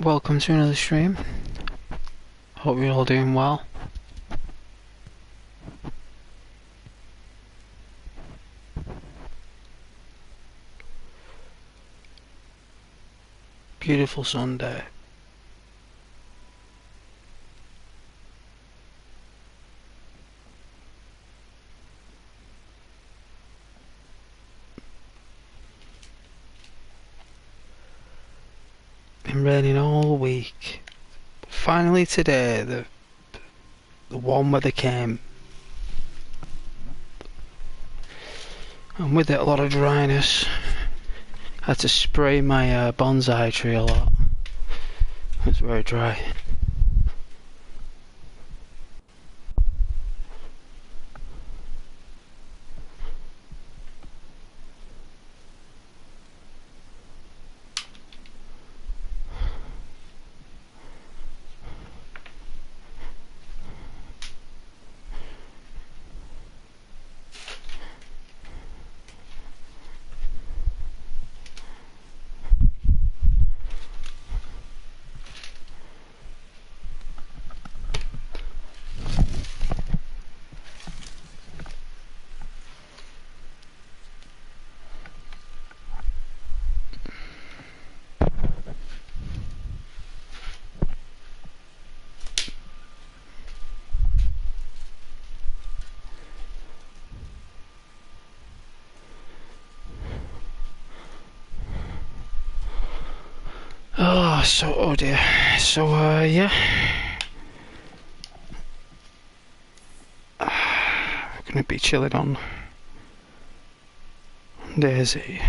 Welcome to another stream. Hope you're all doing well. Beautiful Sunday. Been raining all week. Finally today, the warm weather came. And with it a lot of dryness. Had to spray my bonsai tree a lot. It's very dry. Oh dear. So yeah. We're gonna be chilling on Dayz.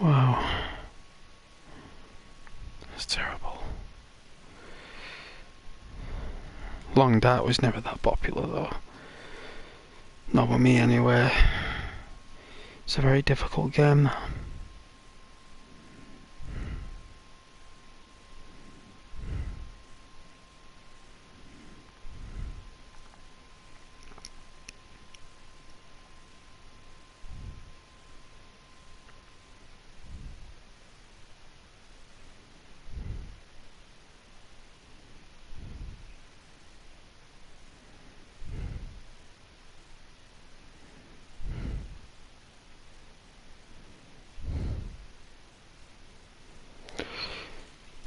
Wow. That's terrible. Long Dart was never that popular though. Not with me anyway. It's a very difficult game.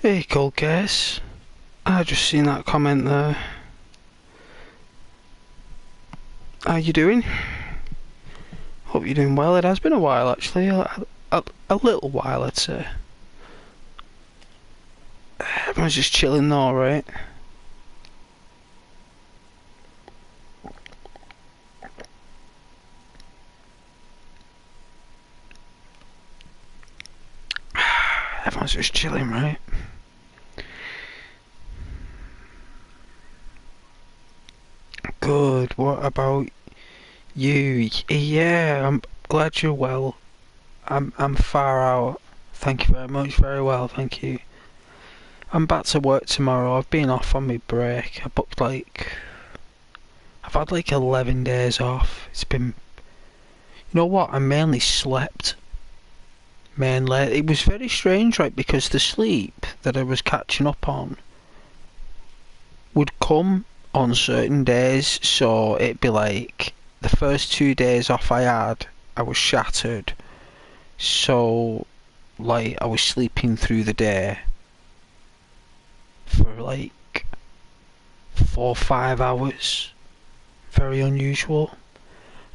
Hey, cold case. I just seen that comment there. How you doing? Hope you're doing well. It has been a while, actually. A little while, I'd say. Everyone's just chilling though, right? Everyone's just chilling, right? Good. What about you? Yeah, I'm glad you're well. I'm far out. Thank you very much. Very well, thank you. I'm back to work tomorrow. I've been off on my break. I've had like 11 days off. It's been, you know what? I mainly slept. Mainly, it was very strange, right? Because the sleep that I was catching up on would come on certain days, so it'd be like the first 2 days off I had, I was shattered, so like I was sleeping through the day for like 4 or 5 hours, very unusual,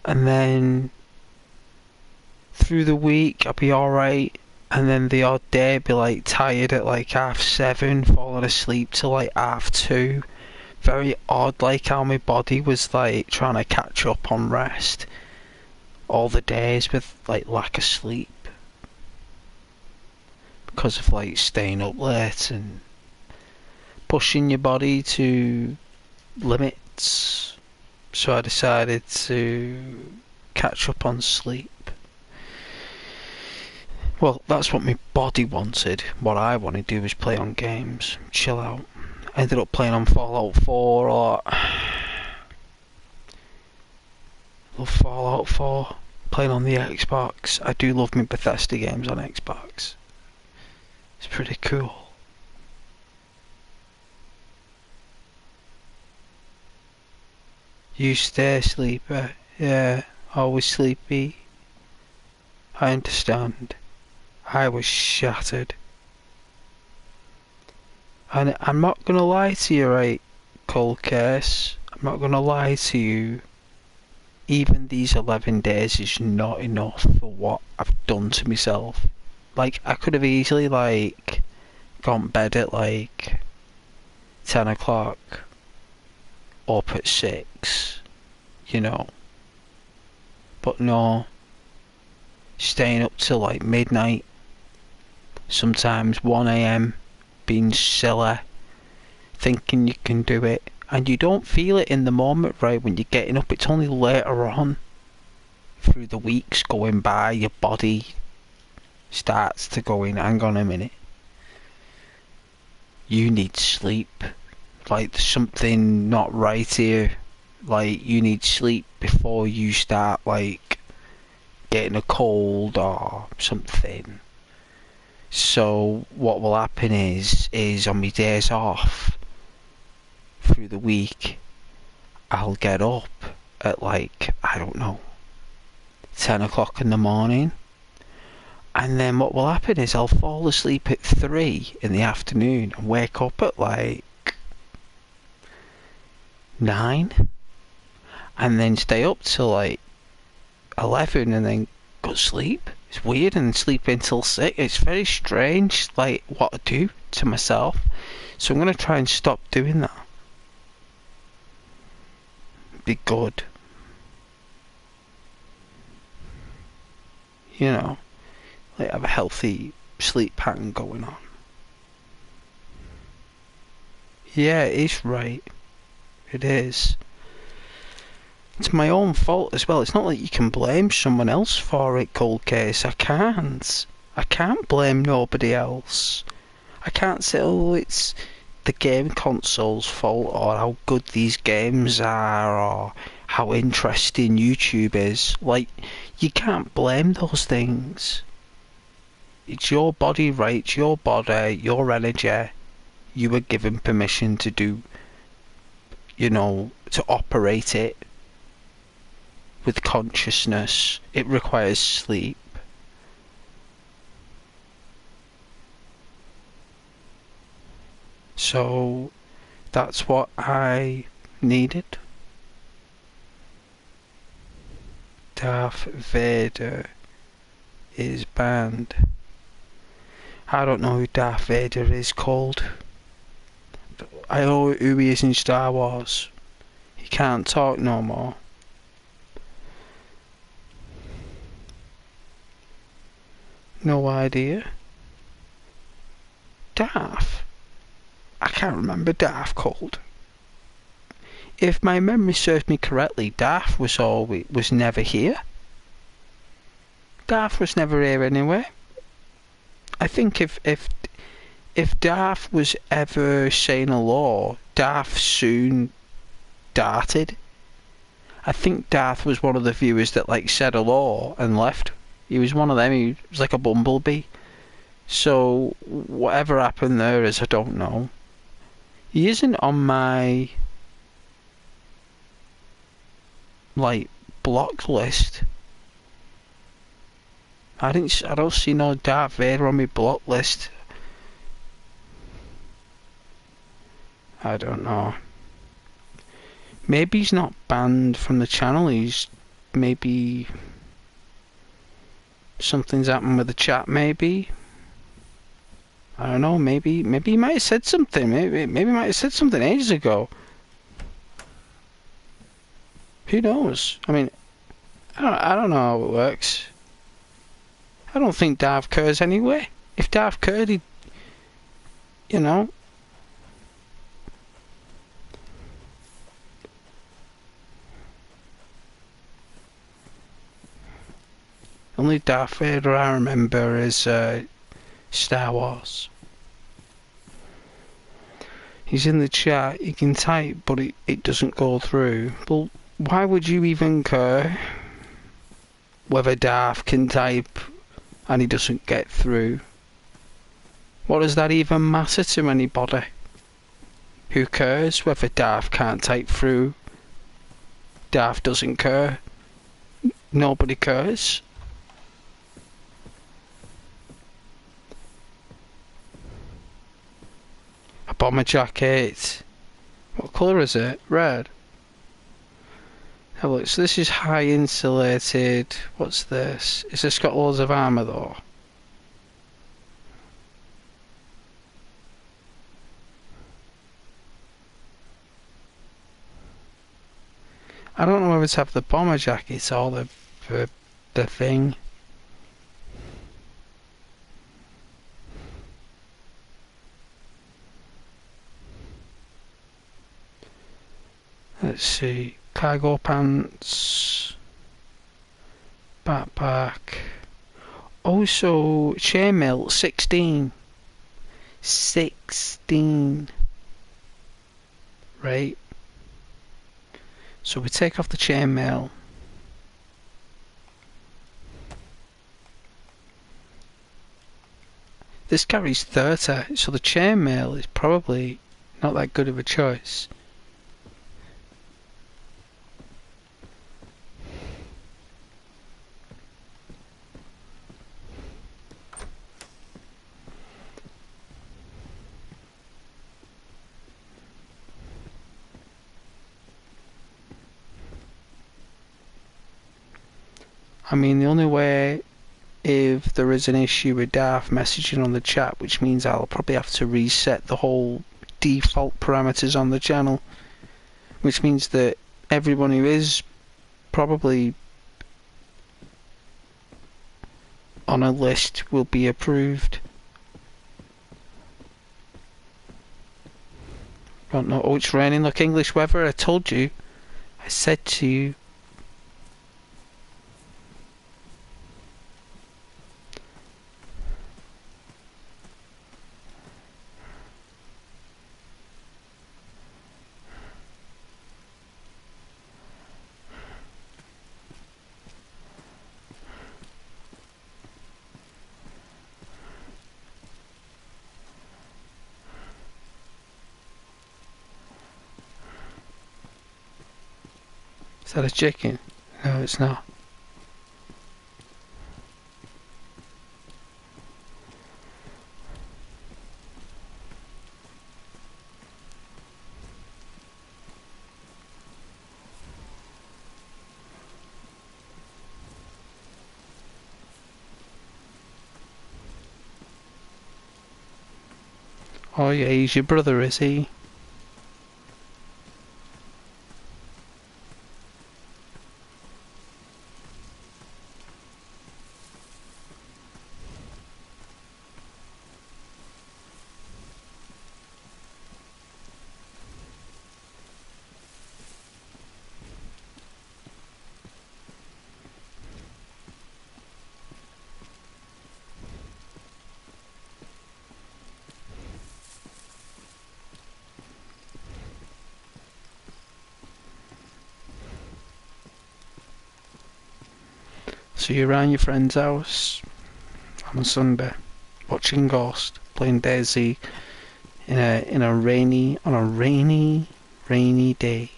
and then through the week I'd be alright, and then the odd day I'd be like tired at like 7:30, falling asleep till like 2:30, very odd, like how my body was like trying to catch up on rest all the days with like lack of sleep because of like staying up late and pushing your body to limits. So I decided to catch up on sleep. Well, that's what my body wanted. What I want to do is play on games, chill out. I ended up playing on Fallout 4 or love Fallout 4. Playing on the Xbox. I do love my Bethesda games on Xbox. It's pretty cool. You stay sleeper. Yeah, always sleepy. I understand. I was shattered. And I'm not gonna lie to you, right, cold case. I'm not gonna lie to you. Even these 11 days is not enough for what I've done to myself. Like, I could have easily, like, gone bed at, like, 10 o'clock, up at 6, you know. But no, staying up till, like, midnight, sometimes 1 AM, being silly, thinking you can do it. And you don't feel it in the moment, right, when you're getting up. It's only later on, through the weeks going by, your body starts to go in, hang on a minute. You need sleep. Like, there's something not right here. Like, you need sleep before you start, like, getting a cold or something. So, what will happen is on my days off, through the week, I'll get up at like, I don't know, 10 o'clock in the morning, and then what will happen is I'll fall asleep at 3 in the afternoon and wake up at like 9, and then stay up till like 11 and then go to sleep. It's weird, and sleep until 6. It's very strange, like, what I do to myself. So I'm going to try and stop doing that. Be good, you know, like have a healthy sleep pattern going on. Yeah, it is right. It is. It's my own fault as well. It's not like you can blame someone else for it, cold case. I can't blame nobody else. I can't say, oh, it's the game console's fault, or how good these games are, or how interesting YouTube is. Like, you can't blame those things. It's your body, right? It's your body, your energy. You were given permission to do, you know, to operate it with consciousness. It requires sleep. So that's what I needed. Darth Vader is banned. I don't know who Darth Vader is called. I know who he is in Star Wars. He can't talk no more. No idea. Darth? I can't remember Darth called. If my memory serves me correctly, Darth was never here. Darth was never here anyway. I think if Darth was ever saying hello, Darth soon darted. I think Darth was one of the viewers that like said hello and left. He was one of them. He was like a bumblebee. So whatever happened there is, I don't know. He isn't on my like blocked list. I don't see no Darth Vader on my block list. I don't know. Maybe he's not banned from the channel. He's maybe something's happened with the chat. Maybe I don't know. Maybe he might have said something. Maybe he might have said something ages ago. Who knows? I mean, I don't know how it works. I don't think Darth cares anyway. If Darth cared, he'd, you know. Only Darth Vader I remember is Star Wars. He's in the chat, he can type, but it doesn't go through. Well, why would you even care whether Darth can type and he doesn't get through? What does that even matter to anybody? Who cares whether Darth can't type through? Darth doesn't care. Nobody cares. A bomber jacket. What colour is it? Red. Have a look. So this is high insulated. What's this? Is this got loads of armour though? I don't know whether to have the bomber jacket or the thing. Let's see. Cargo pants. Backpack. Also, chainmail 16. 16. Right. So we take off the chainmail. This carries 30, so the chainmail is probably not that good of a choice. I mean, the only way, if there is an issue with Darth messaging on the chat, which means I'll probably have to reset the whole default parameters on the channel, which means that everyone who is probably on a list will be approved. Don't know. Oh, it's raining. Look, English weather. I told you. I said to you. Is that a chicken? No, it's not. Oh yeah, he's your brother, is he? So you're around your friend's house on a Sunday, watching Ghost, playing Daisy on a rainy day.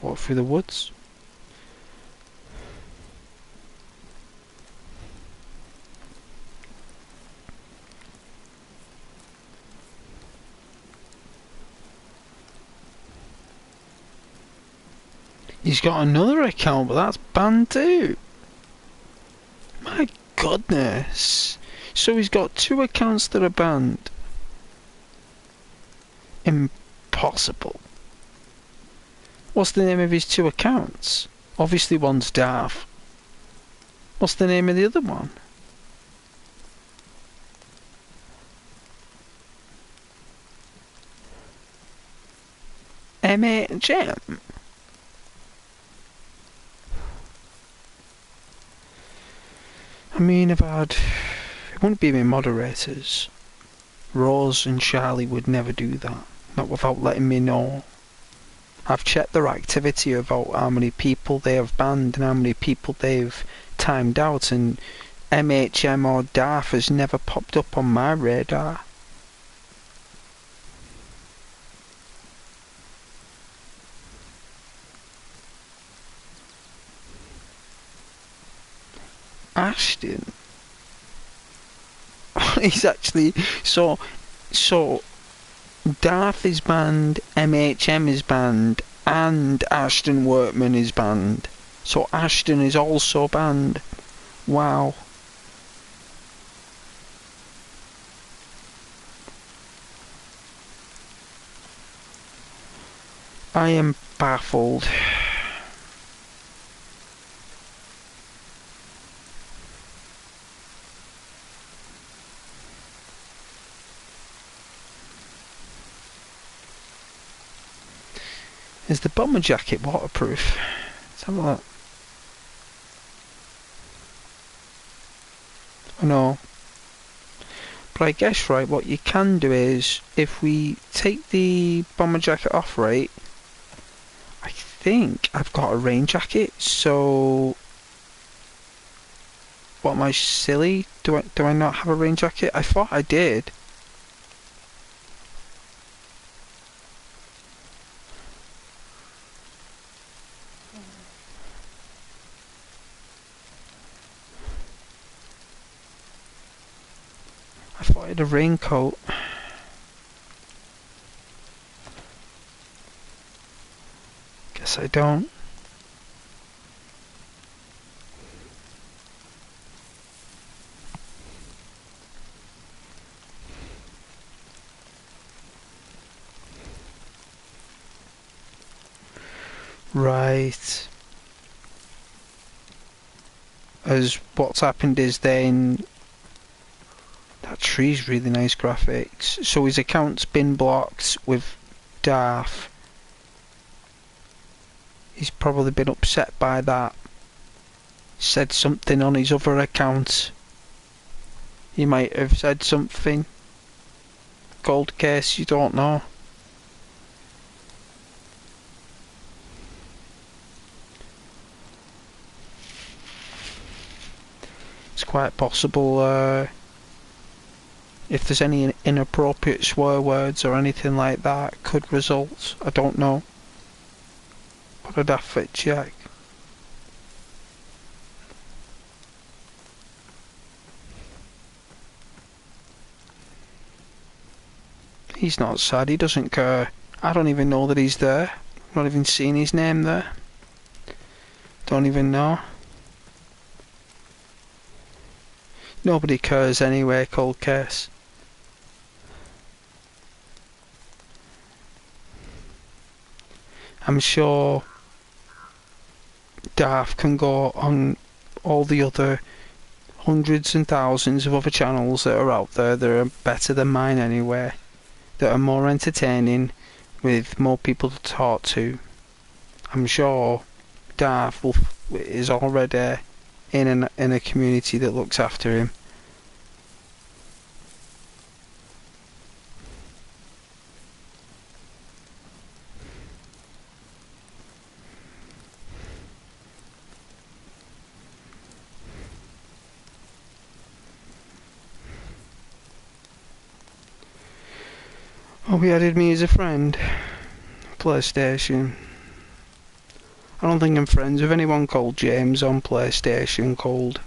Walk through the woods. He's got another account, but that's banned too. My goodness. So he's got 2 accounts that are banned. Impossible. What's the name of his 2 accounts? Obviously one's Darth. What's the name of the other one? MHM? I mean, it wouldn't be my moderators. Rose and Charlie would never do that. Not without letting me know. I've checked their activity about how many people they have banned and how many people they've timed out, and MHM or Darth has never popped up on my radar. Ashton. He's actually so Darth is banned, MHM is banned, and Ashton Workman is banned. So Ashton is also banned. Wow. I am baffled. Is the bomber jacket waterproof? Let's have a look. Oh no. But I guess, right, what you can do is, if we take the bomber jacket off, right, I think I've got a rain jacket, so... What, am I silly? Do I not have a rain jacket? I thought I did. I thought I had a raincoat. Guess I don't. Right. As what's happened is then... That tree's really nice graphics. So his account's been blocked with Darth. He's probably been upset by that. Said something on his other account. He might have said something. Cold case, you don't know. It's quite possible if there's any inappropriate swear words or anything like that could result. I don't know. But I'd have to check. He's not sad, he doesn't care. I don't even know that he's there. I've not even seen his name there. Don't even know. Nobody cares anyway, cold case. I'm sure Darth can go on all the other hundreds and thousands of other channels that are out there that are better than mine anyway, that are more entertaining, with more people to talk to. I'm sure Darth is already in a community that looks after him. Oh, he added me as a friend. PlayStation. I don't think I'm friends with anyone called James on PlayStation called.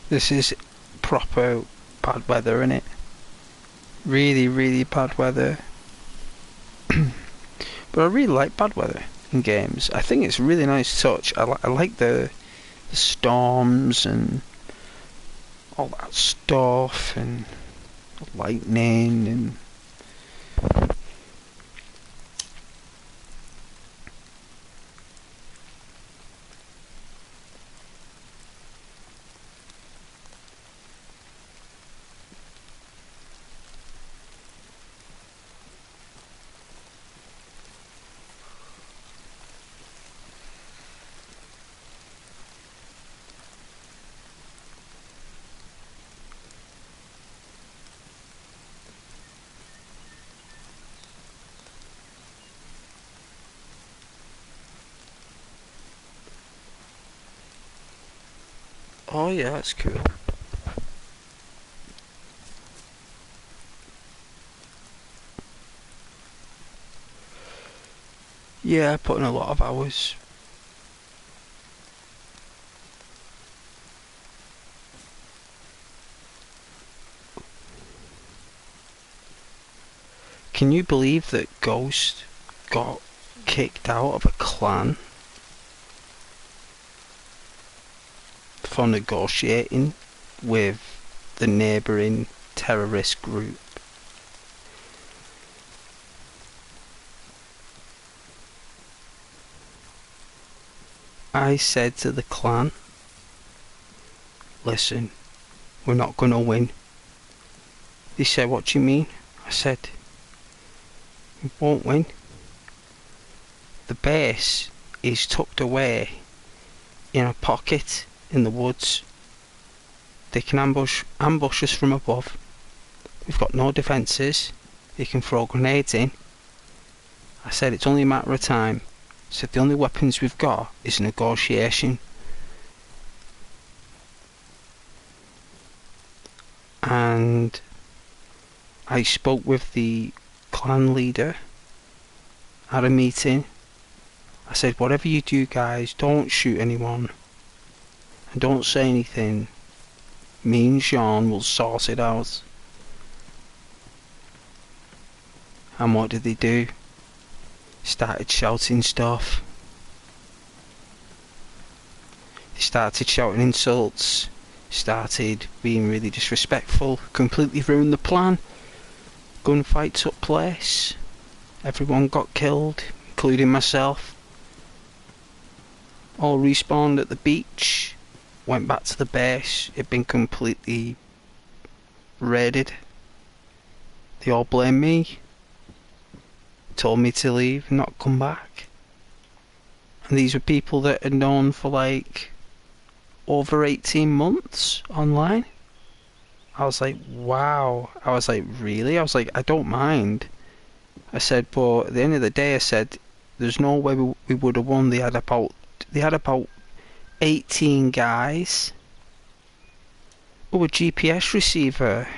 This is proper bad weather, innit? Really, really bad weather. But I really like bad weather in games. I think it's a really nice touch. I like the storms and all that stuff, and lightning and oh yeah, that's cool. Yeah, I put in a lot of hours. Can you believe that Ghost got kicked out of a clan for negotiating with the neighbouring terrorist group? I said to the clan, listen, we're not gonna win. They said, what do you mean? I said, we won't win. The base is tucked away in a pocket in the woods. They can ambush us from above. We've got no defences. They can throw grenades in. I said, it's only a matter of time. I said, the only weapons we've got is negotiation. And I spoke with the clan leader at a meeting. I said, whatever you do, guys, don't shoot anyone and don't say anything. Me and Sean will sort it out. And what did they do? Started shouting stuff. They started shouting insults, started being really disrespectful, completely ruined the plan. Gunfight took place. Everyone got killed, including myself. All respawned at the beach, went back to the base. It'd been completely raided. They all blamed me, told me to leave and not come back. And these were people that had known for like over 18 months online. I was like, wow. I was like, really? I was like, I don't mind. I said, but at the end of the day, I said, there's no way we would have won. They had about 18 guys. Oh, a GPS receiver.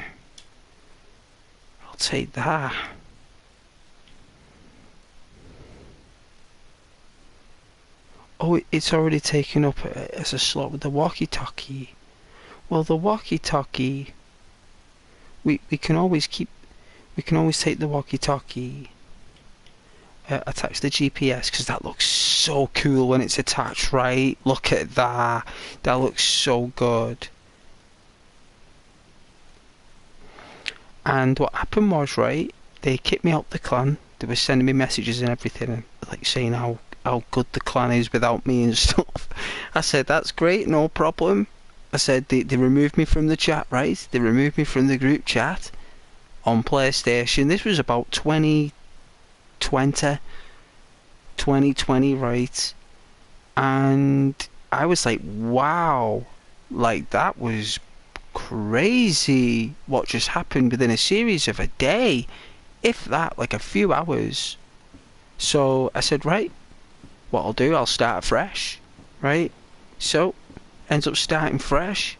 I'll take that. Oh, it's already taken up as a slot with the walkie-talkie. Well, the walkie-talkie, we can always take the walkie-talkie attached to the GPS, because that looks so cool when it's attached, right? Look at that. That looks so good. And what happened was, right, they kicked me out the clan. They were sending me messages and everything, like saying how good the clan is without me and stuff. I said, that's great, no problem. I said, they removed me from the chat, right? They removed me from the group chat on PlayStation. This was about 2020, right? And I was like, wow, like that was crazy what just happened within a series of a day, if that, like a few hours. So I said, right, what I'll do, I'll start fresh, right? So ends up starting fresh,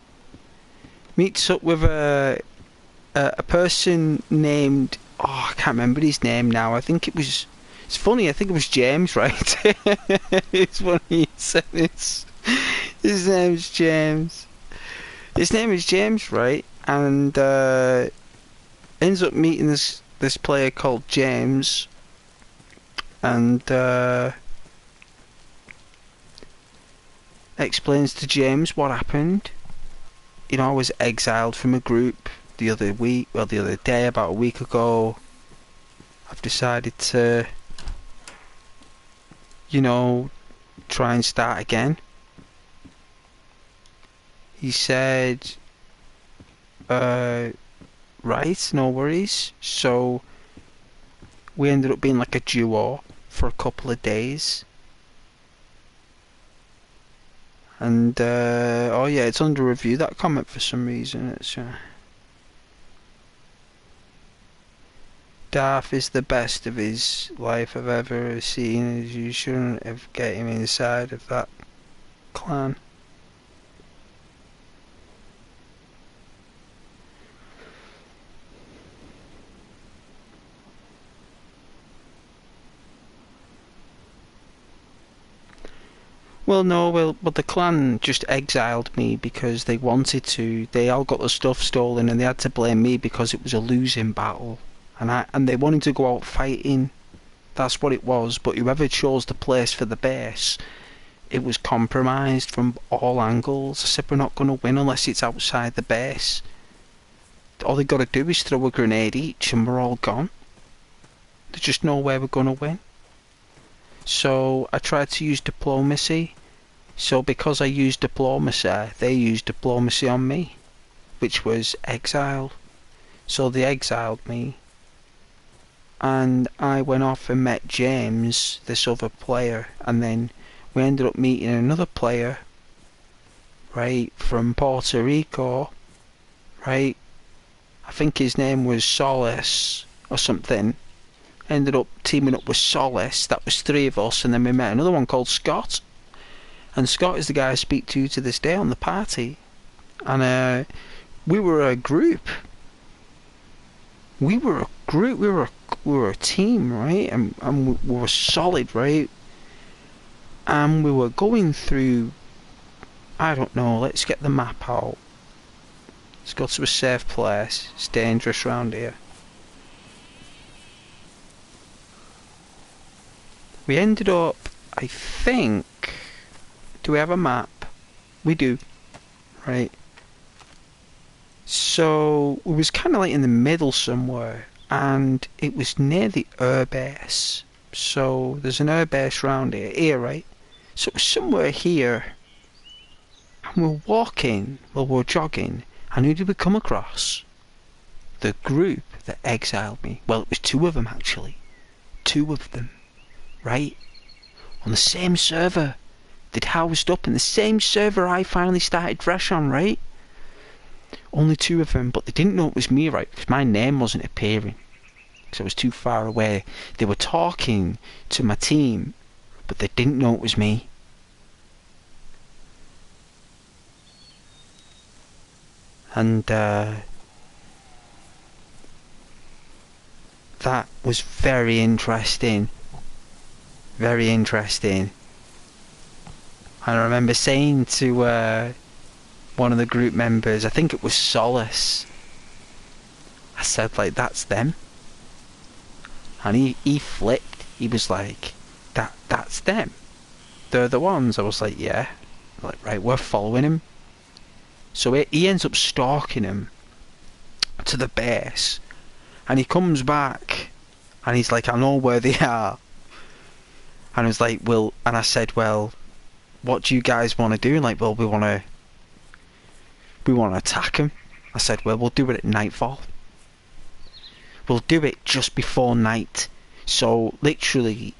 meets up with a person named, oh, I can't remember his name now. I think it's funny, I think it was James, right? It's funny he said this. His name's James. His name is James, right? And ends up meeting this player called James, and explains to James what happened. You know, I was exiled from a group the other day, about a week ago. I've decided to, you know, try and start again. He said, right, no worries. So we ended up being like a duo for a couple of days. And, oh yeah, it's under review, that comment, for some reason. It's, Darth is the best of his life I've ever seen. You shouldn't have get him inside of that clan. Well, no, but the clan just exiled me because they wanted to. They all got the stuff stolen and they had to blame me because it was a losing battle. And they wanted to go out fighting. That's what it was. But whoever chose the place for the base, it was compromised from all angles. I said, we're not going to win unless it's outside the base. All they got to do is throw a grenade each and we're all gone. There's just no way we're going to win. So I tried to use diplomacy. So because I used diplomacy, they used diplomacy on me, which was exile. So they exiled me. And I went off and met James, this other player, and then we ended up meeting another player, right, from Puerto Rico, right? I think his name was Solace or something. Ended up teaming up with Solace. That was 3 of us, and then we met another one called Scott. And Scott is the guy I speak to this day on the party. And we were a group. We were a team, right? And we were solid, right? And we were going through, I don't know, let's get the map out. Let's go to a safe place. It's dangerous round here. We ended up, I think, do we have a map? We do, right? So it was kind of like in the middle somewhere, and it was near the air base. So there's an air base round here, right? So it was somewhere here, and we're walking, well, we're jogging, and who did we come across? The group that exiled me. Well, it was 2 of them actually. 2 of them, right? On the same server. They'd housed up in the same server I finally started fresh on, right? Only 2 of them, but they didn't know it was me, right? Because my name wasn't appearing. Because I was too far away. They were talking to my team, but they didn't know it was me. And that was very interesting. Very interesting. And I remember saying to one of the group members, I think it was Solace, I said, like, that's them. And he flipped. He was like, that's them. They're the ones. I was like, yeah. Like, right, we're following him. So he ends up stalking him to the base. And he comes back and he's like, I know where they are. And I was like, well, and I said, well, what do you guys want to do? And like, well, we want to attack him. I said, well, we'll do it at nightfall. We'll do it just before night. So literally,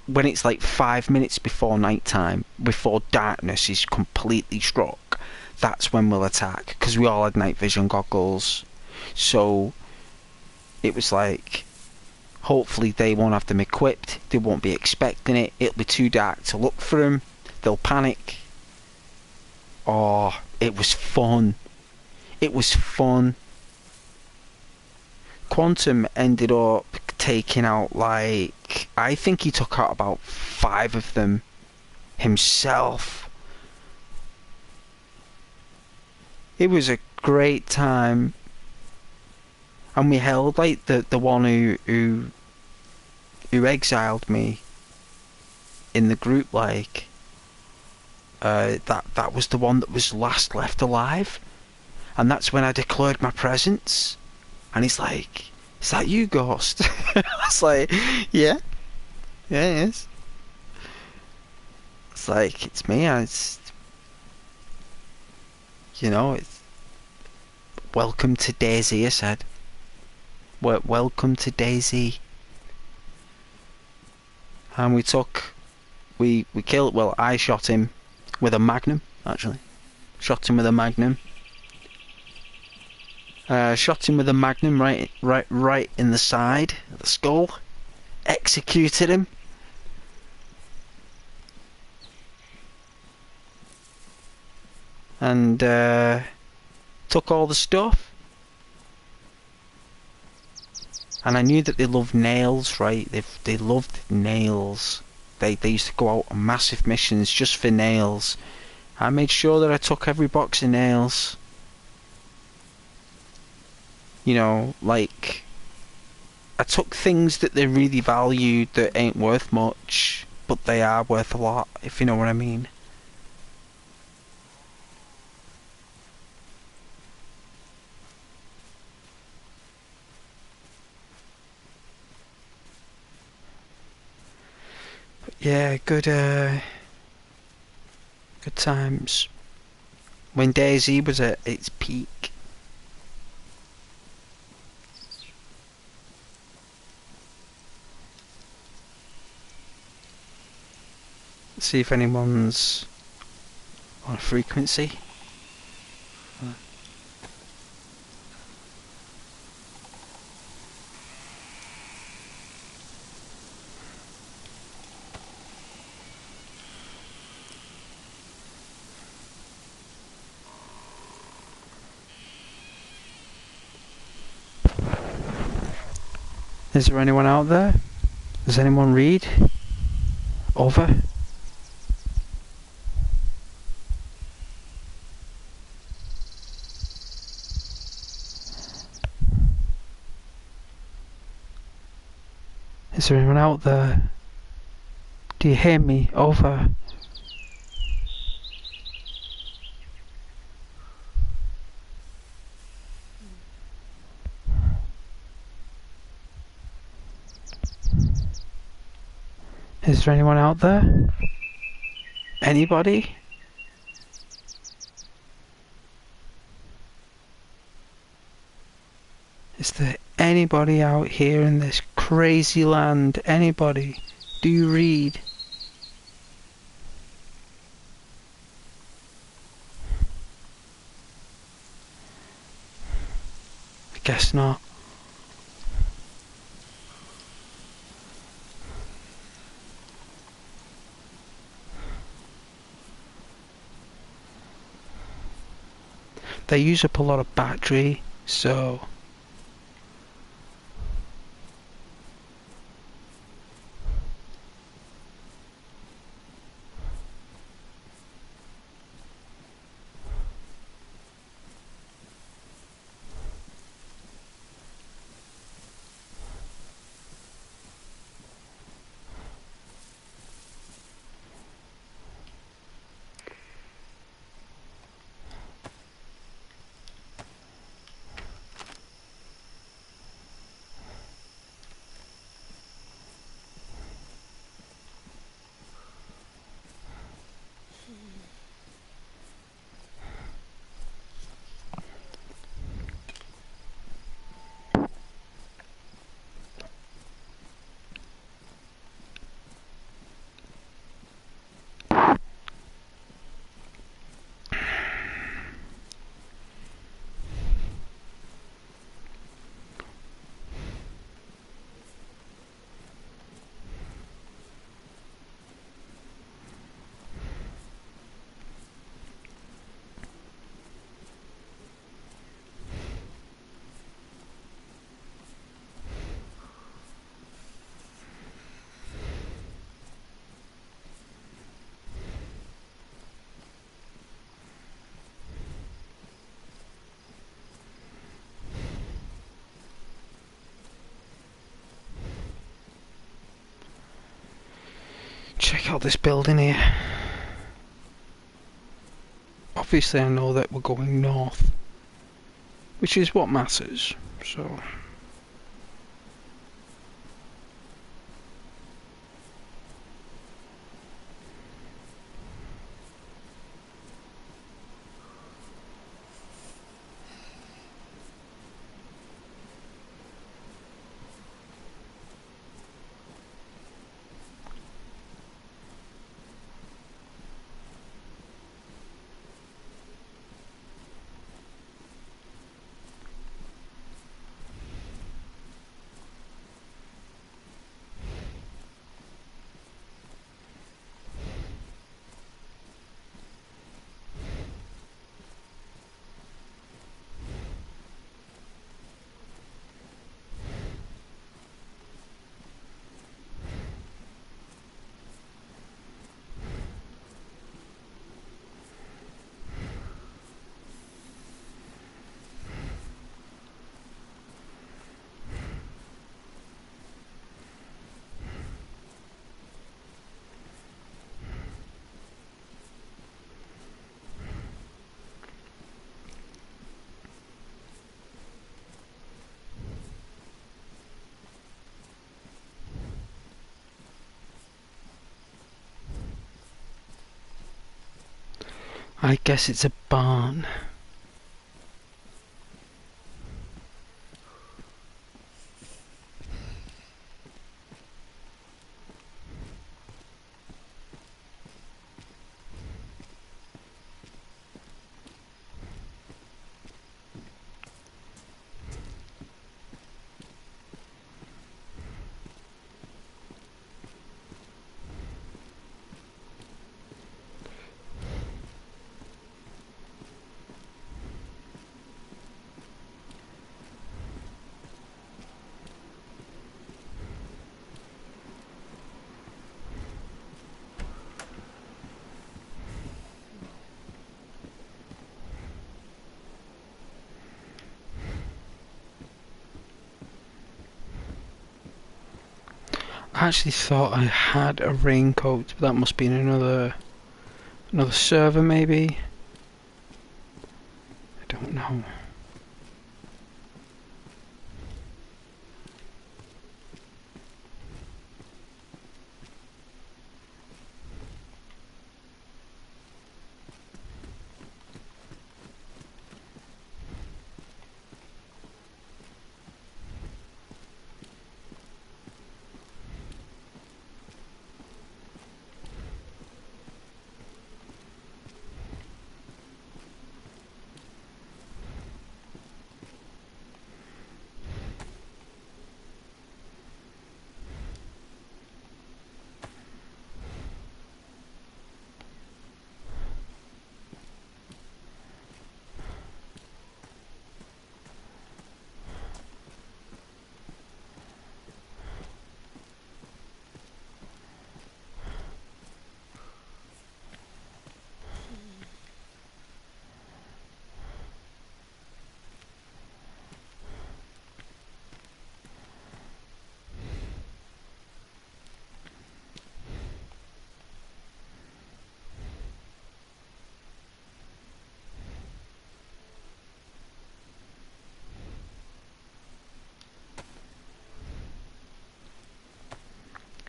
when it's like 5 minutes before night time, before darkness is completely struck, that's when we'll attack. Because we all had night vision goggles. So it was like, hopefully they won't have them equipped. They won't be expecting it. It'll be too dark to look for them. They'll panic. Oh, it was fun. It was fun. Quantum ended up taking out, like, I think he took out about 5 of them himself. It was a great time, and we held like the one who exiled me in the group, like that was the one that was last left alive, and that's when I declared my presence, and he's like, "Is that you, Ghost?" I was like, "Yeah, yeah, it is." It's like, it's me. It's, it's welcome to Daisy. I said, welcome to Daisy. And we killed. Well, I shot him with a magnum. Actually, shot him with a magnum. Shot him with a magnum right in the side of the skull. Executed him. And took all the stuff. And I knew that they loved nails, right? They loved nails. They used to go out on massive missions just for nails. I made sure that I took every box of nails. Like, I took things that they really valued that ain't worth much, but they are worth a lot, if you know what I mean. But yeah, good times. When Dayz was at its peak. Let's see if anyone's on a frequency. Is there anyone out there? Does anyone read? Over? Is there anyone out there? Do you hear me? Over? Is there anyone out there? Anybody? Is there anybody out here in this crazy land? Anybody? Do you read? I guess not. They use up a lot of battery, so out this building here. Obviously I know that we're going north, which is what matters, so... I guess it's a barn. I actually thought I had a raincoat, but that must be in another server maybe. I don't know.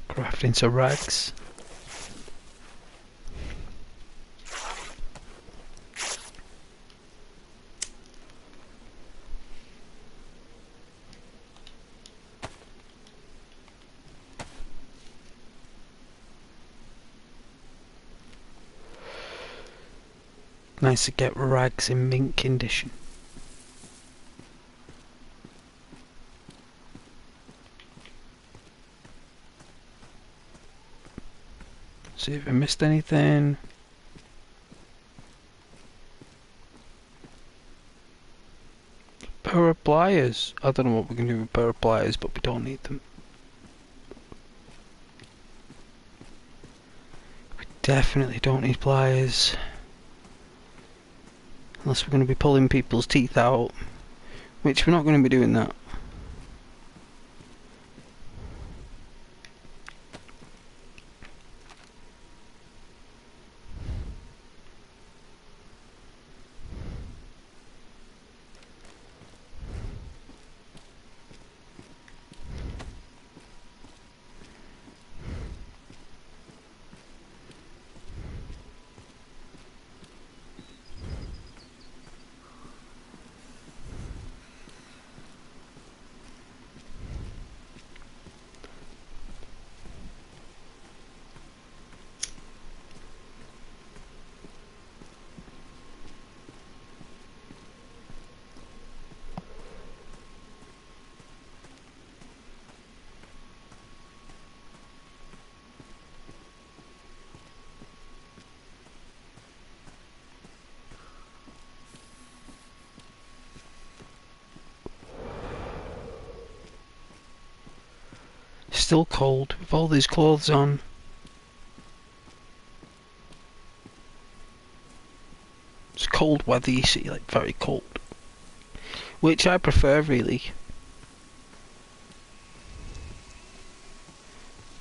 Crafting some rags. Nice to get rags in mint condition. See if I missed anything. Pair of pliers. I don't know what we can do with a pair of pliers, but we don't need them. We definitely don't need pliers. Unless we're going to be pulling people's teeth out. Which we're not going to be doing that. Still cold with all these clothes on. It's cold weather, you see, like very cold. Which I prefer, really.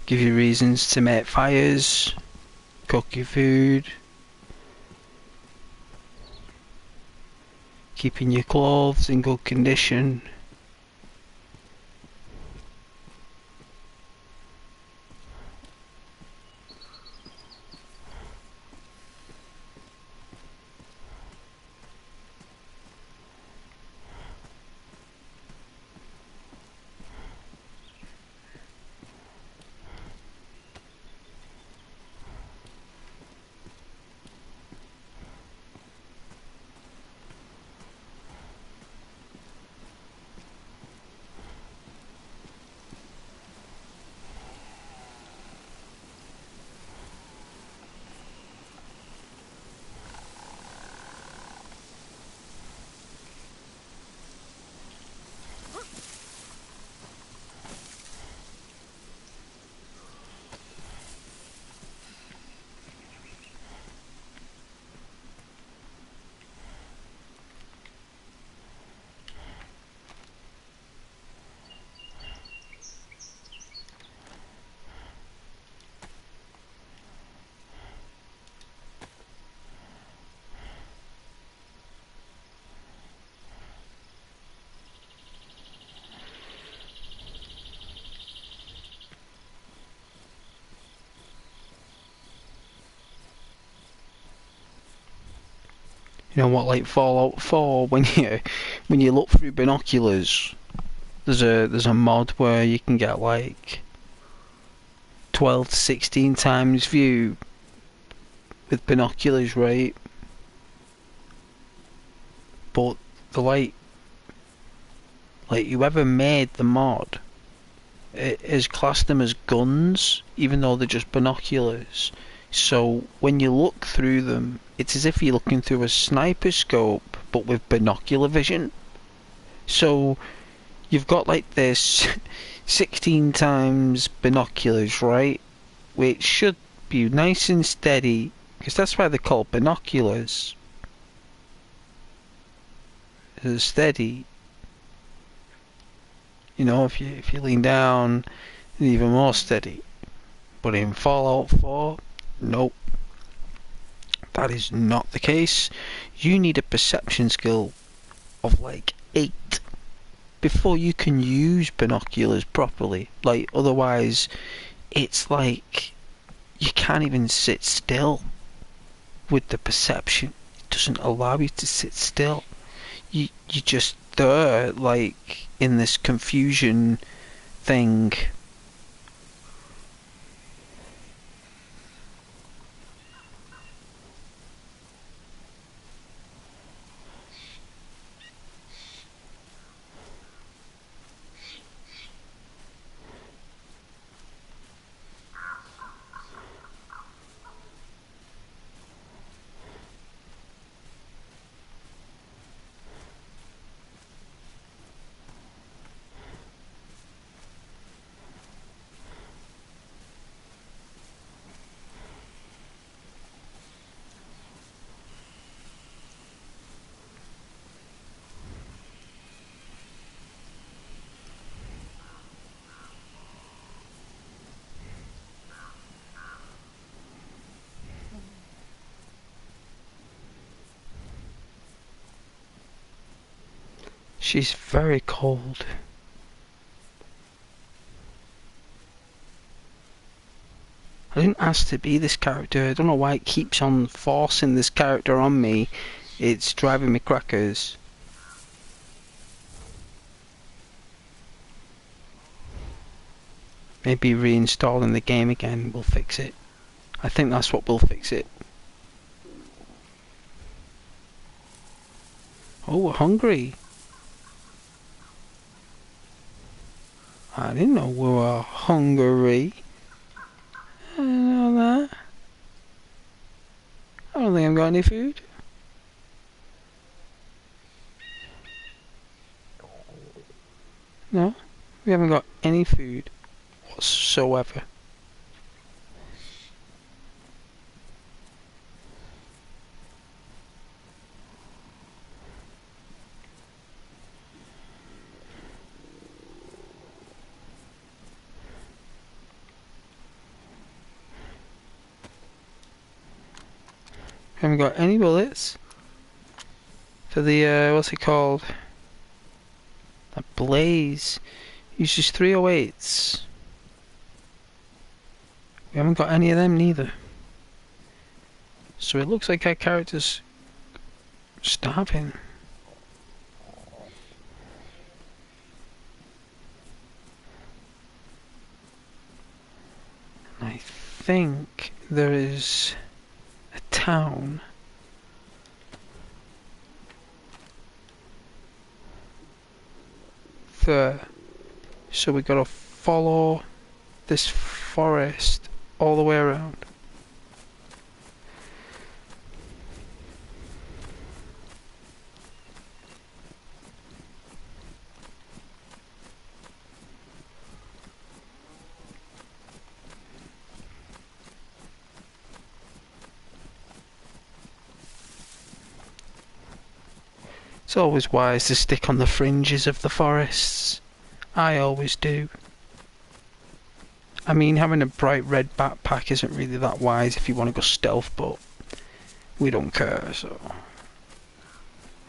Give you reasons to make fires, cook your food, keeping your clothes in good condition. You know what, like Fallout 4, when you look through binoculars, there's a mod where you can get like 12 to 16 times view with binoculars, right? But the like whoever made the mod, it has classed them as guns, even though they're just binoculars. So when you look through them, it's as if you're looking through a sniper scope, but with binocular vision. So you've got like this 16 times binoculars, right? Which should be nice and steady, because that's why they're called binoculars. They're steady. You know, if you lean down, it's even more steady. But in Fallout 4, nope. That is not the case. You need a perception skill of like 8 before you can use binoculars properly. Like, otherwise, it's like you can't even sit still with the perception. It doesn't allow you to sit still. You just there, like, in this confusion thing. She's very cold. I didn't ask to be this character. I don't know why it keeps on forcing this character on me. It's driving me crackers. Maybe reinstalling the game again will fix it. I think that's what will fix it. Oh, we're hungry. I didn't know we were hungry. I didn't know that. I don't think I've got any food. No, we haven't got any food. whatsoever. Haven't got any bullets for the what's it called? A blaze. Uses 308s. We haven't got any of them neither. So it looks like our character's starving. I think there is a town there. So we gotta follow this forest all the way around. It's always wise to stick on the fringes of the forests. I always do. I mean, having a bright red backpack isn't really that wise if you want to go stealth, but we don't care, so...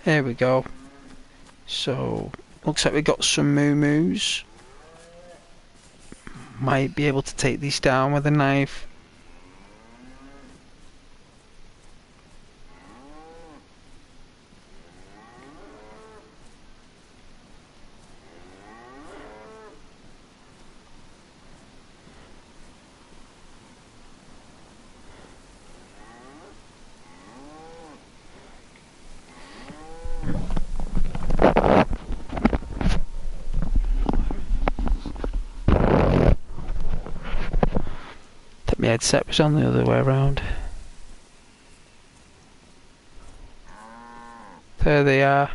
There we go. So, looks like we got some moo-moos. Might be able to take these down with a knife. My headset was on the other way around. There they are.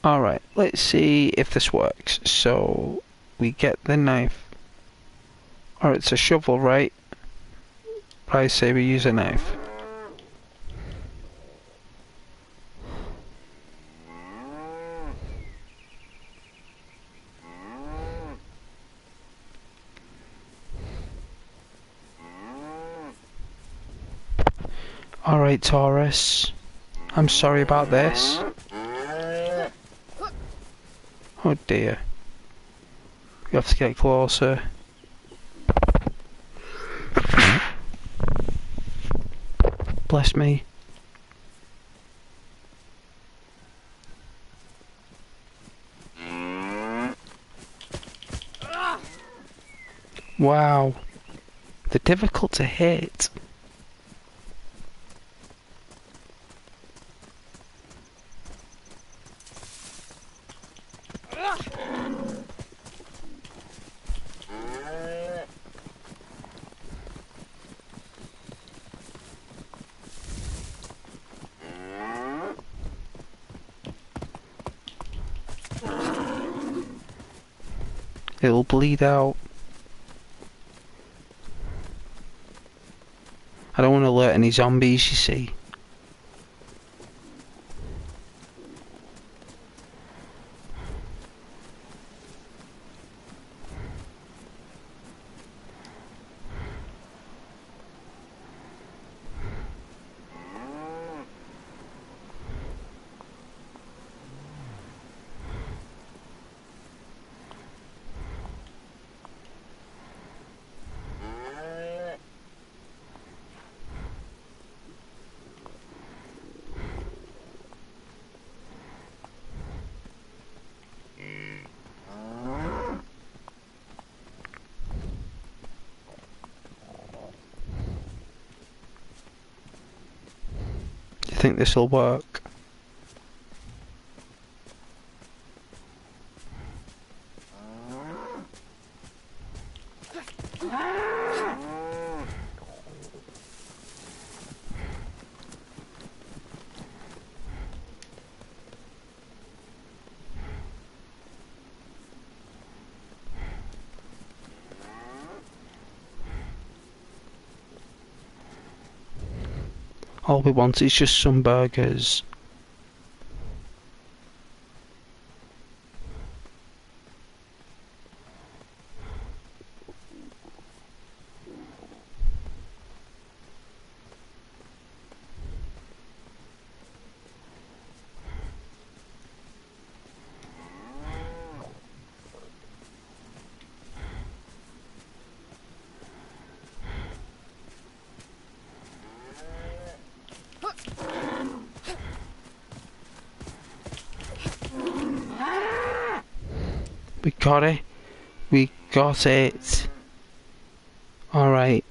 Alright, let's see if this works. So, we get the knife. Or it's a shovel, right? I say we use a knife. Alright, Taurus. I'm sorry about this. Oh dear. We have to get closer. Bless me. Wow. They're difficult to hit. It'll bleed out. I don't want to alert any zombies, you see. Do you think this will work? All we want is just some burgers. We got it. We got it. Alright.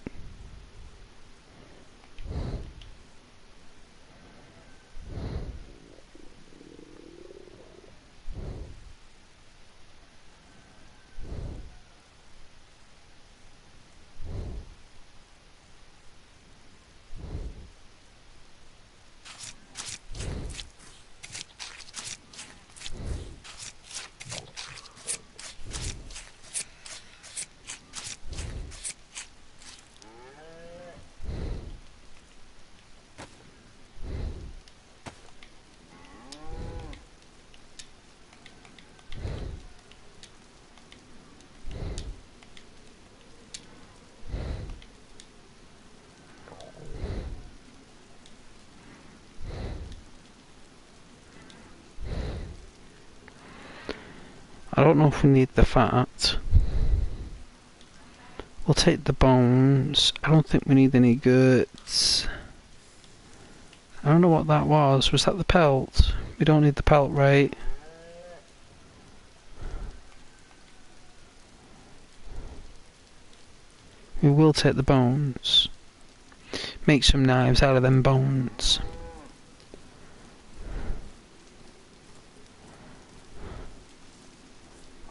I don't know if we need the fat. We'll take the bones. I don't think we need any guts. I don't know what that was. Was that the pelt? We don't need the pelt, right? We will take the bones. Make some knives out of them bones.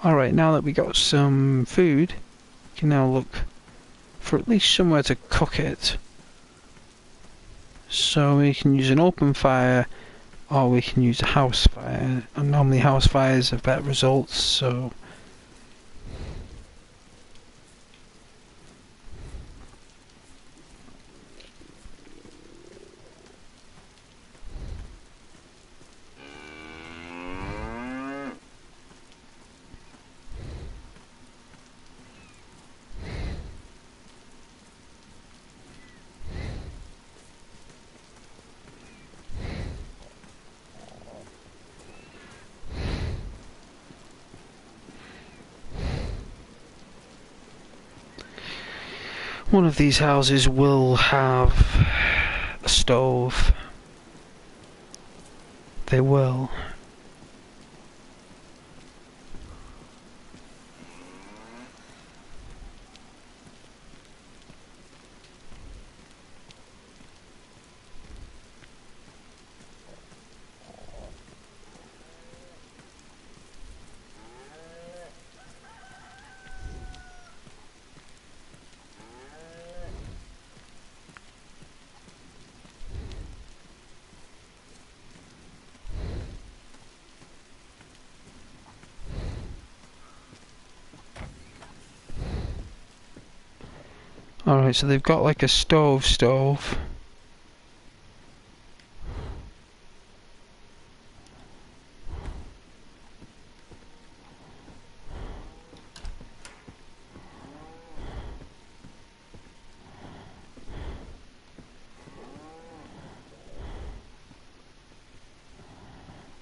Alright, now that we got some food, we can now look for at least somewhere to cook it. So we can use an open fire, or we can use a house fire. And normally house fires have better results, so... One of these houses will have a stove. They will. Alright, so they've got like a stove.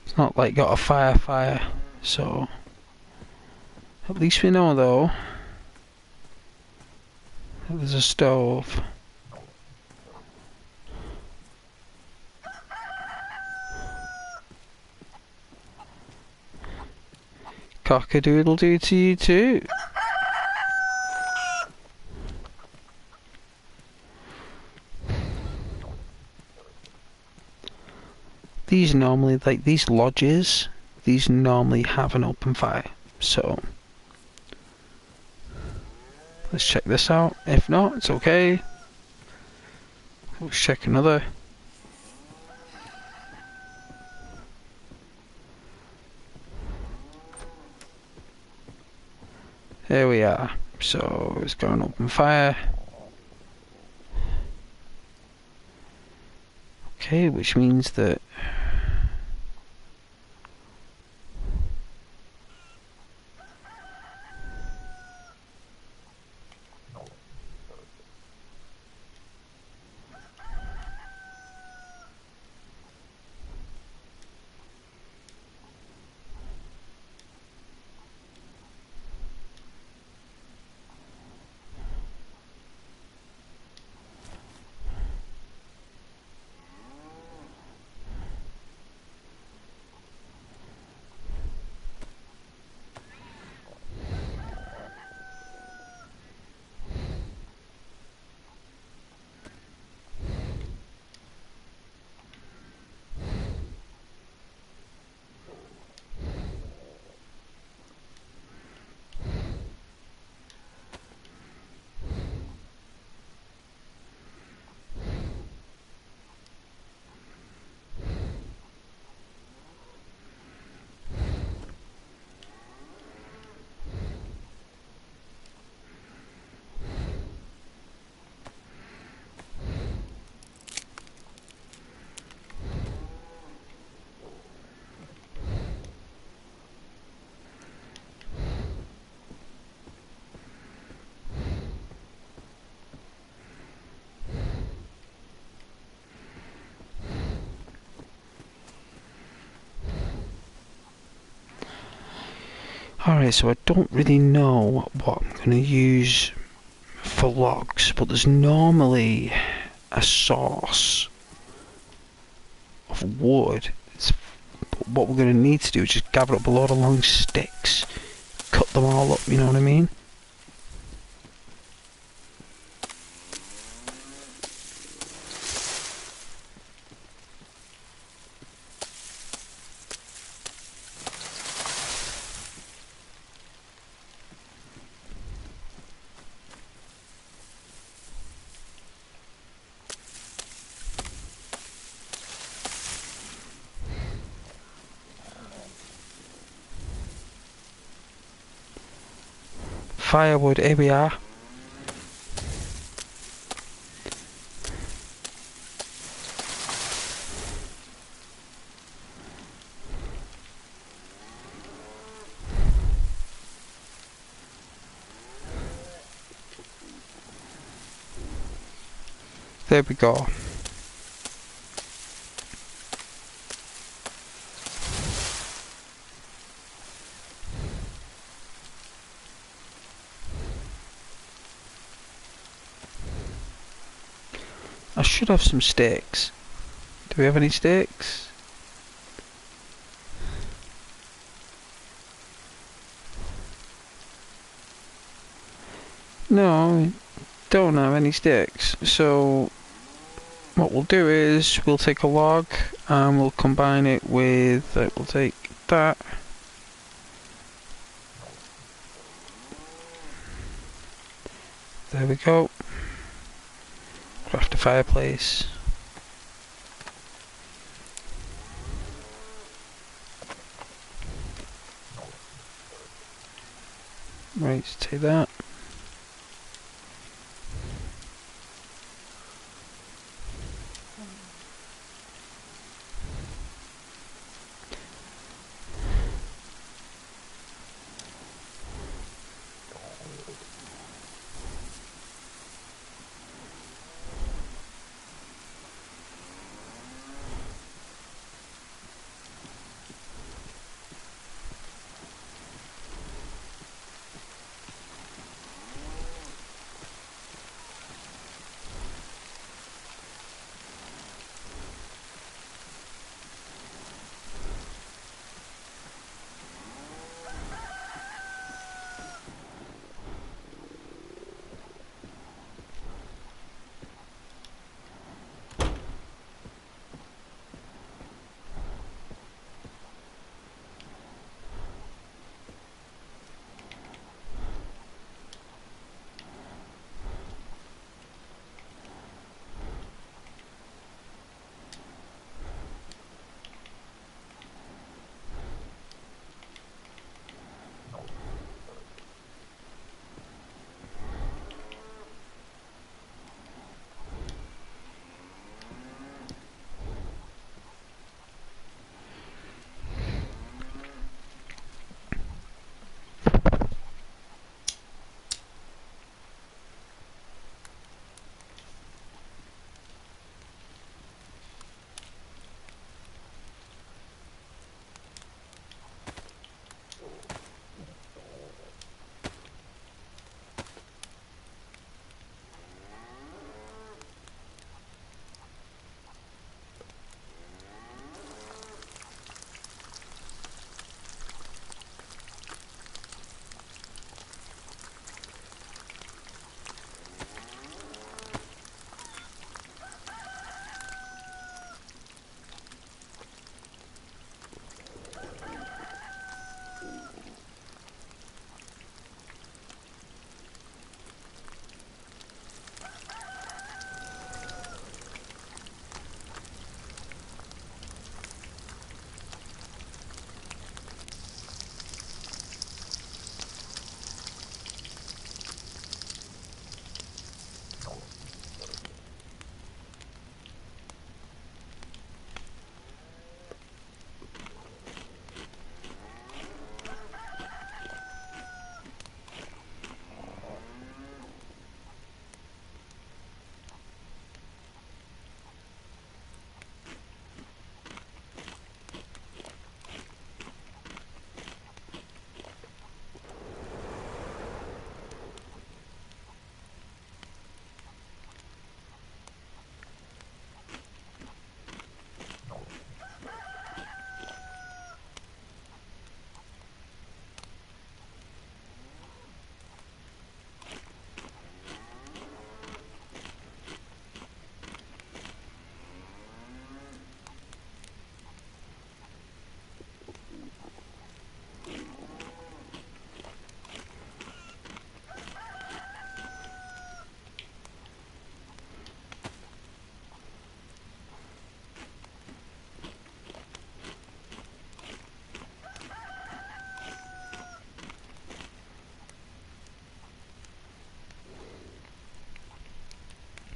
It's not like got a fire, so at least we know though that there's a stove. Cock-a-doodle-doo to you too. These normally, like these lodges, these normally have an open fire, so let's check this out. If not, it's okay. Let's check another. There we are. So it's got an open fire. Okay, which means that alright, so I don't really know what I'm going to use for logs, but there's normally a source of wood. What we're going to need to do is just gather up a load of long sticks, cut them all up, you know what I mean? Firewood, here we are. There we go. I should have some sticks. Do we have any sticks? No, we don't have any sticks. So what we'll do is we'll take a log and we'll combine it with, we'll take that. There we go. Craft a fireplace. Right, so take that.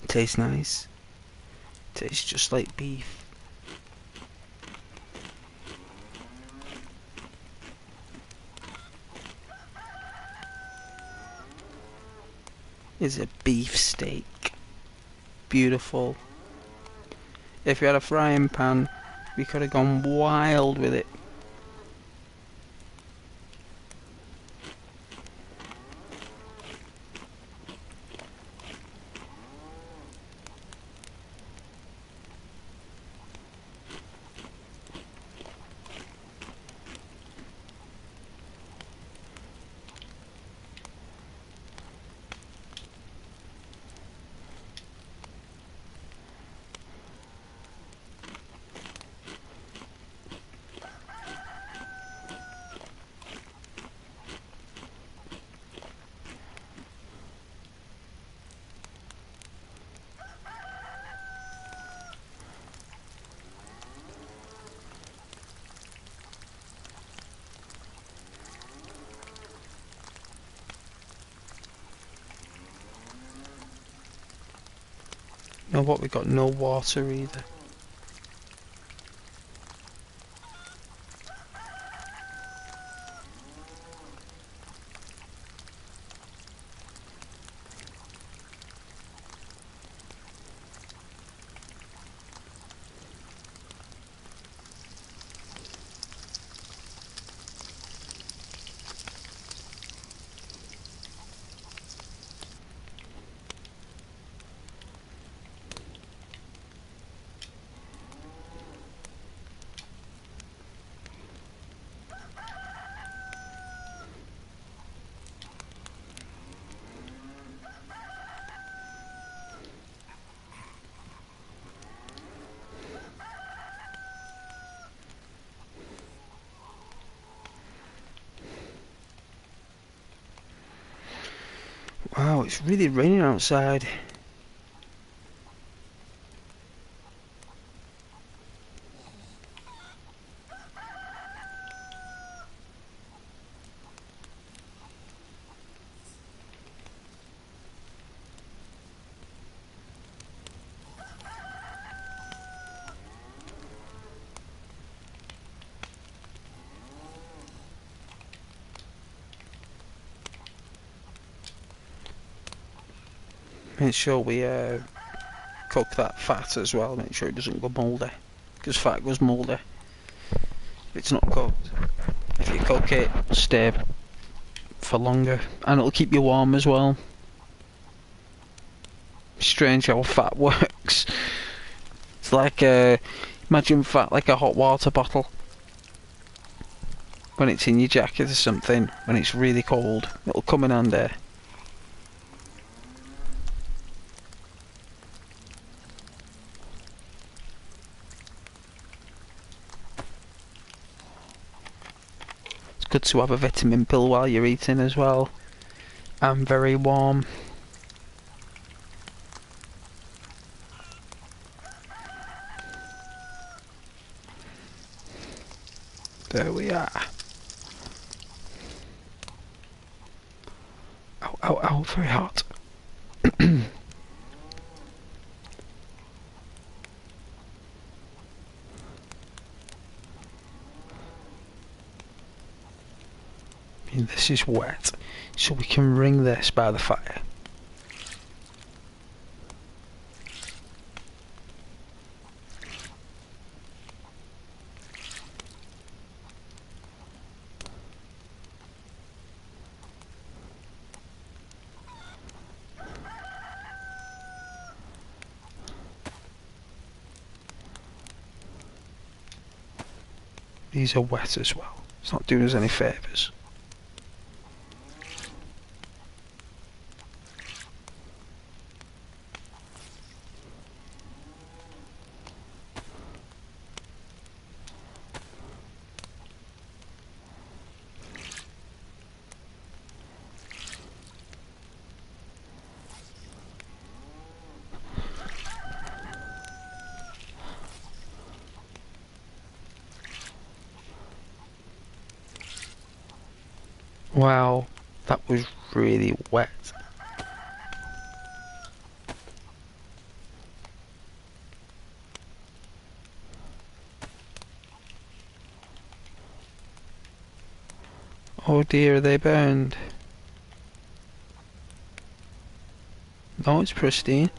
Tastes nice. Tastes just like beef. It's a beef steak. Beautiful. If you had a frying pan, we could have gone wild with it. You know what? We got no water either. Wow, it's really raining outside. Make sure we cook that fat as well, make sure it doesn't go mouldy, because fat goes mouldy if it's not cooked. If you cook it, it'll stay for longer, and it'll keep you warm as well. Strange how fat works. It's like imagine fat like a hot water bottle. When it's in your jacket or something, when it's really cold, it'll come in handy. Good to have a vitamin pill while you're eating as well. And very warm. There we are. Ow, ow, ow, very hot. This is wet, so we can wring this by the fire. These are wet as well. It's not doing us any favours. Wow, that was really wet. Oh dear, are they burned? No, it's pristine.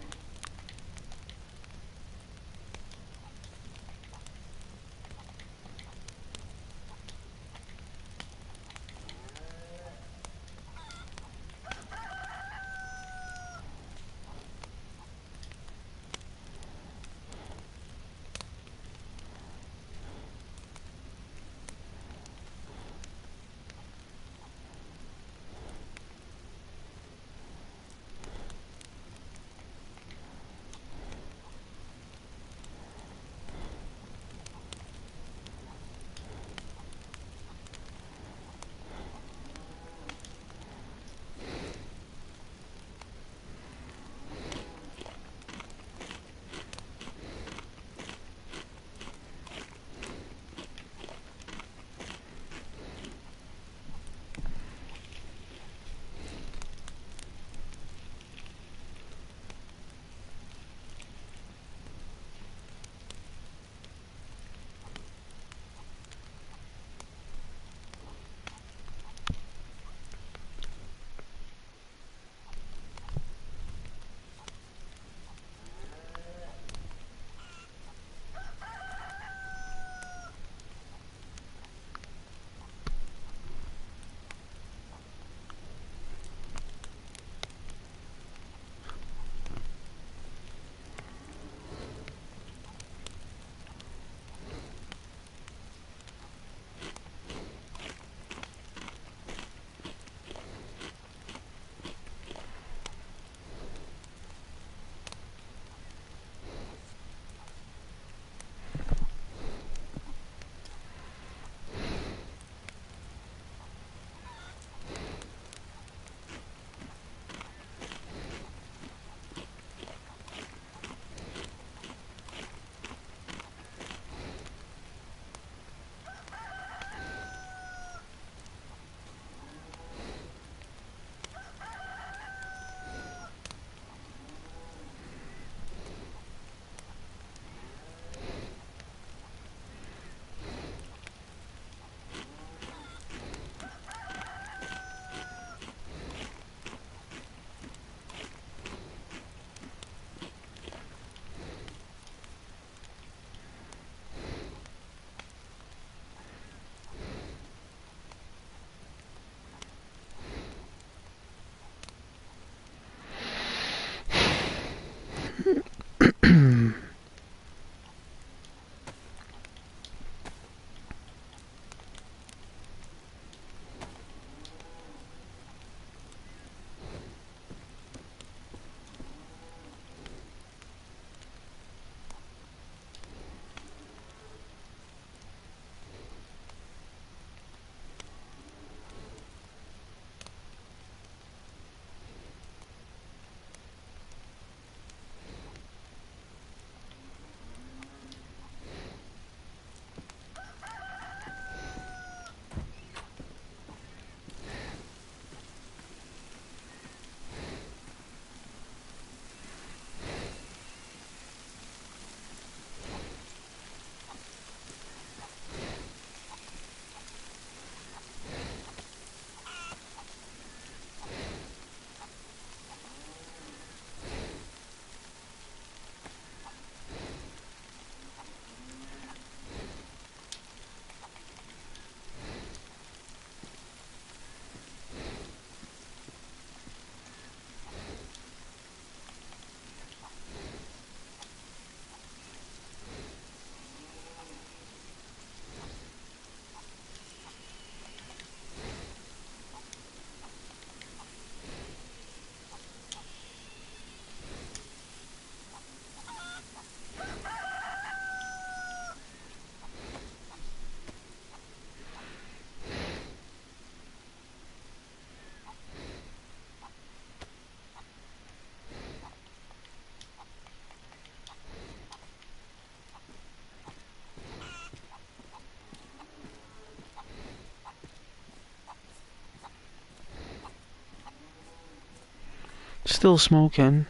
Still smoking.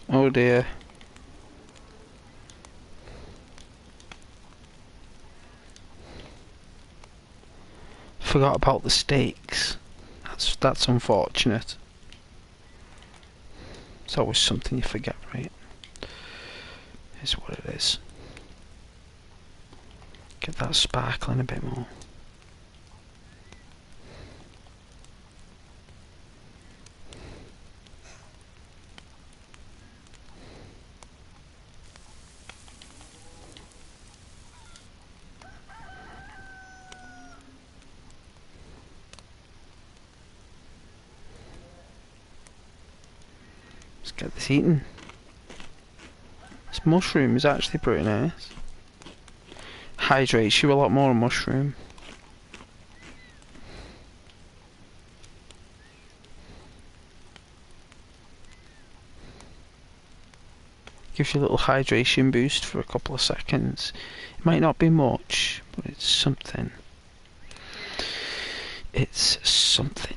Oh dear. Forgot about the stakes. That's unfortunate. It's always something you forget, right? Is what it is. Get that sparkling a bit more. Let's get this eaten. This mushroom is actually pretty nice. Hydrates you a lot more than mushroom. Gives you a little hydration boost for a couple of seconds. It might not be much, but it's something. It's something.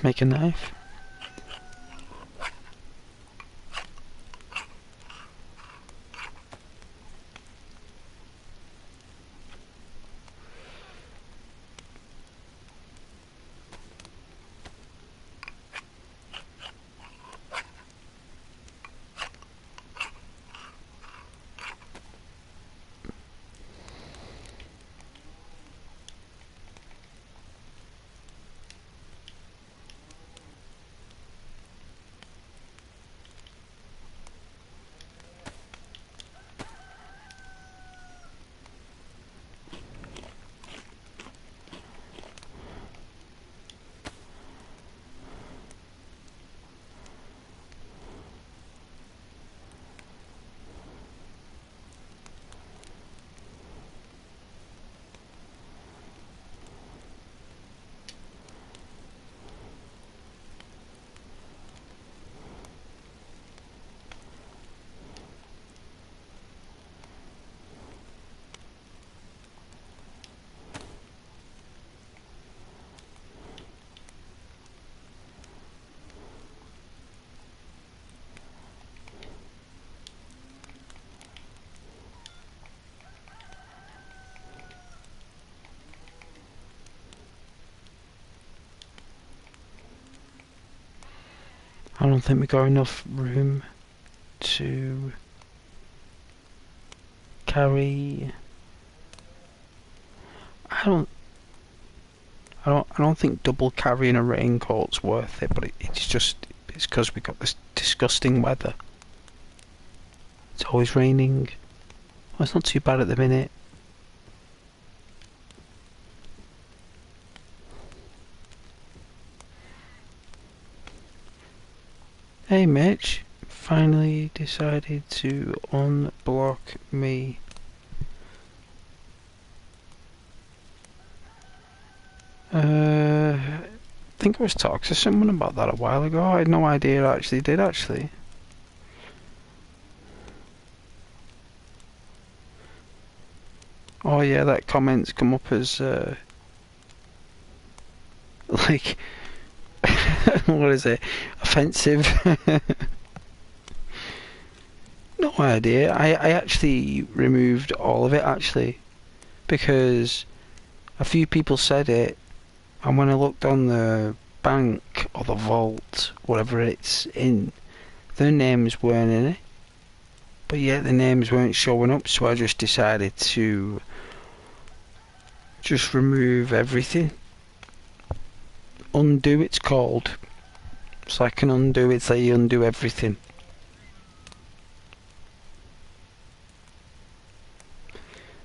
Make a knife. I don't think we got enough room to carry. I don't think double carrying a raincoat's worth it, but it's because we got this disgusting weather. It's always raining. Well, it's not too bad at the minute. Hey Mitch, finally decided to unblock me. I think I was talking to someone about that a while ago. I had no idea I actually did actually. Oh yeah, that comment's come up as like what is it? Offensive. No idea. I actually removed all of it actually because A few people said it, and when I looked on the bank or the vault, whatever it's in, their names weren't in it. But yet the names weren't showing up, so I just decided to just remove everything. Undo, it's called. So I can undo, it's like you undo everything.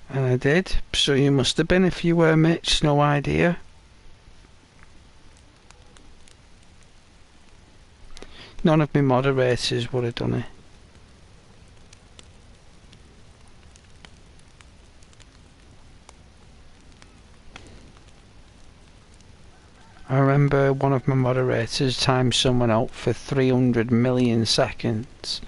And I did, so you must have been if you were, Mitch, no idea. None of my moderators would have done it. I remember one of my moderators timed someone out for 300 million seconds.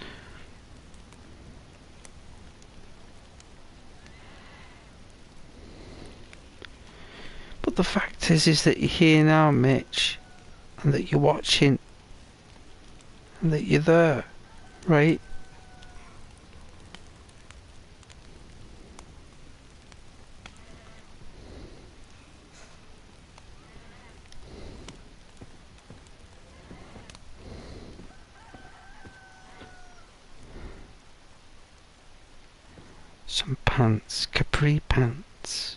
But the fact is that you're here now, Mitch, and that you're watching, and that you're there, right? Some pants, capri pants.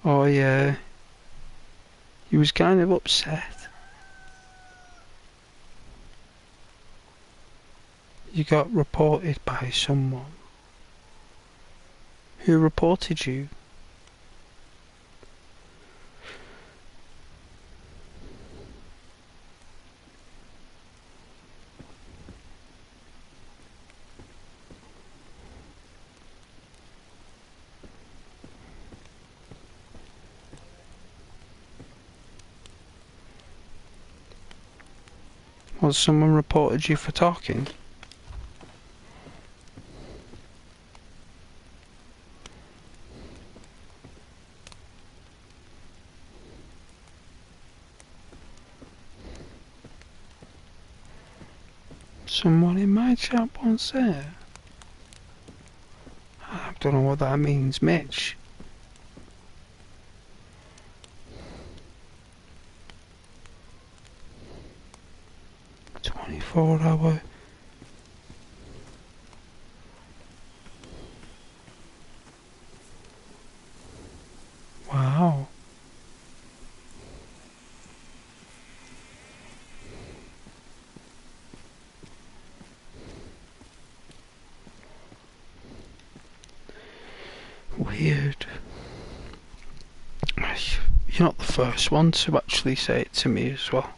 Oh yeah, he was kind of upset. You got reported by someone. Who reported you? Well, someone reported you for talking? Someone in my chat once there. I don't know what that means, Mitch. "24-hour. Wow. Weird. You're not the first one to actually say it to me as well.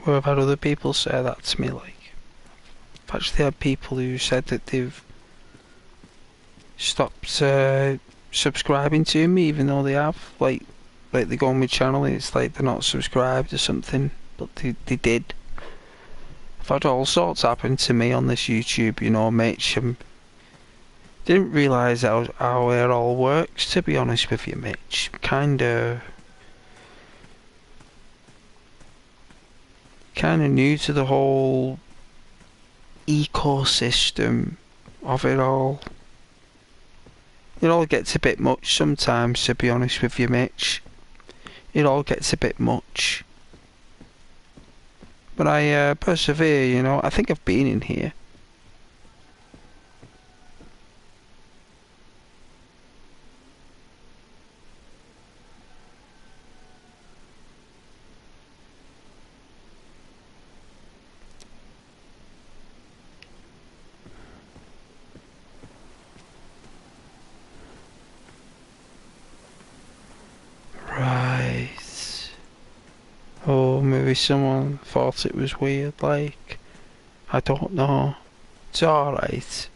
Where I've had other people say that to me, like, I've actually had people who said that they've stopped subscribing to me, even though they have, like they go on my channel and it's like they're not subscribed or something, but they did. I've had all sorts happen to me on this YouTube, you know, Mitch. Didn't realise how it all works, to be honest with you, Mitch. Kinda new to the whole ecosystem of it all. It all gets a bit much sometimes, to be honest with you, Mitch. It all gets a bit much. But I persevere, you know. I think I've been in here. Or maybe someone thought it was weird, like, I don't know. It's alright.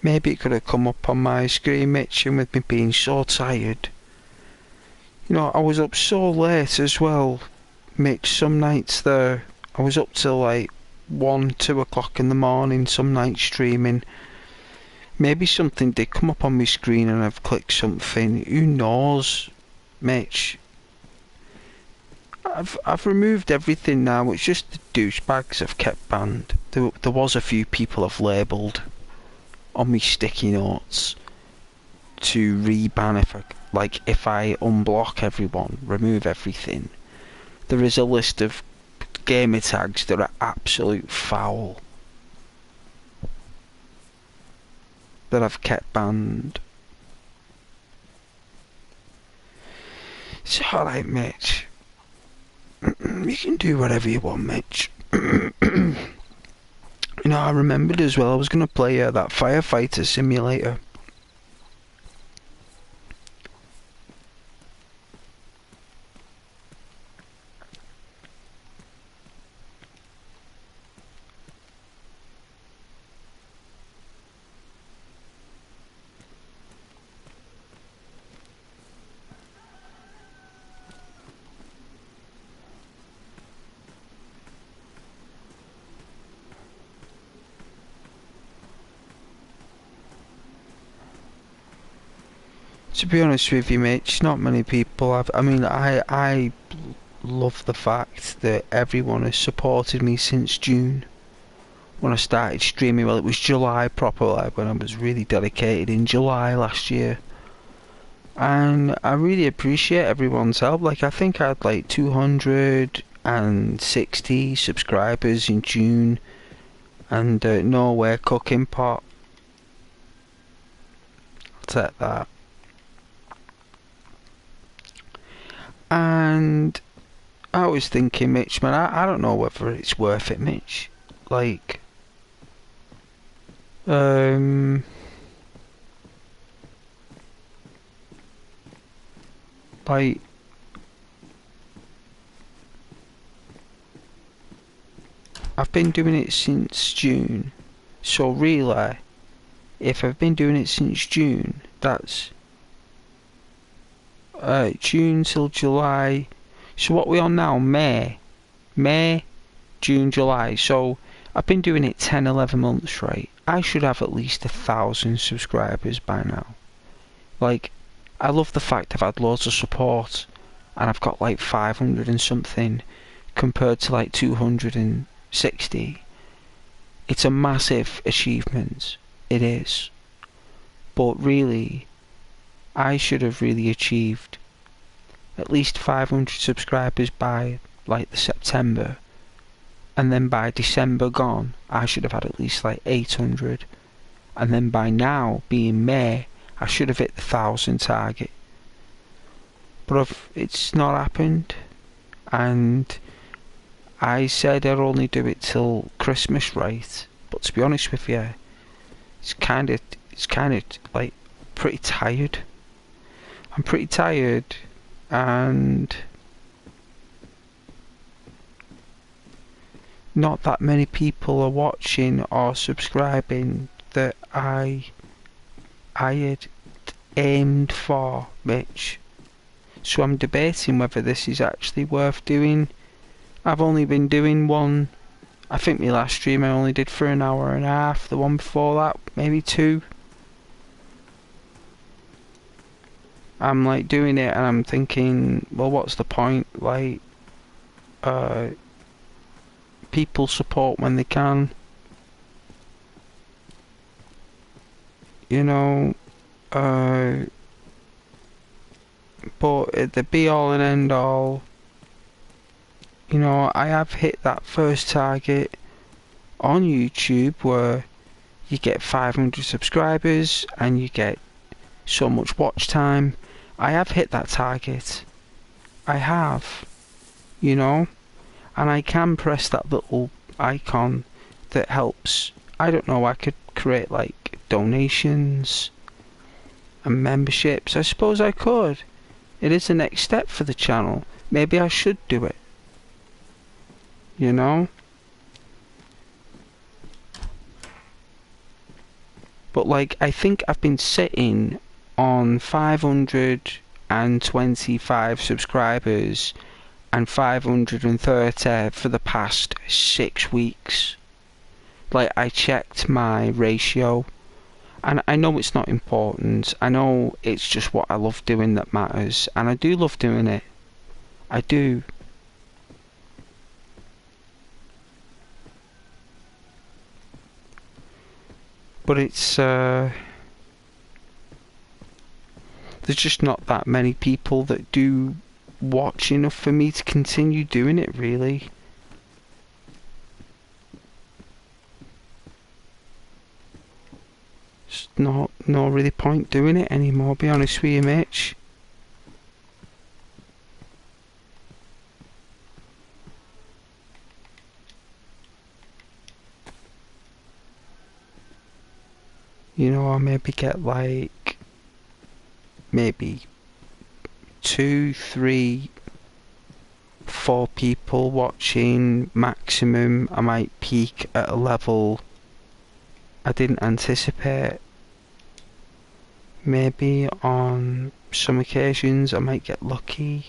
Maybe it could have come up on my screen, Mitch, and with me being so tired. You know, I was up so late as well, Mitch, some nights there. I was up till like 1, 2 o'clock in the morning, some nights streaming. Maybe something did come up on my screen and I've clicked something. Who knows, Mitch? I've removed everything now. It's just the douchebags I've kept banned. There was a few people I've labelled on me sticky notes to reban if I unblock everyone, remove everything. There is a list of gamer tags that are absolute foul that I've kept banned. It's alright, Mitch. You can do whatever you want, Mitch. You know, I remembered as well, I was going to play that firefighter simulator. To be honest with you, Mitch, not many people have. I mean, I love the fact that everyone has supported me since June. When I started streaming, well, it was July properly, when I was really dedicated in July last year. And I really appreciate everyone's help. Like, I think I had like 260 subscribers in June. And Norway cooking pot. I'll take that. And I was thinking, Mitch, man, I don't know whether it's worth it, Mitch. Like, like, I've been doing it since June. So really, if I've been doing it since June, that's June till July. So what we on now? May, June, July. So I've been doing it 10, 11 months, right? I should have at least 1,000 subscribers by now. Like, I love the fact I've had loads of support, and I've got like 500 and something compared to like 260. It's a massive achievement. It is. But really, I should have really achieved at least 500 subscribers by like the September, and then by December gone I should have had at least like 800, and then by now being May I should have hit the 1,000 target. But it's not happened, and I said I'd only do it till Christmas, right? But to be honest with you, it's kind of like pretty tired. I'm pretty tired, and not that many people are watching or subscribing that I had aimed for, Mitch. So I'm debating whether this is actually worth doing. I've only been doing one. I think my last stream I only did for an hour and a half. The one before that, maybe 2. I'm like doing it and I'm thinking, well, what's the point? Like, people support when they can. You know, but at the be all and end all, you know, I have hit that first target on YouTube where you get 500 subscribers and you get so much watch time. I have hit that target. I have, you know, and I can press that little icon that helps. I don't know, I could create like donations and memberships. I suppose I could. It is the next step for the channel. Maybe I should do it. You know? But like, I think I've been sitting on 525 subscribers and 530 for the past 6 weeks. Like, I checked my ratio, and I know it's not important. I know it's just what I love doing that matters, and I do love doing it. I do. But it's there's just not that many people that do watch enough for me to continue doing it, really. It's not no really point doing it anymore, be honest with you, Mitch. You know, I'll maybe get like maybe 2, 3, 4 people watching maximum. I might peak at a level I didn't anticipate. Maybe on some occasions I might get lucky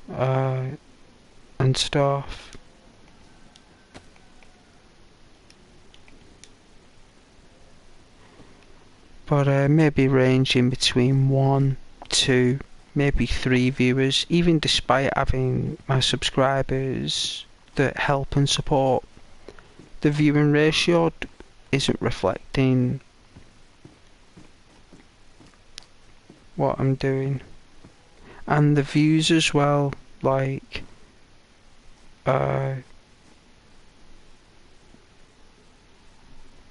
and stuff. But maybe ranging between 1, 2, maybe 3 viewers, even despite having my subscribers that help and support. The viewing ratio isn't reflecting what I'm doing. And the views as well, like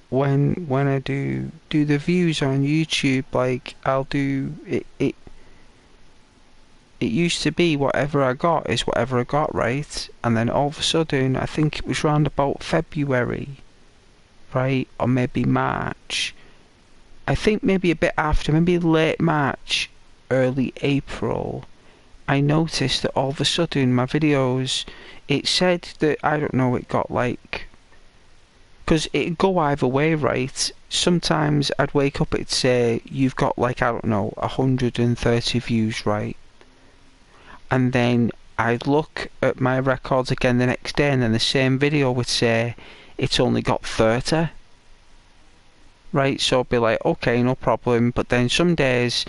when I do the views on YouTube, like I'll do it used to be whatever I got is whatever I got, right? And then all of a sudden, I think it was round about February, right? Or maybe March. I think maybe a bit after, maybe late March, early April, I noticed that all of a sudden my videos, it said that, I don't know, it got like, because it'd go either way, right? Sometimes I'd wake up, it'd say, you've got like, I don't know, 130 views, right? And then I'd look at my records again the next day, and then the same video would say, it's only got 30. Right, so I'd be like, okay, no problem. But then some days,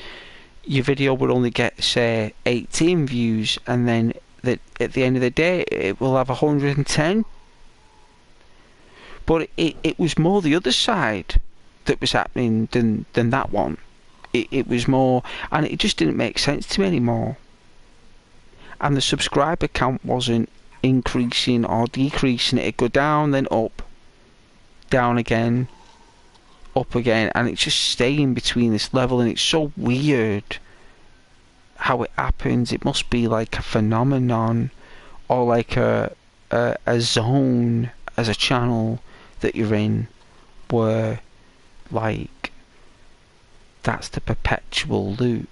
your video would only get, say, 18 views, and then at the end of the day, it will have 110. But it was more the other side that was happening than that one. It was more, and it just didn't make sense to me anymore. And the subscriber count wasn't increasing or decreasing. It'd go down, then up, down again, up again, and it's just staying between this level, and it's so weird how it happens. It must be like a phenomenon, or like a zone as a channel that you're in, where like that's the perpetual loop.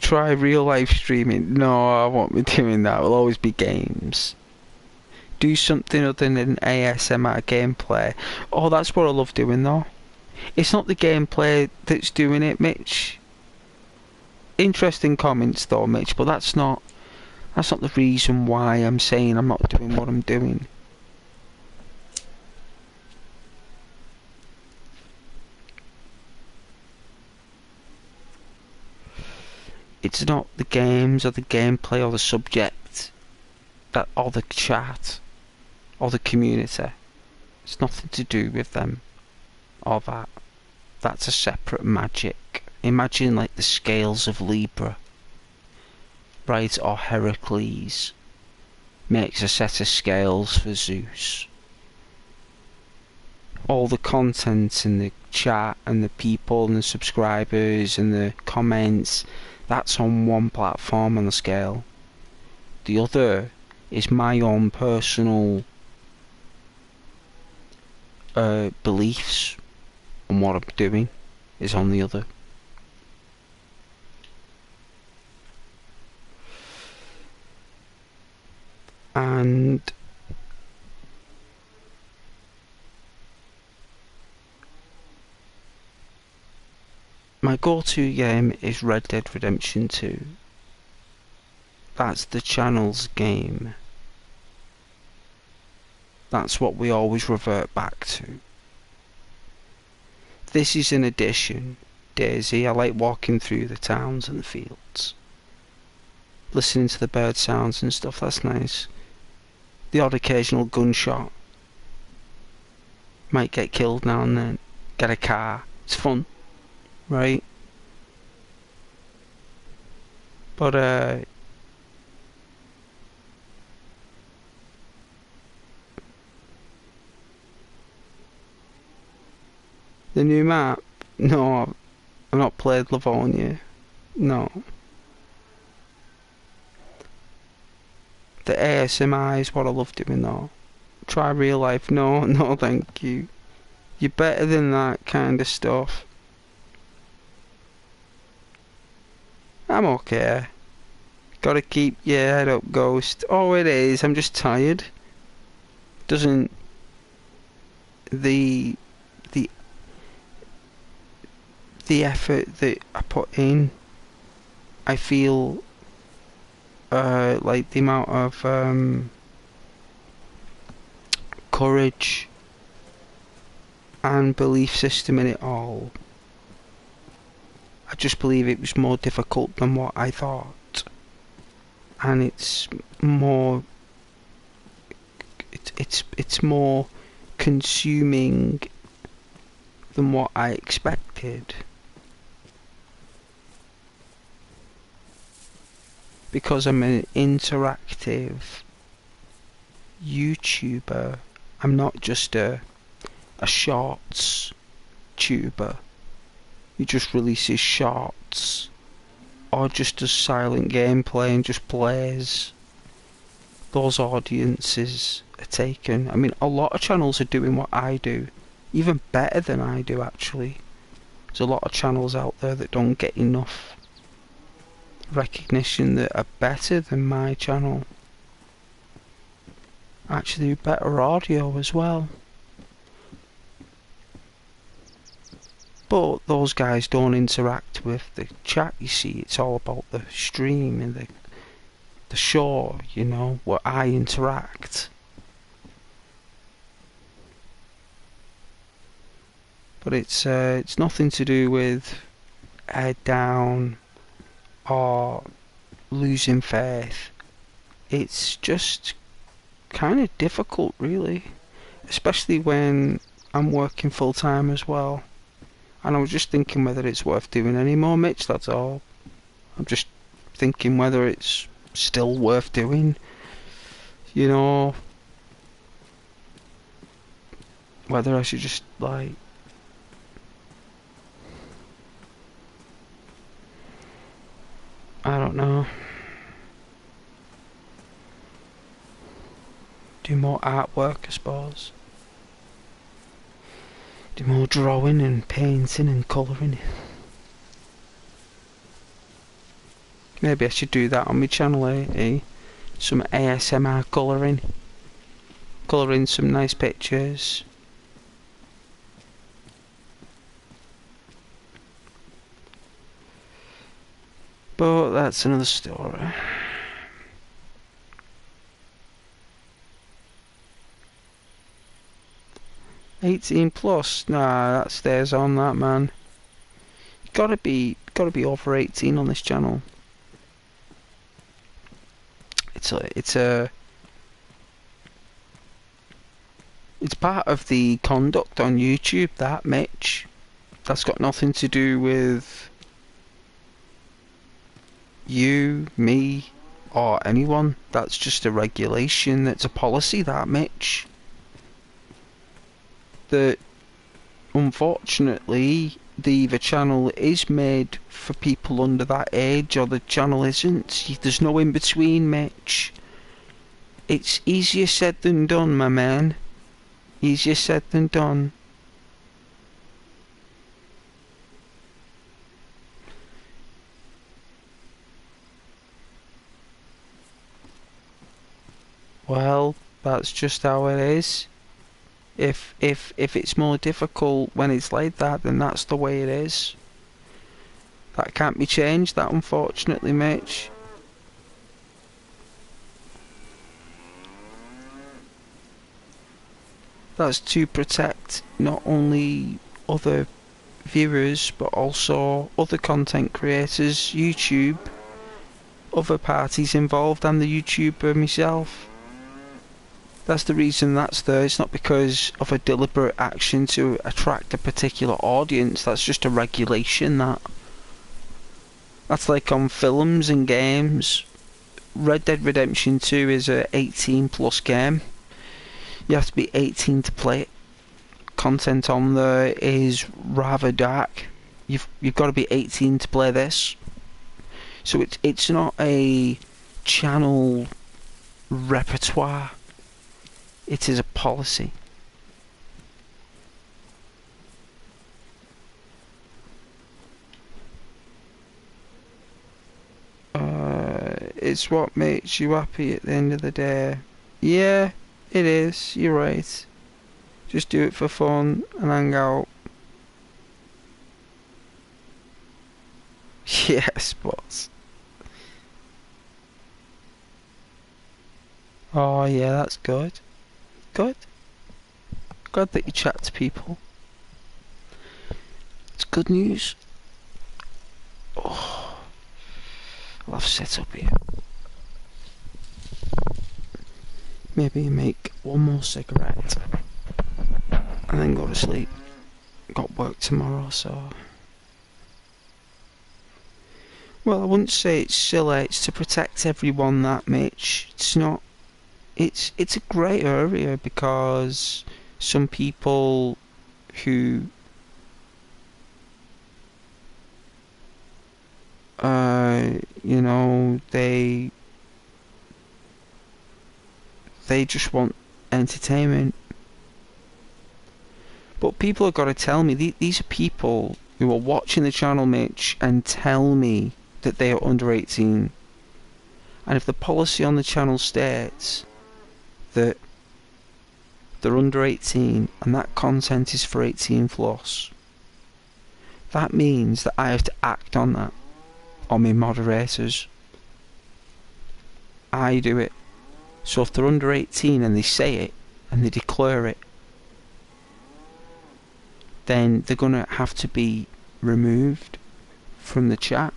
Try real life streaming. No, I won't be doing that. It'll always be games. Do something other than ASMR gameplay. Oh, that's what I love doing though. It's not the gameplay that's doing it, Mitch. Interesting comments though, Mitch, but that's not the reason why I'm saying I'm not doing what I'm doing. It's not the games or the gameplay or the subject or the chat or the community. It's nothing to do with them or that. That's a separate magic. Imagine like the scales of Libra, right? Or Heracles makes a set of scales for Zeus. All the content and the chat and the people and the subscribers and the comments, that's on one platform on the scale. The other is my own personal beliefs on what I'm doing is on the other. And my go-to game is Red Dead Redemption 2. That's the channel's game. That's what we always revert back to. This is an addition. Daisy. I like walking through the towns and the fields, listening to the bird sounds and stuff. That's nice. The odd occasional gunshot. Might get killed now and then. Get a car. It's fun, right? But the new map? No, I've not played Livonia. No. The ASMR is what I love doing though. Try real life? No, no thank you. You're better than that kind of stuff. I'm okay. Gotta keep your head up, Ghost. Oh, it is. I'm just tired. Doesn't the effort that I put in, I feel like the amount of courage and belief system in it all. I just believe it was more difficult than what I thought, and it's more it's more consuming than what I expected, because I'm an interactive YouTuber. I'm not just a shorts tuber who just releases shorts or just does silent gameplay and just plays. Those audiences are taken. I mean, a lot of channels are doing what I do, even better than I do actually. There's a lot of channels out there that don't get enough recognition that are better than my channel. Actually do better audio as well. But those guys don't interact with the chat, you see. It's all about the stream and the show, you know, where I interact. But it's nothing to do with head down or losing faith. It's just kind of difficult, really, especially when I'm working full time as well. And I was just thinking whether it's worth doing any more, Mitch, that's all. I'm just thinking whether it's still worth doing, you know, whether I should just, like, I don't know, do more artwork, I suppose. Do more drawing and painting and colouring. Maybe I should do that on my channel, eh? Some ASMR colouring. Colouring some nice pictures. But that's another story. +18? Nah, that stays on, that, man. Gotta be over 18 on this channel. It's part of the conduct on YouTube, that, Mitch. That's got nothing to do with you, me, or anyone. That's just a regulation. That's a policy, that, Mitch. That unfortunately the channel is made for people under that age, or the channel isn't. There's no in between, Mitch. It's easier said than done, my man. Easier said than done. Well, that's just how it is. If it's more difficult when it's like that, then that's the way it is. That can't be changed, that, unfortunately, Mitch. That's to protect not only other viewers, but also other content creators, YouTube, other parties involved, and the YouTuber myself. That's the reason that's there. It's not because of a deliberate action to attract a particular audience. That's just a regulation. That's like on films and games. Red Dead Redemption 2 is a 18 plus game. You have to be 18 to play it. Content on there is rather dark. You've got to be 18 to play this. So it's not a channel repertoire. It is a policy. It's what makes you happy at the end of the day. Yeah, it is. You're right. Just do it for fun and hang out. Yes, boss. Oh yeah, that's good. Good. Glad that you chat to people. It's good news. Oh, I'll have set up here. Maybe make one more cigarette and then go to sleep. Got work tomorrow, so... Well, I wouldn't say it's silly. It's to protect everyone, that Mitch. It's not... It's a grey area because some people who... you know, they just want entertainment. But people have got to tell me, these are people who are watching the channel, Mitch, and tell me that they are under 18. And if the policy on the channel states that they're under 18 and that content is for 18 plus, that means that I have to act on that, on my moderators. I do it. So if they're under 18 and they say it and they declare it, then they're going to have to be removed from the chat.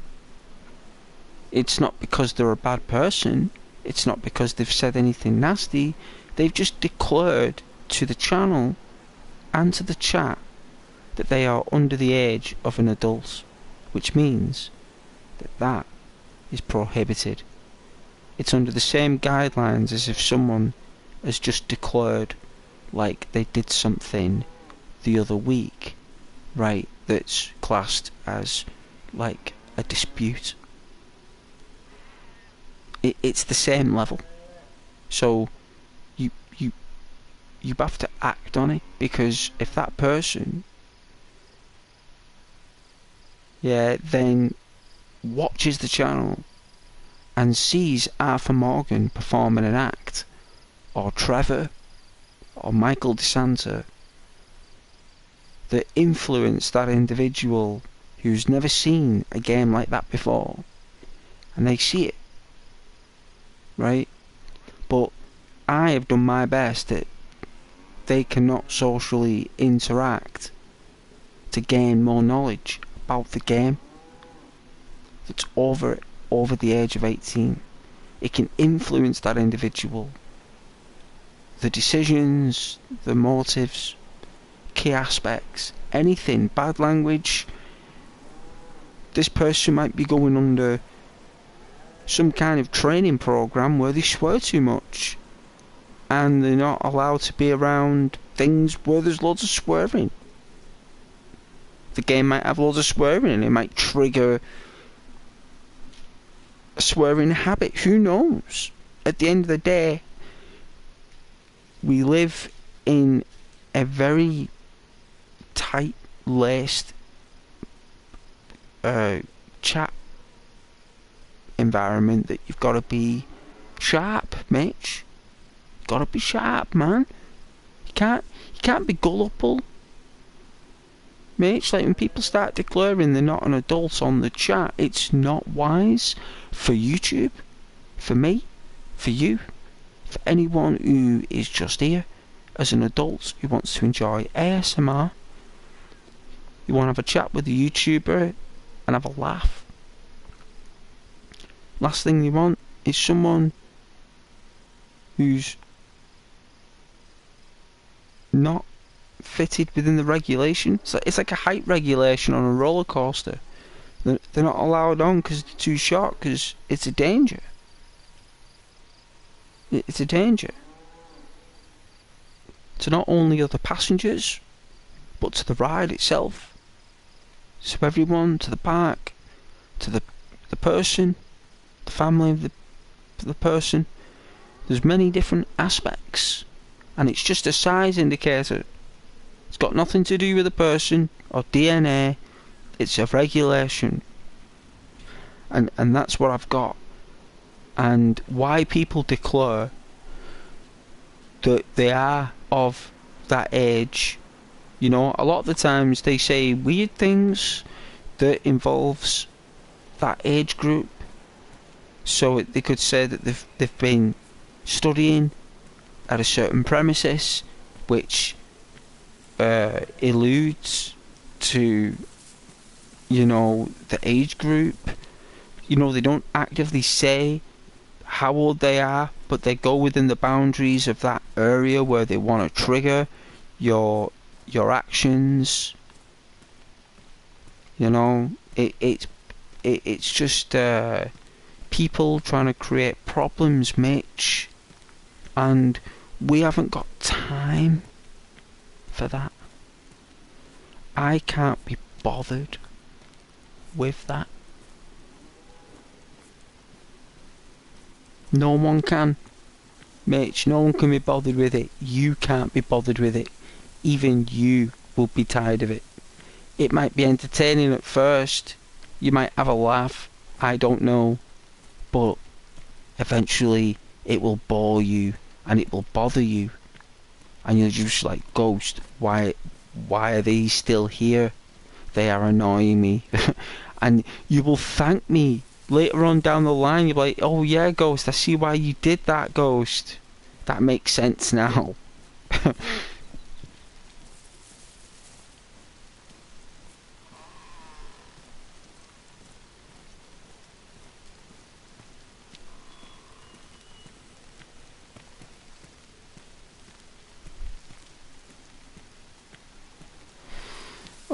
It's not because they're a bad person. It's not because they've said anything nasty. They've just declared to the channel and to the chat that they are under the age of an adult, which means that that is prohibited. It's under the same guidelines as if someone has just declared like they did something the other week, right, that's classed as like a dispute. It's the same level. So you have to act on it, because if that person then watches the channel and sees Arthur Morgan performing an act, or Trevor, or Michael DeSanta, that influence that individual who's never seen a game like that before, and they see it, right? But I have done my best that they cannot socially interact to gain more knowledge about the game that's over the age of 18. It can influence that individual, the decisions, the motives, key aspects, anything, bad language. This person might be going under some kind of training program where they swear too much and they're not allowed to be around things where there's loads of swearing. The game might have loads of swearing and it might trigger a swearing habit. Who knows? At the end of the day, we live in a very tight-laced chat environment that you've got to be sharp, Mitch. You've got to be sharp, man. You can't be gullible, Mitch. Like when people start declaring they're not an adult on the chat, it's not wise for YouTube, for me, for you, for anyone who is just here as an adult who wants to enjoy ASMR. You want to have a chat with the YouTuber and have a laugh. Last thing you want is someone who's not fitted within the regulation. So it's like a height regulation on a roller coaster. They're not allowed on because it's too short, because it's a danger. It's a danger to not only other passengers, but to the ride itself. So everyone, to the park, to the person, the family of the person. There's many different aspects, and it's just a size indicator. It's got nothing to do with the person or DNA. It's a regulation, and that's what I've got. And why people declare that they are of that age, you know, a lot of the times they say weird things that involves that age group. So they could say that they've been studying at a certain premises, which alludes to, you know, the age group. You know, they don't actively say how old they are, but they go within the boundaries of that area where they want to trigger your actions. You know, it's just people trying to create problems, Mitch, and we haven't got time for that. I can't be bothered with that. No one can, Mitch. No one can be bothered with it. You can't be bothered with it. Even you will be tired of it. It might be entertaining at first. You might have a laugh. I don't know. But eventually it will bore you and it will bother you. And you're just like, Ghost, why are they still here? They are annoying me. And you will thank me later on down the line. You'll be like, oh yeah, Ghost, I see why you did that, Ghost. That makes sense now.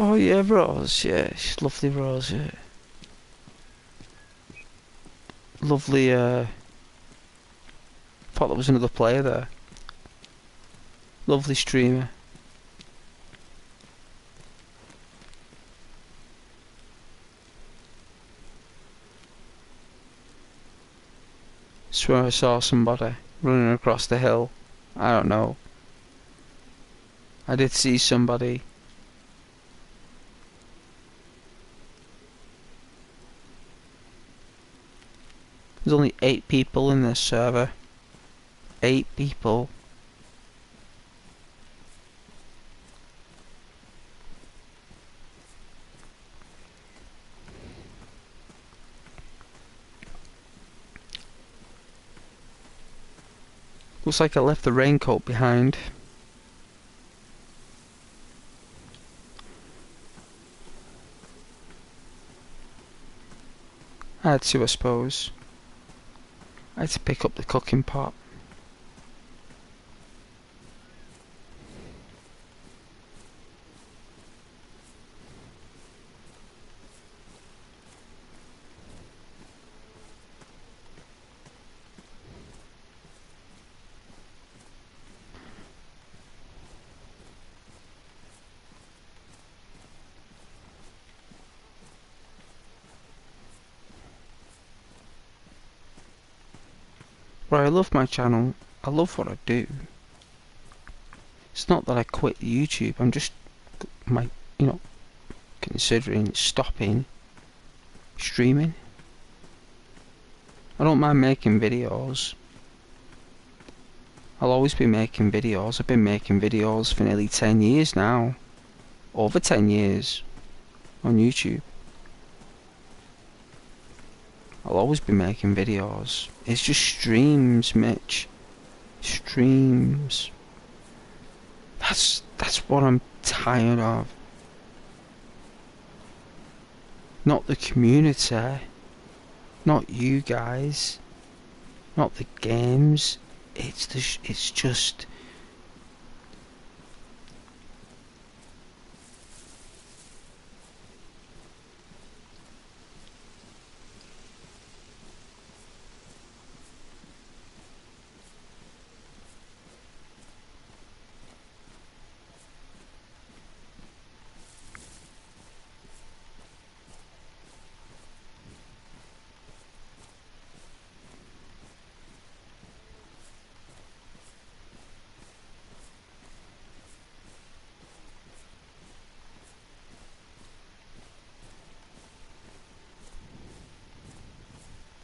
Oh yeah, Rose, yeah, she's lovely, Rose, yeah. Lovely, thought there was another player there. Lovely streamer. Swear I saw somebody running across the hill. I don't know. I did see somebody. There's only 8 people in this server. 8 people. Looks like I left the raincoat behind. I had to, I suppose. I had to pick up the cooking pot. But I love my channel. I love what I do. It's not that I quit YouTube. I'm just, considering stopping streaming. I don't mind making videos. I'll always be making videos. I've been making videos for nearly 10 years now. Over 10 years on YouTube. I'll always be making videos. It's just streams, Mitch. Streams. That's what I'm tired of. not the community, not you guys, not the games. It's just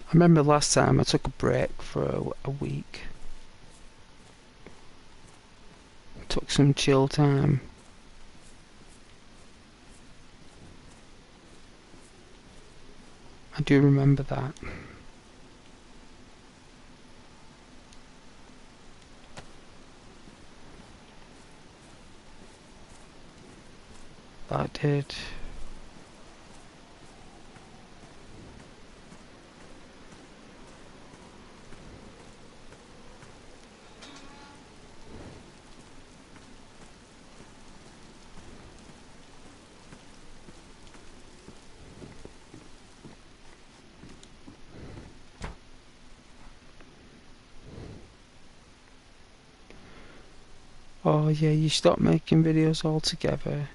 I remember last time I took a break for a week. Took some chill time. I do remember that. That did. Oh yeah, you stopped making videos altogether.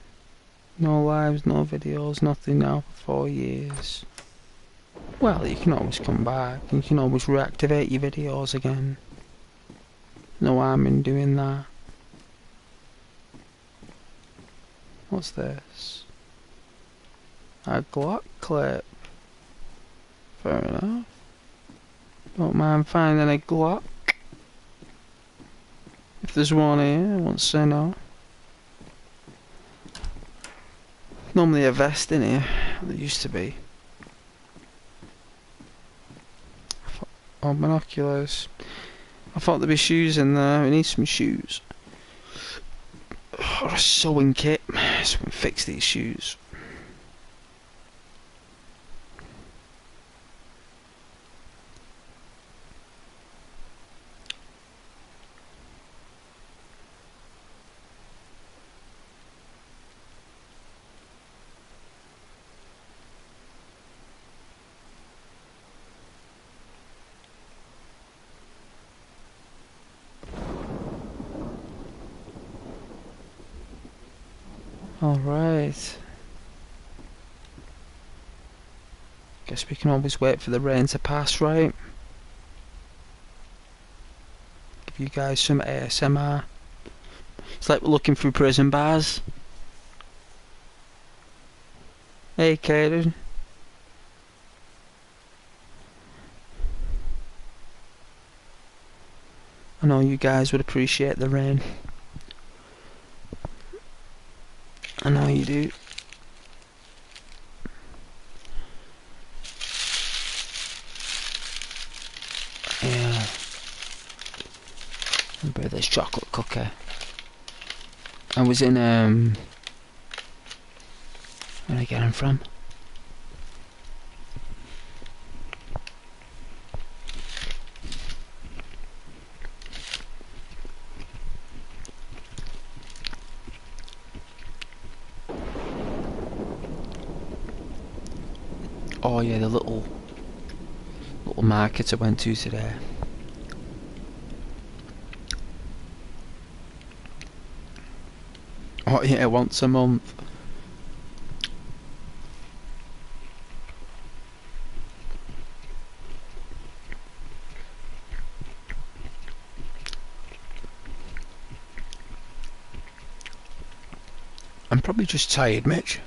No lives, no videos, nothing now for 4 years. Well, you can always come back. You can always reactivate your videos again. No harm in doing that. What's this? A Glock clip. Fair enough. Don't mind finding a Glock. If there's one here, I won't say no. Normally a vest in here. There used to be. Oh, binoculars. I thought there'd be shoes in there. We need some shoes. Or a sewing kit so we can fix these shoes. Alright. Guess we can always wait for the rain to pass, right? Give you guys some ASMR. It's like we're looking through prison bars. Hey, Kaden. I know you guys would appreciate the rain. I know you do. Yeah. Remember this chocolate cookie. I was in where did I get them from? Oh yeah, the little market I went to today. Oh yeah, once a month. I'm probably just tired, Mitch.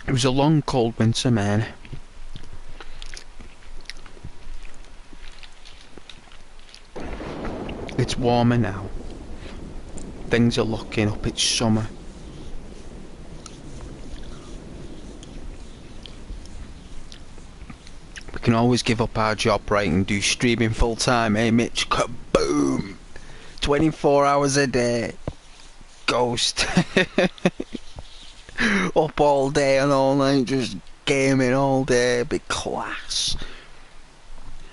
It was a long cold winter, man. It's warmer now. Things are looking up, it's summer. can always give up our job, right, and do streaming full time, eh, Mitch? Kaboom! 24 hours a day. Ghost. Up all day and all night, just gaming all day. Big class.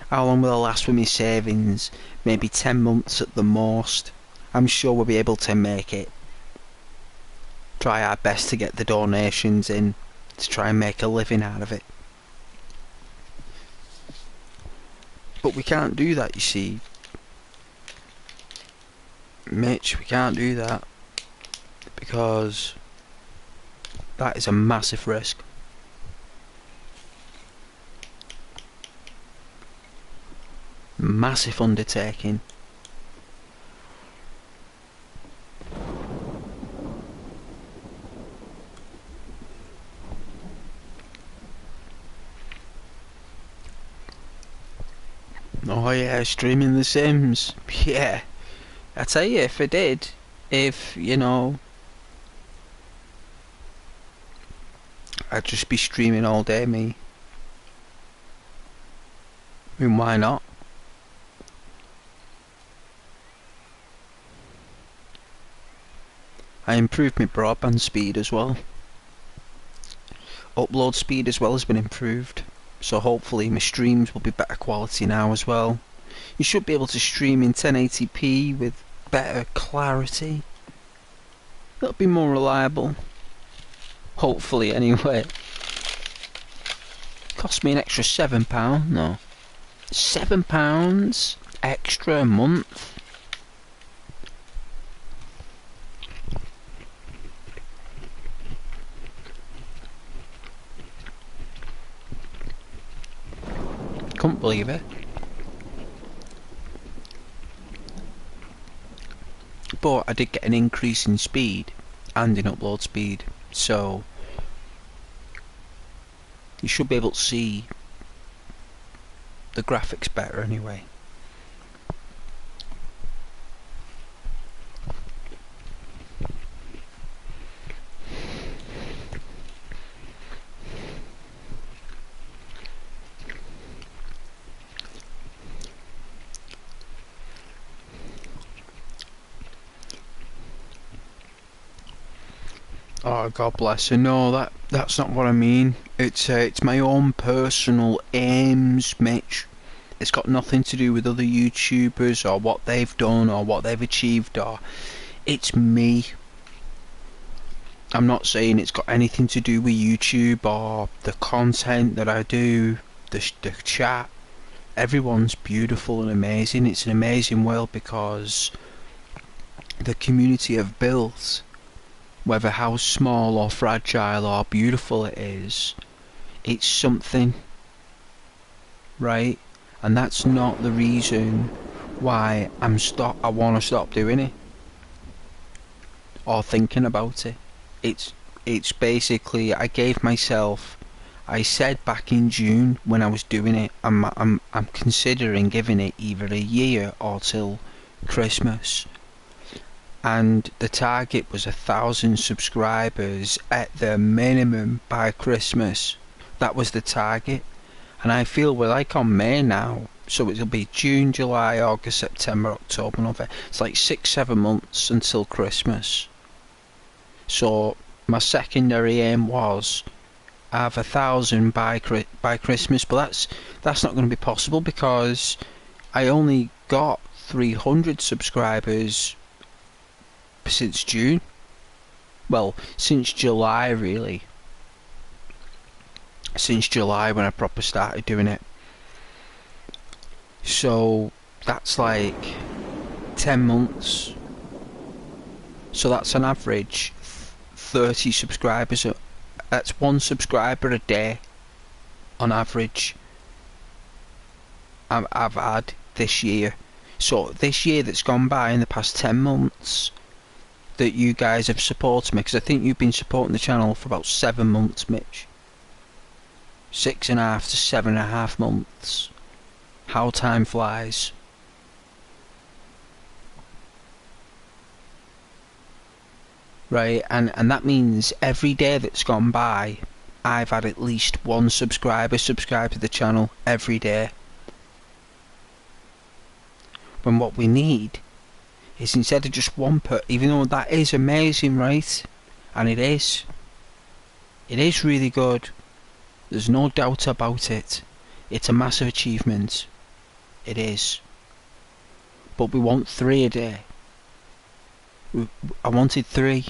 How long will it last with me savings? Maybe 10 months at the most. I'm sure we'll be able to make it. Try our best to get the donations in, to try and make a living out of it. But we can't do that, you see. Mitch, we can't do that. Because that is a massive risk. Massive undertaking. Oh yeah, streaming The Sims. Yeah. I tell you, if I did, you know, I'd just be streaming all day, me. I mean, why not? I improved my broadband speed as well. Upload speed as well has been improved. So hopefully my streams will be better quality now as well. You should be able to stream in 1080p with better clarity. That'll be more reliable. Hopefully anyway. Cost me an extra £7, no. £7 extra a month. Couldn't believe it. But I did get an increase in speed and in upload speed, so you should be able to see the graphics better anyway. Oh, God bless her. No, that's not what I mean. It's my own personal aims, Mitch. It's got nothing to do with other YouTubers or what they've done or what they've achieved. Or it's me. I'm not saying it's got anything to do with YouTube or the content that I do, the chat. Everyone's beautiful and amazing. It's an amazing world because the community I've built, whether how small or fragile or beautiful it is, it's something, right? And that's not the reason why I want to stop doing it or thinking about it. It's basically, I said back in June when I was doing it, I'm considering giving it either a year or till Christmas. And the target was 1,000 subscribers at the minimum by Christmas. That was the target. And I feel we're like on May now, so it'll be June, July, August, September, October, November. It's like 6-7 months until Christmas. So my secondary aim was have 1,000 by Christmas, but that's not going to be possible because I only got 300 subscribers since June. Well, since July really. Since July when I proper started doing it. So that's like 10 months. So that's an average 30 subscribers. That's one subscriber a day on average I've had this year. So this year that's gone by, in the past 10 months that you guys have supported me, because I think you've been supporting the channel for about 7 months, Mitch. 6.5 to 7.5 months. How time flies. Right, and that means every day that's gone by I've had at least one subscriber subscribe to the channel every day. When what we need is, instead of just one even though that is amazing, right? And it is really good. There's no doubt about it. It's a massive achievement. It is. But we want 3 a day. I wanted 3.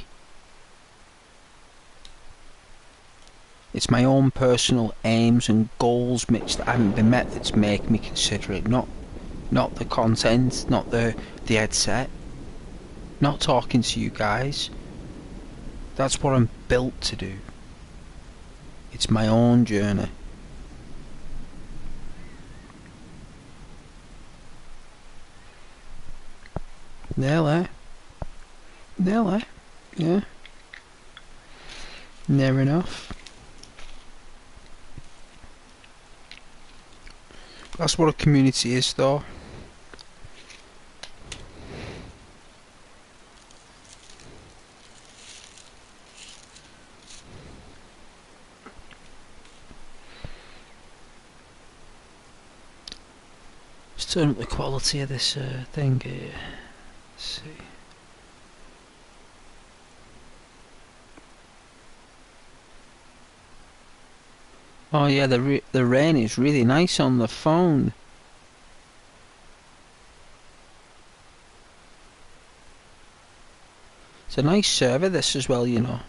It's my own personal aims and goals, Mitch, that haven't been met that's make me consider it. Not the content, not the headset, not talking to you guys. That's what I'm built to do. It's my own journey. Nearly. Yeah. Near enough. That's what a community is, though. Let's turn up the quality of this thing here. Let's see. Oh yeah, the rain is really nice on the phone. It's a nice server, this, as well, you know.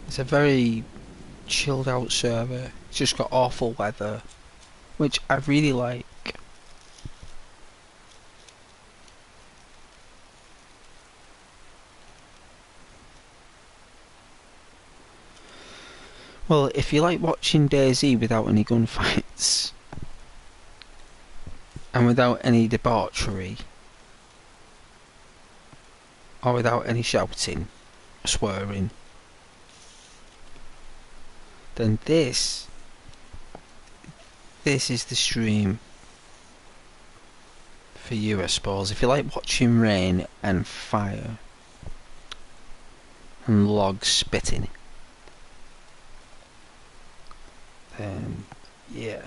It's a very chilled out server. It's just got awful weather, which I really like. Well, if you like watching Dayz without any gunfights and without any debauchery or without any shouting, swearing, then this is the stream for you, I suppose. If you like watching rain and fire and logs spitting, then yeah.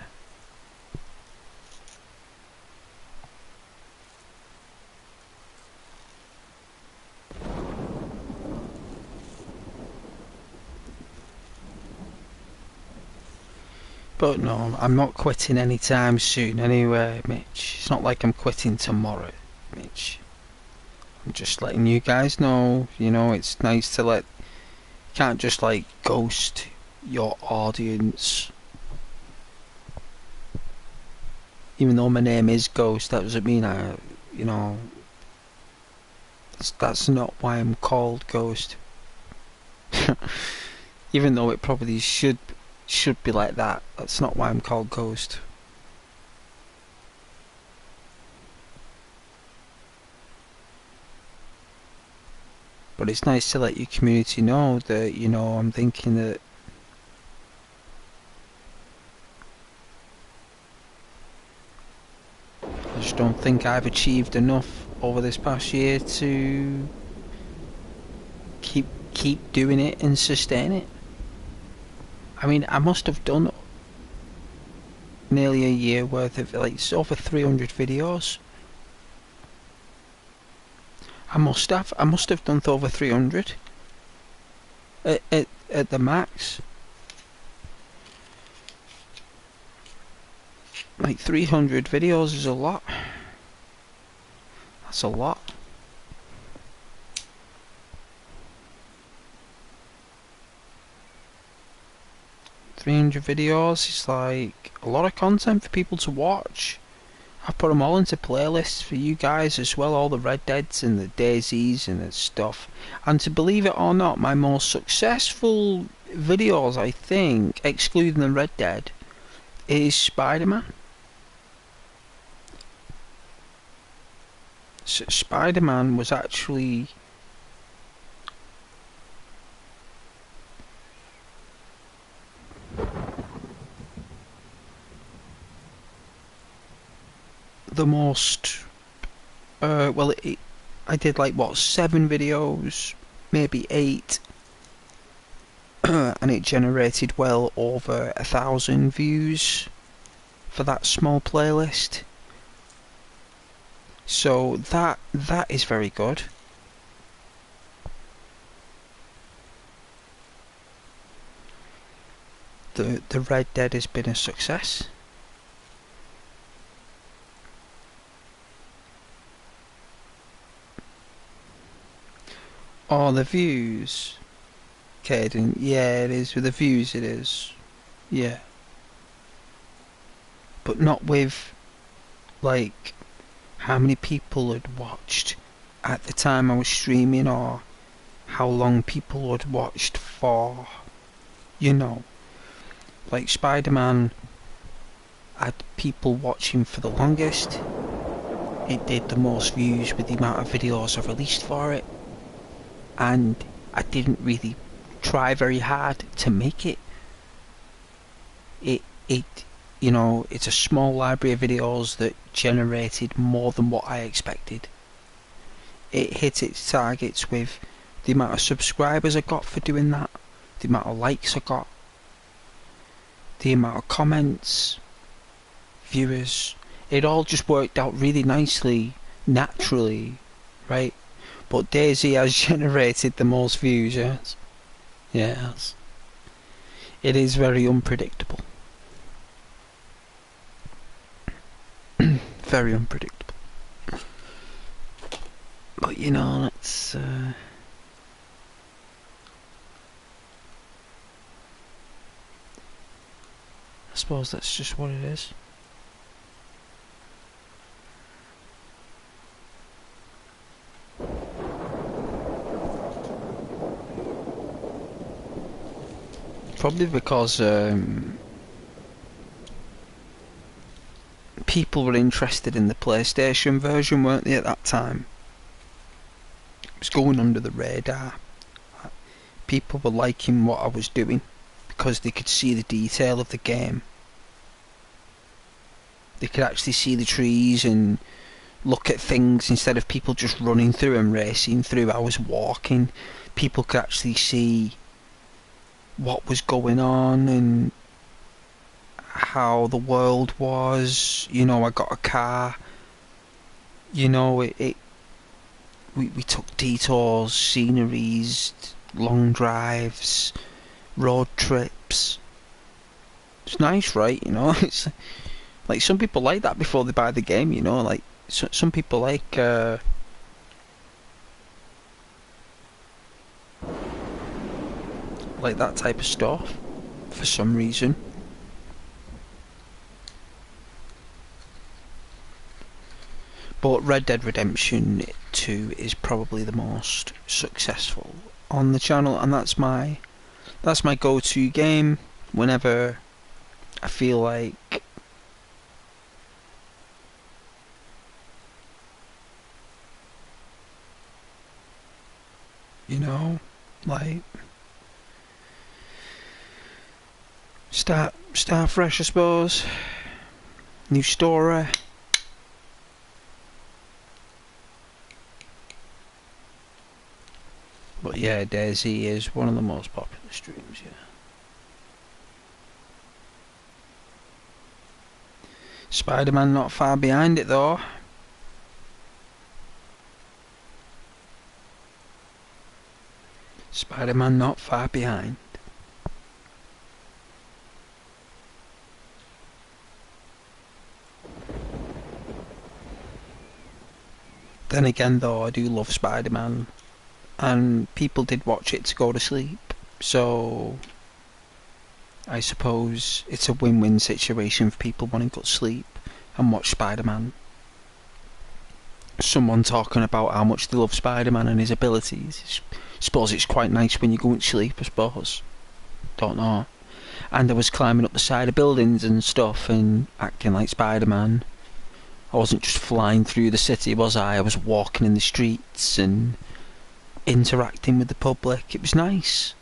But no, I'm not quitting anytime soon anyway, Mitch. It's not like I'm quitting tomorrow, Mitch. I'm just letting you guys know, you know, it's nice to let... You can't just, like, ghost your audience. Even though my name is Ghost, that doesn't mean I, you know... That's not why I'm called Ghost. Even though it probably should be like that. That's not why I'm called Ghost. But it's nice to let your community know that, you know, I'm thinking that I just don't think I've achieved enough over this past year to keep doing it and sustain it. I mean, I must have done nearly a year worth of, like, it's over 300 videos. I must have done over 300 at the max. Like 300 videos is a lot. That's a lot. $300 videos is like a lot of content for people to watch. I put them all into playlists for you guys as well, all the Red Deads and the Dayz's and the stuff. And to believe it or not, my most successful videos, I think, excluding the Red Dead, is Spider-Man. Spider-Man was actually... the most, well, I did like, what, 7 videos, maybe 8, and it generated well over 1,000 views for that small playlist. So that is very good. The Red Dead has been a success. Oh, the views, Caden. Yeah, it is with the views. It is. Yeah, but not with like how many people had watched at the time I was streaming, or how long people had watched for. You know, like Spider-Man had people watching for the longest. It did the most views with the amount of videos I released for it, and I didn't really try very hard to make it. You know, it's a small library of videos that generated more than what I expected. It hit its targets with the amount of subscribers I got for doing that, the amount of likes I got, the amount of comments, viewers. It all just worked out really nicely, naturally, right? But Daisy has generated the most views, yes? Yes. It is very unpredictable. Very unpredictable. But you know, that's I suppose that's just what it is. Probably because people were interested in the PlayStation version, weren't they, at that time? It was going under the radar. People were liking what I was doing because they could see the detail of the game. They could actually see the trees and look at things instead of people just running through and racing through. I was walking. People could actually see what was going on and how the world was. You know, I got a car. You know, we took detours, sceneries, long drives, road trips. It's nice, right? You know, it's like some people like that before they buy the game. You know, like some people like that type of stuff for some reason. But Red Dead Redemption 2 is probably the most successful on the channel, and that's my go-to game whenever I feel like you know, like start fresh, I suppose. New story. But yeah, Daisy is one of the most popular streams, yeah. Spider-Man not far behind it though. Spider-Man not far behind. Then again though, I do love Spider-Man, and people did watch it to go to sleep, so I suppose it's a win-win situation for people wanting to go to sleep and watch Spider-Man. Someone talking about how much they love Spider-Man and his abilities. I suppose it's quite nice when you go to sleep, I suppose. Don't know. And I was climbing up the side of buildings and stuff and acting like Spider-Man. I wasn't just flying through the city, was I? I was walking in the streets and interacting with the public. It was nice.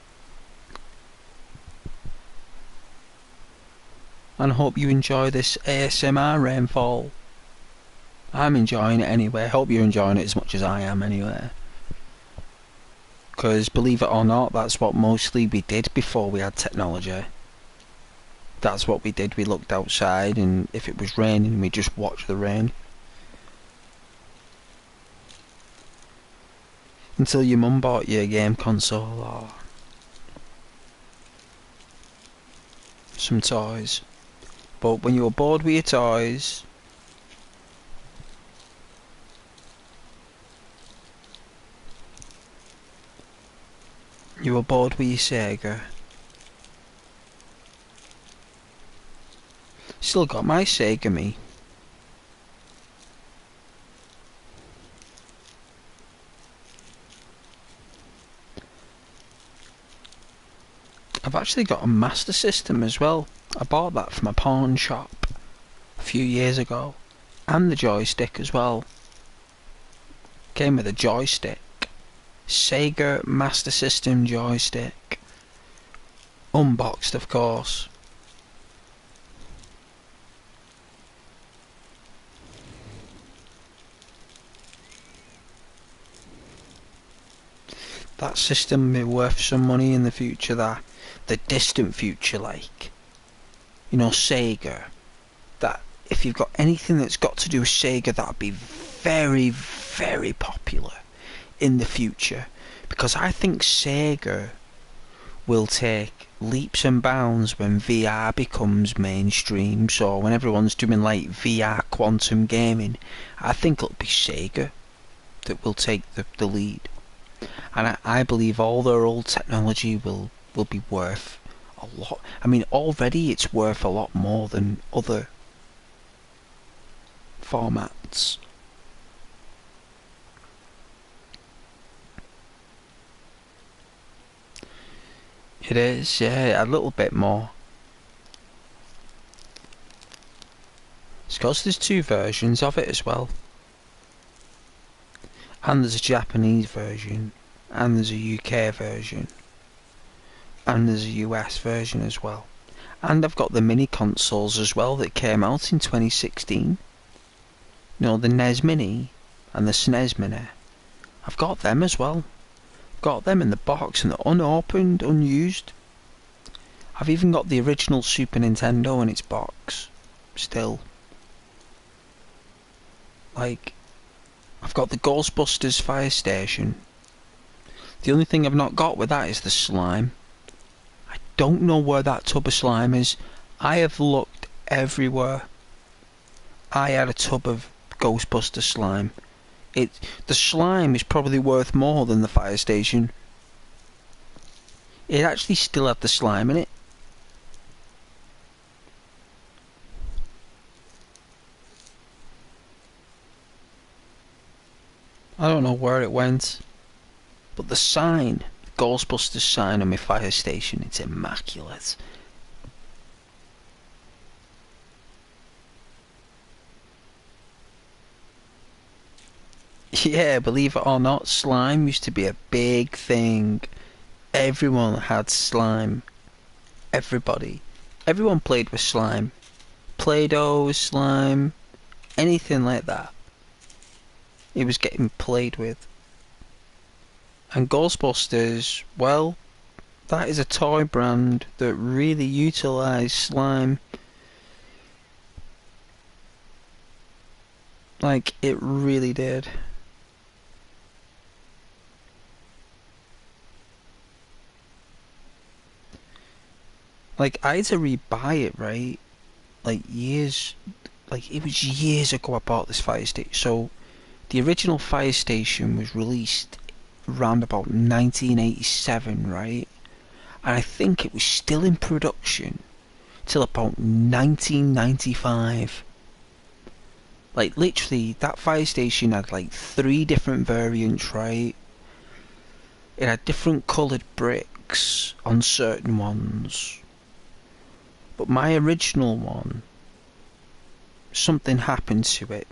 And I hope you enjoy this ASMR rainfall. I'm enjoying it anyway. Hope you're enjoying it as much as I am anyway. Because believe it or not, that's what mostly we did before we had technology. That's what we did. We looked outside, and if it was raining, we just watched the rain. Until your mum bought you a game console or some toys. But when you were bored with your toys, you were bored with your Sega. Still got my Sega, me. I've actually got a Master System as well. I bought that from a pawn shop a few years ago. And the joystick as well. Came with a joystick. Sega Master System joystick. Unboxed, of course. That system will be worth some money in the future, that. The distant future, like. You know, Sega. That, if you've got anything that's got to do with Sega, that'd be very, very popular in the future. Because I think Sega will take leaps and bounds when VR becomes mainstream. So when everyone's doing like VR quantum gaming, I think it'll be Sega that will take the lead. And I believe all their old technology will be worth a lot. I mean, already it's worth a lot more than other formats. It is, yeah, a little bit more. It's because there's two versions of it as well. And there's a Japanese version, and there's a UK version, and there's a US version as well. And I've got the mini consoles as well that came out in 2016. You know, the NES Mini and the SNES Mini. I've got them as well. Got them in the box and they're unopened, unused. I've even got the original Super Nintendo in its box. Still. Like, I've got the Ghostbusters fire station. The only thing I've not got with that is the slime. I don't know where that tub of slime is. I have looked everywhere. I had a tub of Ghostbuster slime. The slime is probably worth more than the fire station. It actually still had the slime in it. I don't know where it went. But the sign, the Ghostbusters sign on my fire station, it's immaculate. Yeah, believe it or not, slime used to be a big thing. Everyone had slime. Everybody. Everyone played with slime. Play-Doh, slime, anything like that. It was getting played with. And Ghostbusters, well, that is a toy brand that really utilised slime. Like, it really did. Like, I had to re-buy it, right? Like, it was years ago I bought this fire station. So, the original fire station was released around about 1987, right? And I think it was still in production till about 1995. Like, literally, that fire station had like 3 different variants, right? It had different coloured bricks on certain ones. But my original one, something happened to it.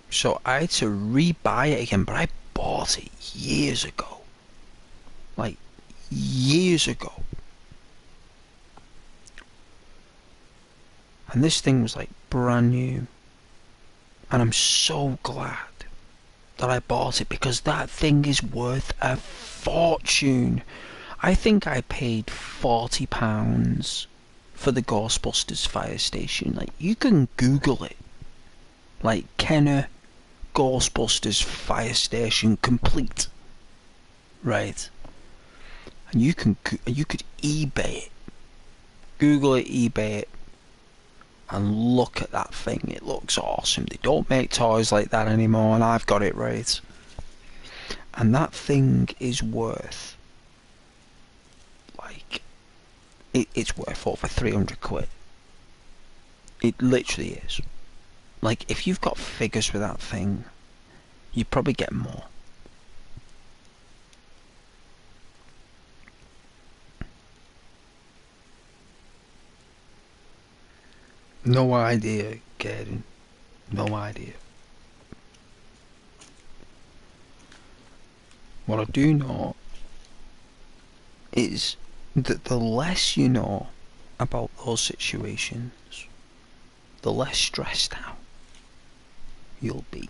So I had to re-buy it again, but I bought it years ago. Like, years ago. And this thing was like brand new. And I'm so glad that I bought it, because that thing is worth a fortune. I think I paid £40 for the Ghostbusters fire station. Like, you can Google it. Like, Kenner Ghostbusters fire station complete. Right? And you could eBay it. Google it, eBay it, and look at that thing. It looks awesome. They don't make toys like that anymore, and I've got it, right? And that thing is worth, like, it's worth over 300 quid. It literally is. Like, if you've got figures with that thing, you probably get more. No idea, Garen. No idea. What I do know is that the less you know about those situations, the less stressed out you'll be.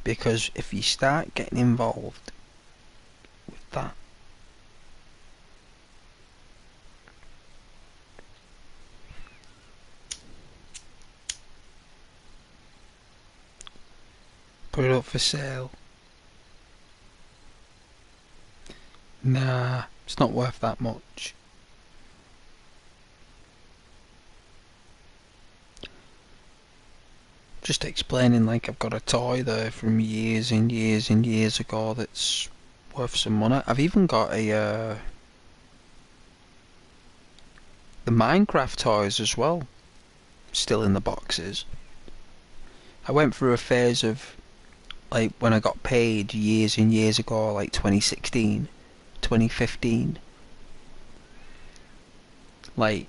Because if you start getting involved with that, put it up for sale. Nah, it's not worth that much. Just explaining, like, I've got a toy there from years and years and years ago that's worth some money. I've even got the Minecraft toys as well, still in the boxes. I went through a phase of, like, when I got paid years and years ago, like 2016, 2015. Like,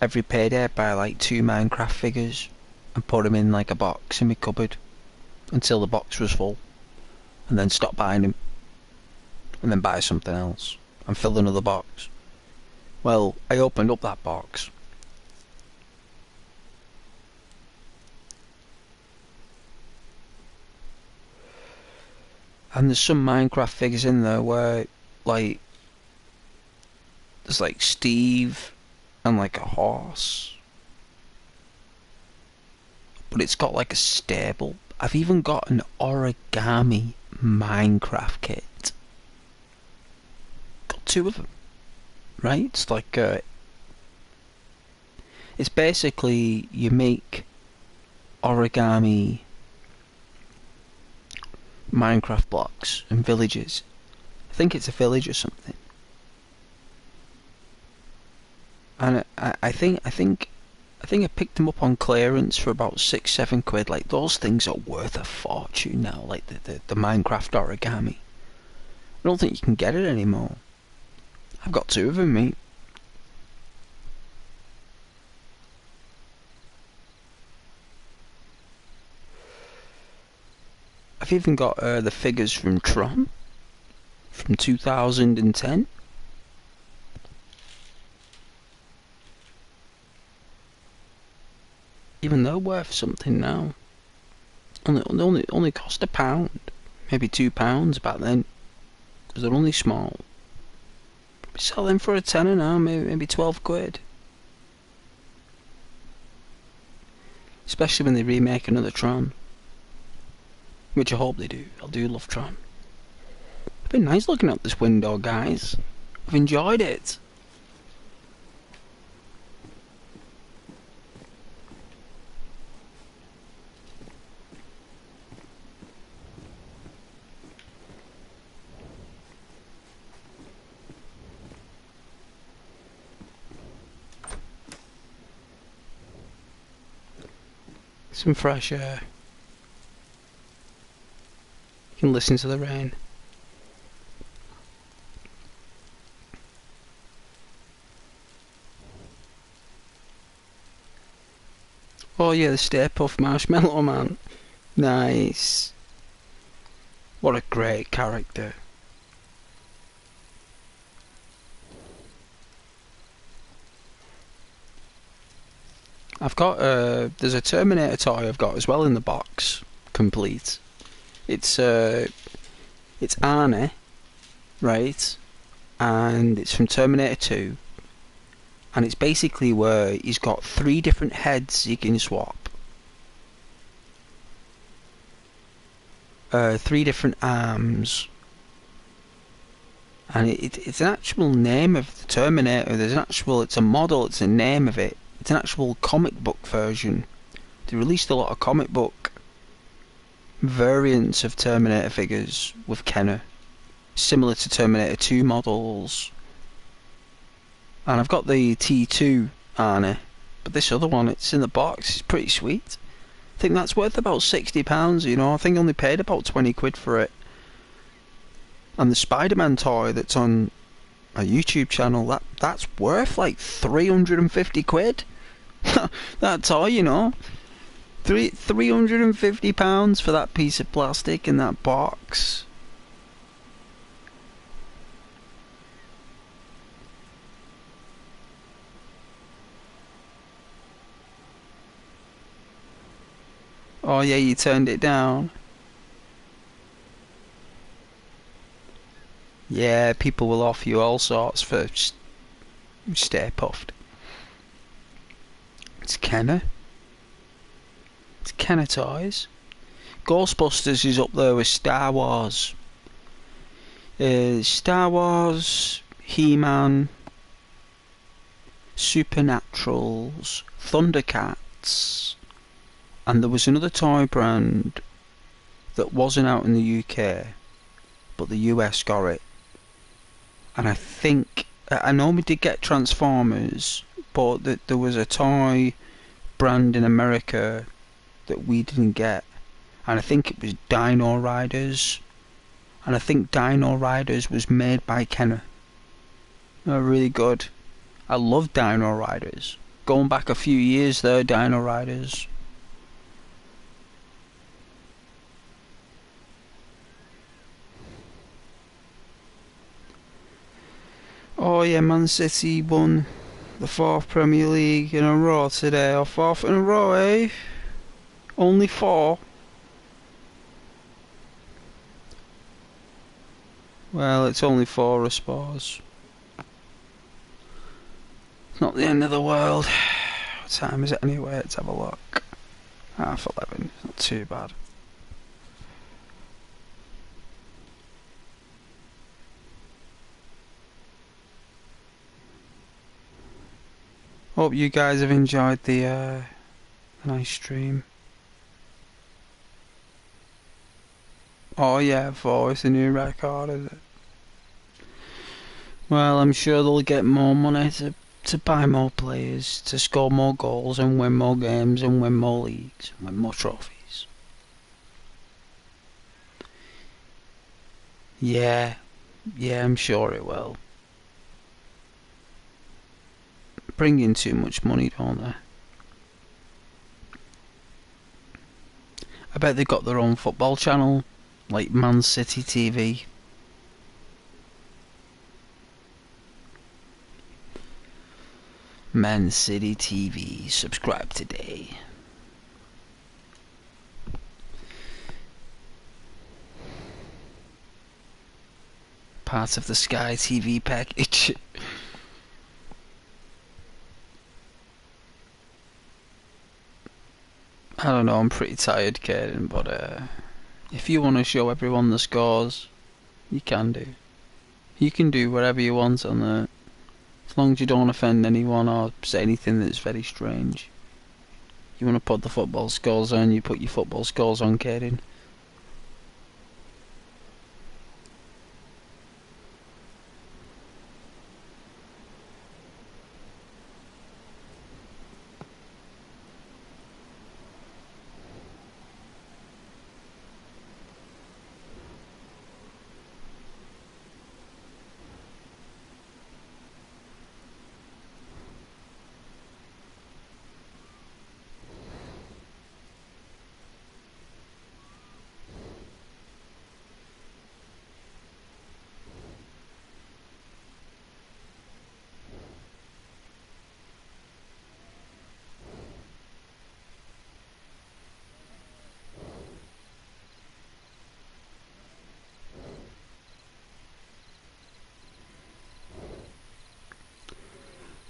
every payday I'd buy like 2 Minecraft figures and put them in like a box in my cupboard until the box was full, and then stop buying them, and then buy something else and fill another box. Well, I opened up that box, and there's some Minecraft figures in there where, like, there's like Steve and like a horse, but it's got like a stable. I've even got an origami Minecraft kit. Got 2 of them, right? It's like it's basically, you make origami Minecraft blocks and villages. I think it's a village or something. And I think I picked them up on clearance for about 6-7 quid. Like, those things are worth a fortune now. Like the Minecraft origami. I don't think you can get it anymore. I've got 2 of them, mate. I've even got the figures from Tron from 2010. Even they're worth something now. Only cost £1, maybe £2 back then, because they're only small. We sell them for a tenner now, maybe 12 quid. Especially when they remake another Tron, which I hope they do. I do love Tron. It's been nice looking out this window, guys. I've enjoyed it. Some fresh air. You can listen to the rain. Oh yeah, the Stay Puft Marshmallow Man. Nice. What a great character. I've got there's a Terminator toy I've got as well in the box, complete. It's Arnie, right? And it's from Terminator 2. And it's basically where he's got 3 different heads he can swap. 3 different arms. And it's an actual name of the Terminator. It's a model, it's a name of it. It's an actual comic book version. They released a lot of comic book variants of Terminator figures with Kenner, similar to Terminator 2 models. And I've got the T2 Arnie, but this other one, it's in the box, it's pretty sweet. I think that's worth about £60, you know. I think I only paid about 20 quid for it. And the Spider-Man toy that's on a YouTube channel, that's worth like 350 quid. That toy, you know. £350 for that piece of plastic in that box. Oh yeah, you turned it down. Yeah, people will offer you all sorts for Stay Puffed. It's Kenner. It's Kenner toys. Ghostbusters is up there with Star Wars. Star Wars, He-Man, Supernaturals, Thundercats, and there was another toy brand that wasn't out in the UK, but the US got it. And I think I know we did get Transformers, but there was a toy brand in America that we didn't get, and I think it was Dino Riders, and I think Dino Riders was made by Kenner. They're really good. I love Dino Riders. Going back a few years there, Dino Riders. Oh yeah, Man City won the 4th Premier League in a row today, or 4th in a row, eh? Only 4. Well, it's only 4, I suppose. It's not the end of the world. What time is it anyway? Let's have a look. 11:30. Not too bad. Hope you guys have enjoyed the nice stream. Oh yeah, 4 is the new record, is it? Well, I'm sure they'll get more money to buy more players, to score more goals and win more games and win more leagues and win more trophies. Yeah, I'm sure it will. Bring in too much money, don't they? I bet they've got their own football channel, like Man City TV. Man City TV, subscribe today. Part of the Sky TV package. I don't know, I'm pretty tired, Kaden, but if you want to show everyone the scores, you can do. You can do whatever you want on there, as long as you don't offend anyone or say anything that's very strange. You want to put the football scores on, you put your football scores on, Kaden.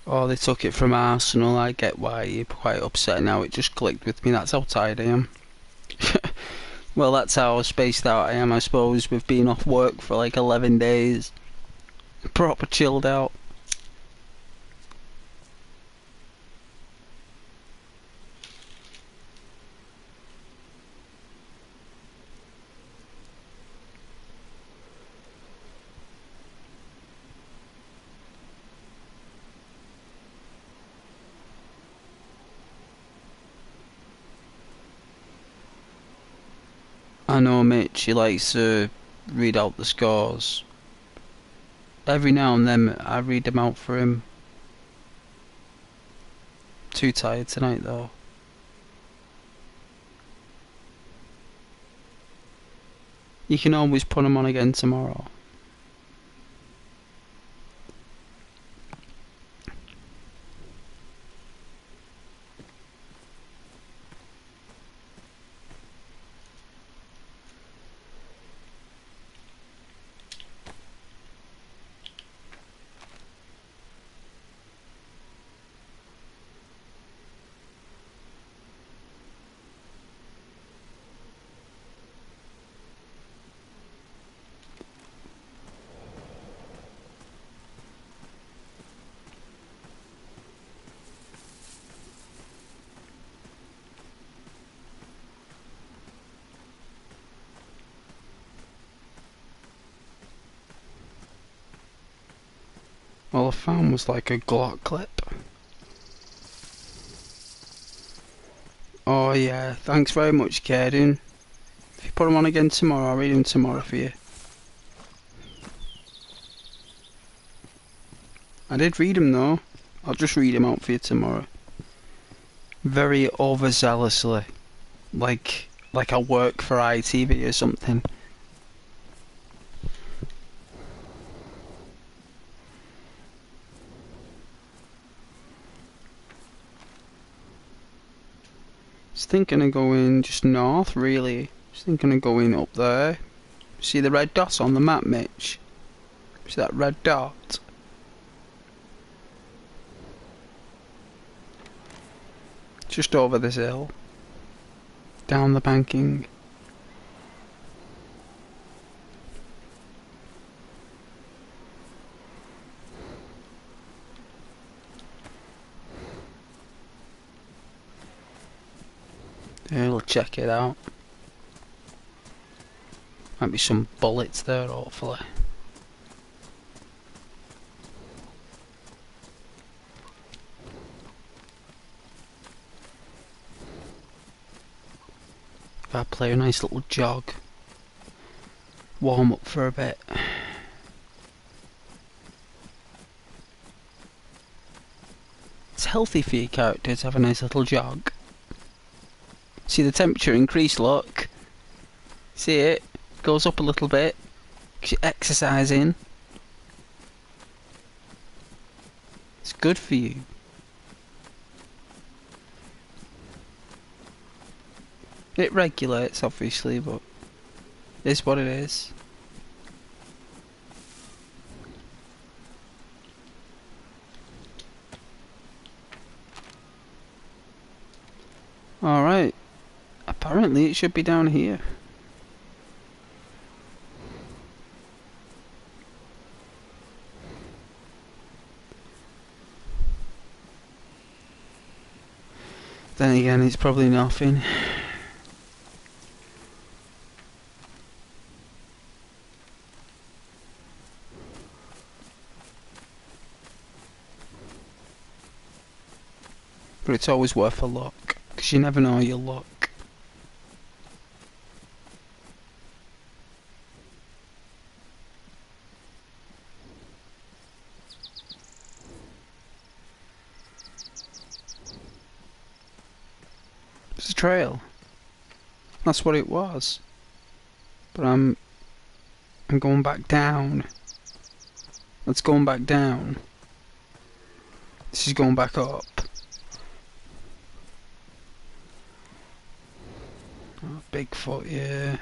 Oh, they took it from Arsenal. I get why you're quite upset now. It just clicked with me. That's how tired I am. Well, that's how spaced out I am, I suppose, with being off work for like 11 days. Proper chilled out. I know Mitch, he likes to read out the scores. Every now and then I read them out for him. Too tired tonight though. You can always put them on again tomorrow. All I found was like a Glock clip. Oh yeah, thanks very much, Caden. If you put them on again tomorrow, I'll read them tomorrow for you. I did read them though. I'll just read them out for you tomorrow. Very overzealously. Like I work for ITV or something. Just thinking of going just north, really. Just thinking of going up there. See the red dot on the map, Mitch? See that red dot? Just over this hill. Down the banking. Yeah, we'll check it out. Might be some bullets there, hopefully. If I play a nice little jog, warm up for a bit. It's healthy for your character to have a nice little jog. See the temperature increase, look. See it? Goes up a little bit. Because you're exercising. It's good for you. It regulates, obviously, but it's what it is. Alright. Apparently it should be down here. Then again, it's probably nothing. But it's always worth a look, because you never know your luck. It's a trail. That's what it was. But I'm going back down. That's going back down. This is going back up. Oh, Bigfoot, yeah.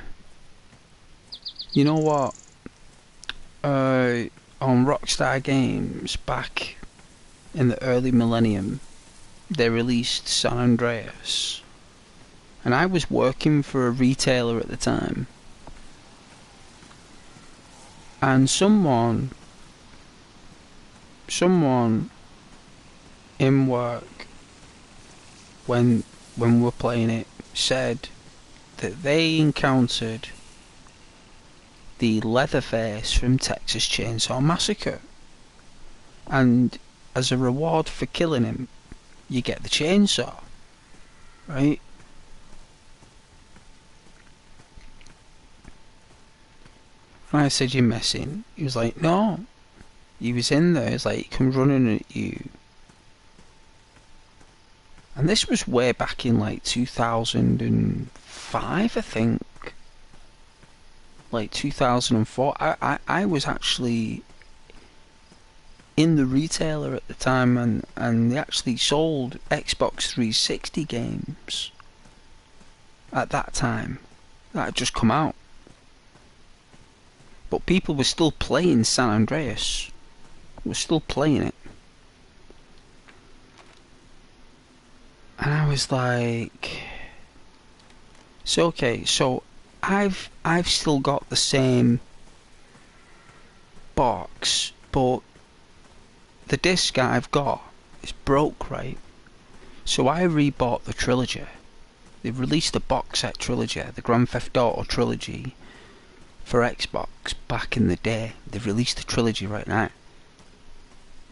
You know what? On Rockstar Games back in the early millennium, they released San Andreas. And I was working for a retailer at the time. And someone in work, when we were playing it, said that they encountered the Leatherface from Texas Chainsaw Massacre, and as a reward for killing him, you get the chainsaw, right? And I said, "You're messing." He was like, "No." He was in there. He's like, "He comes running at you." And this was way back in like 2005, I think. Like 2004. I was actually in the retailer at the time, and they actually sold Xbox 360 games at that time. That had just come out. But people were still playing San Andreas. Were still playing it. And I was like, so okay, so I've still got the same box, but the disc I've got is broke, right? So I rebought the trilogy. They've released a box set trilogy, the Grand Theft Auto trilogy, for Xbox back in the day. They've released the trilogy right now.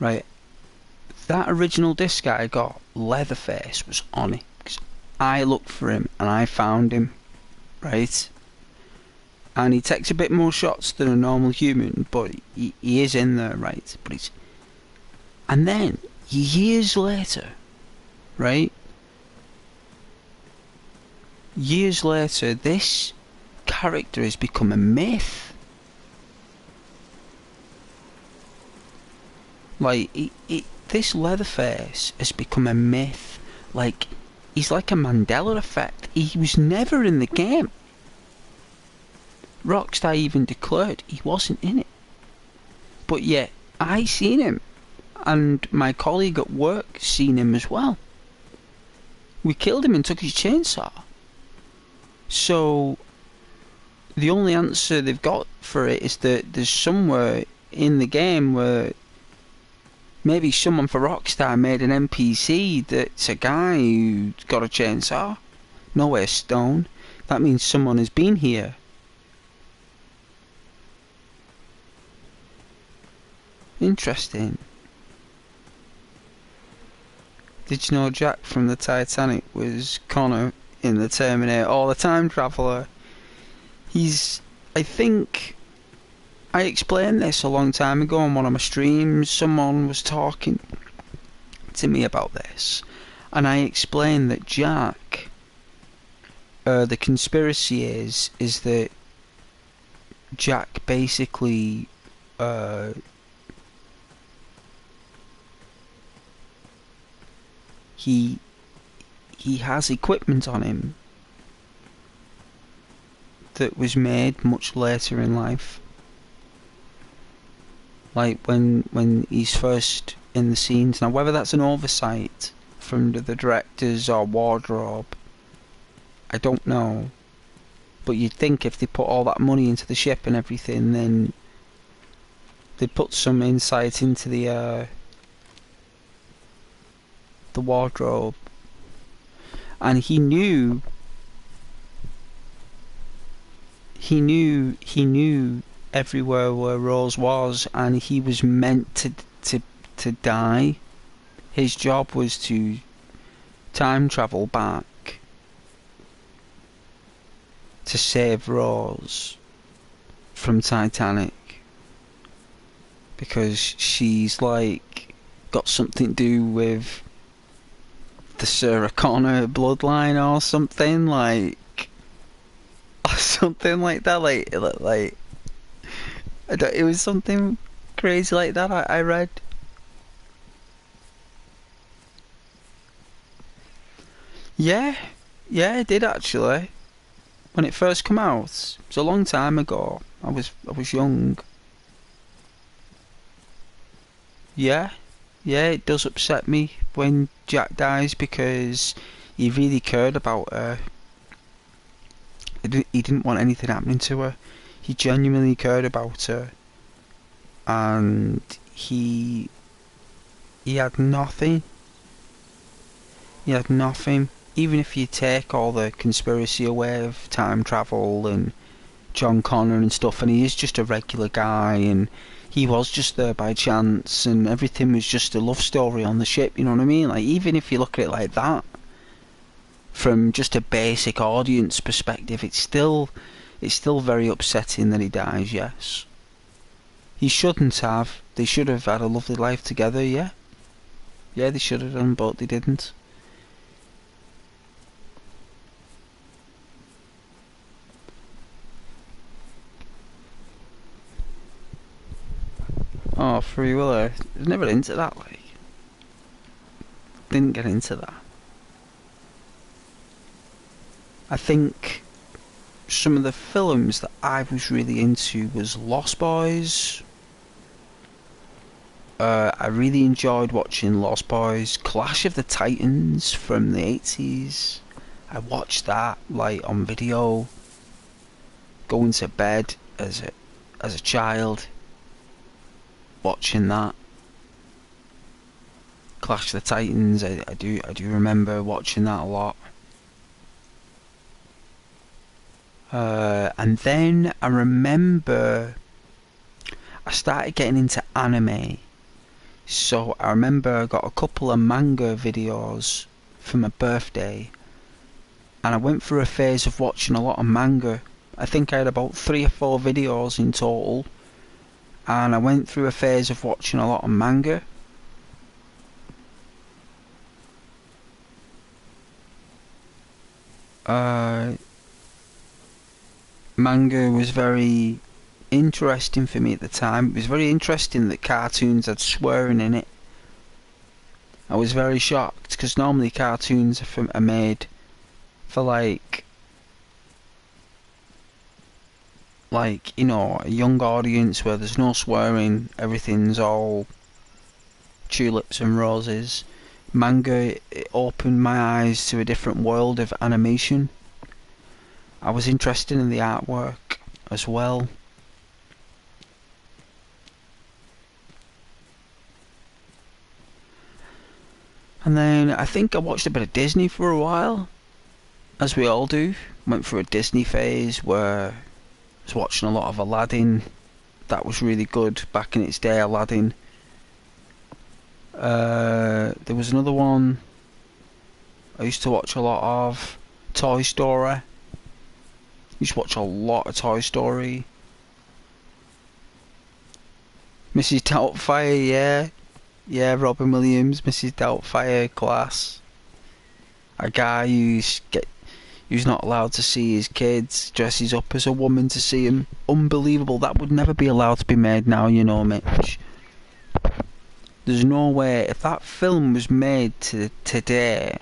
Right? That original disc I got, Leatherface, was on it. Because I looked for him and I found him. Right? And he takes a bit more shots than a normal human, but he is in there, right? But he's... And then, years later, right? Years later, this character has become a myth. Like, this Leatherface has become a myth. Like, he's like a Mandela effect. He was never in the game. Rockstar even declared he wasn't in it. But yet, I seen him. And my colleague at work seen him as well. We killed him and took his chainsaw. So, the only answer they've got for it is that there's somewhere in the game where maybe someone for Rockstar made an NPC that's a guy who's got a chainsaw. Nowhere stone. That means someone has been here. Interesting. Did you know Jack from the Titanic was Connor in the Terminator, or the Time Traveller? I think I explained this a long time ago on one of my streams. Someone was talking to me about this, and I explained that Jack, the conspiracy is that Jack basically he has equipment on him that was made much later in life. Like when he's first in the scenes. Now, whether that's an oversight from the directors or wardrobe, I don't know. But you'd think if they put all that money into the ship and everything, then they'd put some insight into the wardrobe. And he knew everywhere where Rose was, and he was meant to die. His job was to time travel back to save Rose from Titanic, because she's like got something to do with the Sarah Connor bloodline or something like that. Like it was something crazy like that. I read. Yeah, I did actually. When it first came out, it was a long time ago. I was young. Yeah, Yeah, it does upset me when Jack dies because he really cared about her. He didn't want anything happening to her. He genuinely cared about her, and he had nothing. He had nothing. Even if you take all the conspiracy away of time travel and John Connor and stuff, and he is just a regular guy, and he was just there by chance, and everything was just a love story on the ship, you know what I mean? Like, even if you look at it like that, from just a basic audience perspective, it's still very upsetting that he dies, yes. He shouldn't have. They should have had a lovely life together, yeah. Yeah, they should have done, but they didn't. Oh, Free Willow. I was never into that, like. Didn't get into that. I think some of the films that I was really into was Lost Boys. I really enjoyed watching Lost Boys. Clash of the Titans from the 80s. I watched that, like, on video. Going to bed as a child. Watching that. Clash of the Titans, I do remember watching that a lot. And then I remember I started getting into anime. So I remember I got a couple of manga videos for my birthday, and I went through a phase of watching a lot of manga. I think I had about 3 or 4 videos in total, and I went through a phase of watching a lot of manga. Manga was very interesting for me at the time. It was very interesting that cartoons had swearing in it. I was very shocked because normally cartoons are made for like you know, a young audience where there's no swearing, everything's all tulips and roses. Manga, it opened my eyes to a different world of animation. I was interested in the artwork as well. And then I think I watched a bit of Disney for a while, as we all do. Went through a Disney phase where I was watching a lot of Aladdin. That was really good back in its day, Aladdin. There was another one I used to watch a lot of, Toy Story. Used to watch a lot of Toy Story. Mrs. Doubtfire, yeah. Yeah, Robin Williams, Mrs. Doubtfire, class. A guy who's not allowed to see his kids, dresses up as a woman to see him. Unbelievable. That would never be allowed to be made now, you know, Mitch. There's no way. If that film was made today,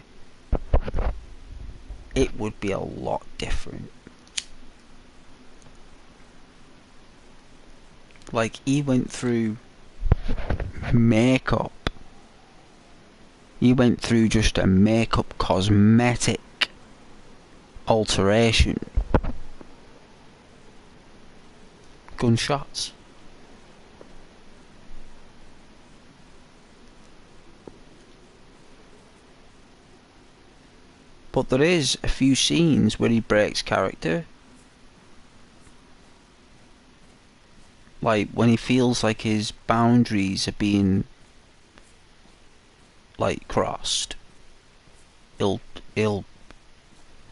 it would be a lot different. Like, he went through makeup. He went through just a makeup cosmetic alteration. Gunshots. But there is a few scenes where he breaks character. Like, when he feels like his boundaries are being, like, crossed, he'll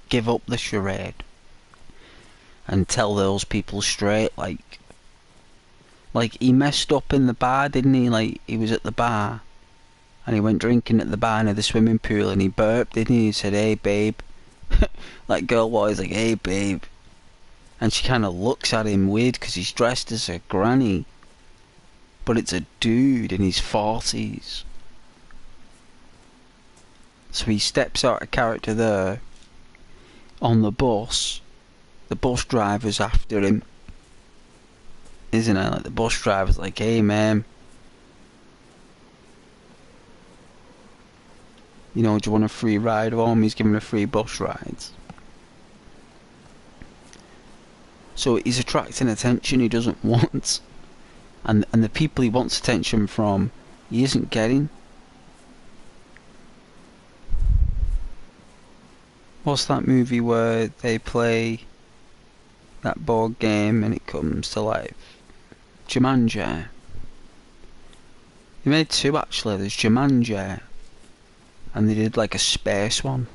give up the charade and tell those people straight, like he messed up in the bar, didn't he? Like, he was at the bar and he went drinking at the bar near the swimming pool and he burped, didn't he? He said, "Hey babe." Like, girl was like, "Hey babe." And she kind of looks at him weird because he's dressed as a granny, but it's a dude in his 40s. So he steps out of character there on the bus. The bus driver's after him, isn't it? Like, the bus driver's like, "Hey man, You know, do you want a free ride home? He's giving a free bus ride. So he's attracting attention he doesn't want. And the people he wants attention from, he isn't getting. What's that movie where they play that board game and it comes to life? Jumanji. They made two actually. There's Jumanji, and they did like a space one.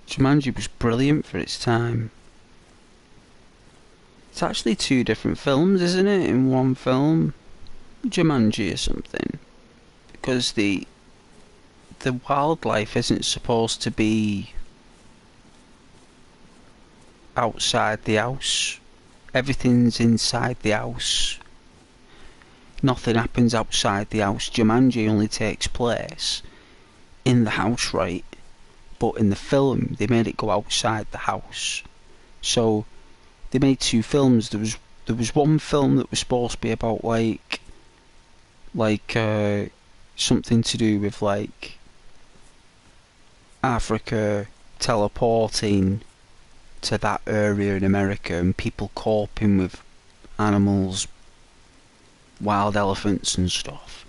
Jumanji was brilliant for its time. It's actually two different films, isn't it? In one film, Jumanji or something, because the wildlife isn't supposed to be outside the house. Everything's inside the house. Nothing happens outside the house. Jumanji only takes place in the house, right? But in the film, they made it go outside the house. So they made two films. There was one film that was supposed to be about like something to do with like Africa teleporting to that area in America and people coping with animals, wild elephants and stuff.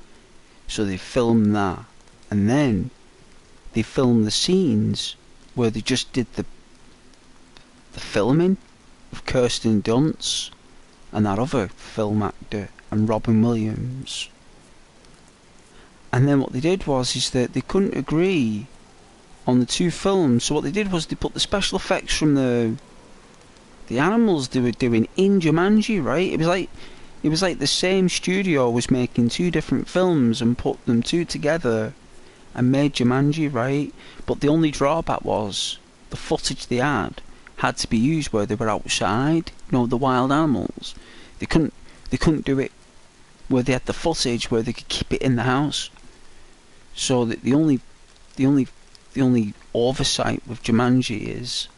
So they filmed that, and then they filmed the scenes where they just did the filming of Kirsten Dunst and that other film actor and Robin Williams. And then what they did was is that they couldn't agree on the two films, so what they did was they put the special effects from the animals they were doing in Jumanji, right? It was like the same studio was making two different films and put them two together and made Jumanji, right? But the only drawback was the footage they had to be used where they were outside, you know, the wild animals. They couldn't do it where they had the footage where they could keep it in the house. So that the only oversight with Jumanji is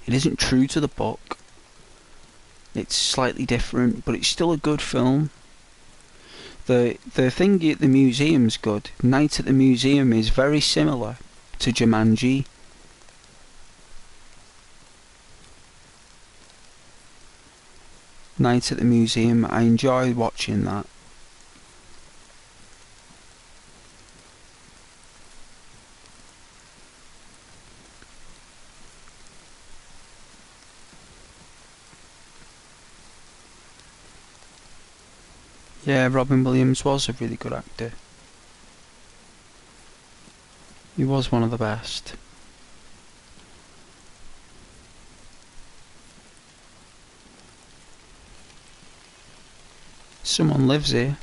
it isn't true to the book. It's slightly different, but it's still a good film. The thing at the museum's good. Night at the Museum is very similar to Jumanji. Night at the Museum, I enjoy watching that. Yeah, Robin Williams was a really good actor. He was one of the best. Someone lives here.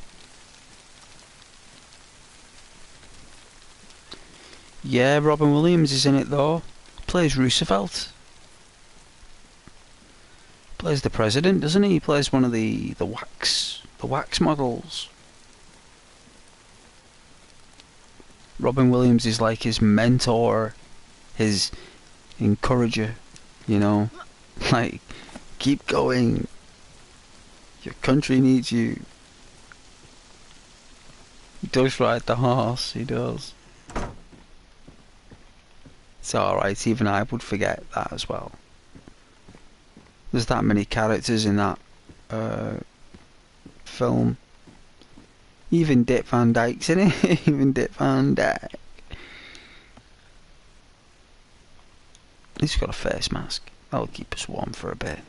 Yeah, Robin Williams is in it though. Plays Roosevelt. Plays the president, doesn't he? He plays one of the wax models. Robin Williams is like his mentor, his encourager, you know. Like, keep going. Your country needs you. He does ride the horse, he does. It's alright, even I would forget that as well. There's that many characters in that film. Even Dick Van Dyke's in it. Even Dick Van Dyke. He's got a face mask. That'll keep us warm for a bit.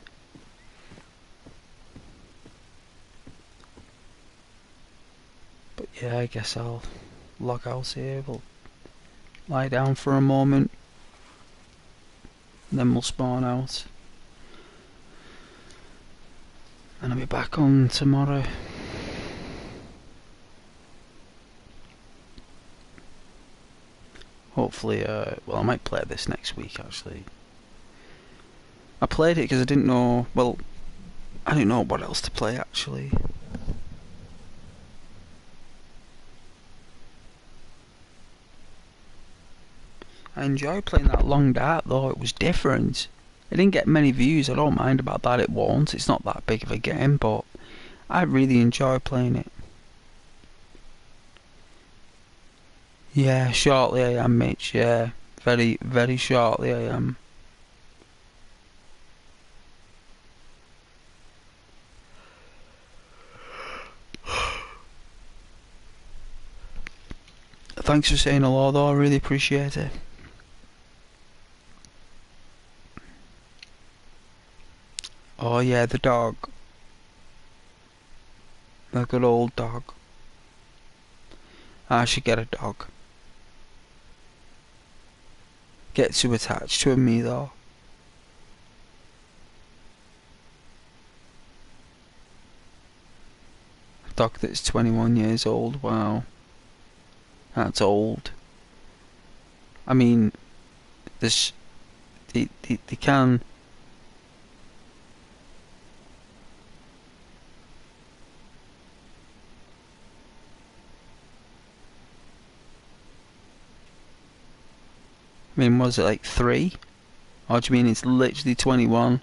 But yeah, I guess I'll log out here. We'll lie down for a moment. And then we'll spawn out. And I'll be back on tomorrow. Hopefully, well, I might play this next week actually. I played it because I didn't know, well, I didn't know what else to play actually. I enjoy playing that long dart though, it was different. It didn't get many views, I don't mind about that, it won't. It's not that big of a game, but I really enjoy playing it. Yeah, shortly I am, Mitch, yeah. Very, very shortly I am. Thanks for saying hello though, I really appreciate it. Oh yeah, the dog. The good old dog. I should get a dog. Get too attached to me though. A dog that's 21 years old, wow. That's old. I mean, there's... They can... I mean, was it like 3? Or do you mean it's literally 21?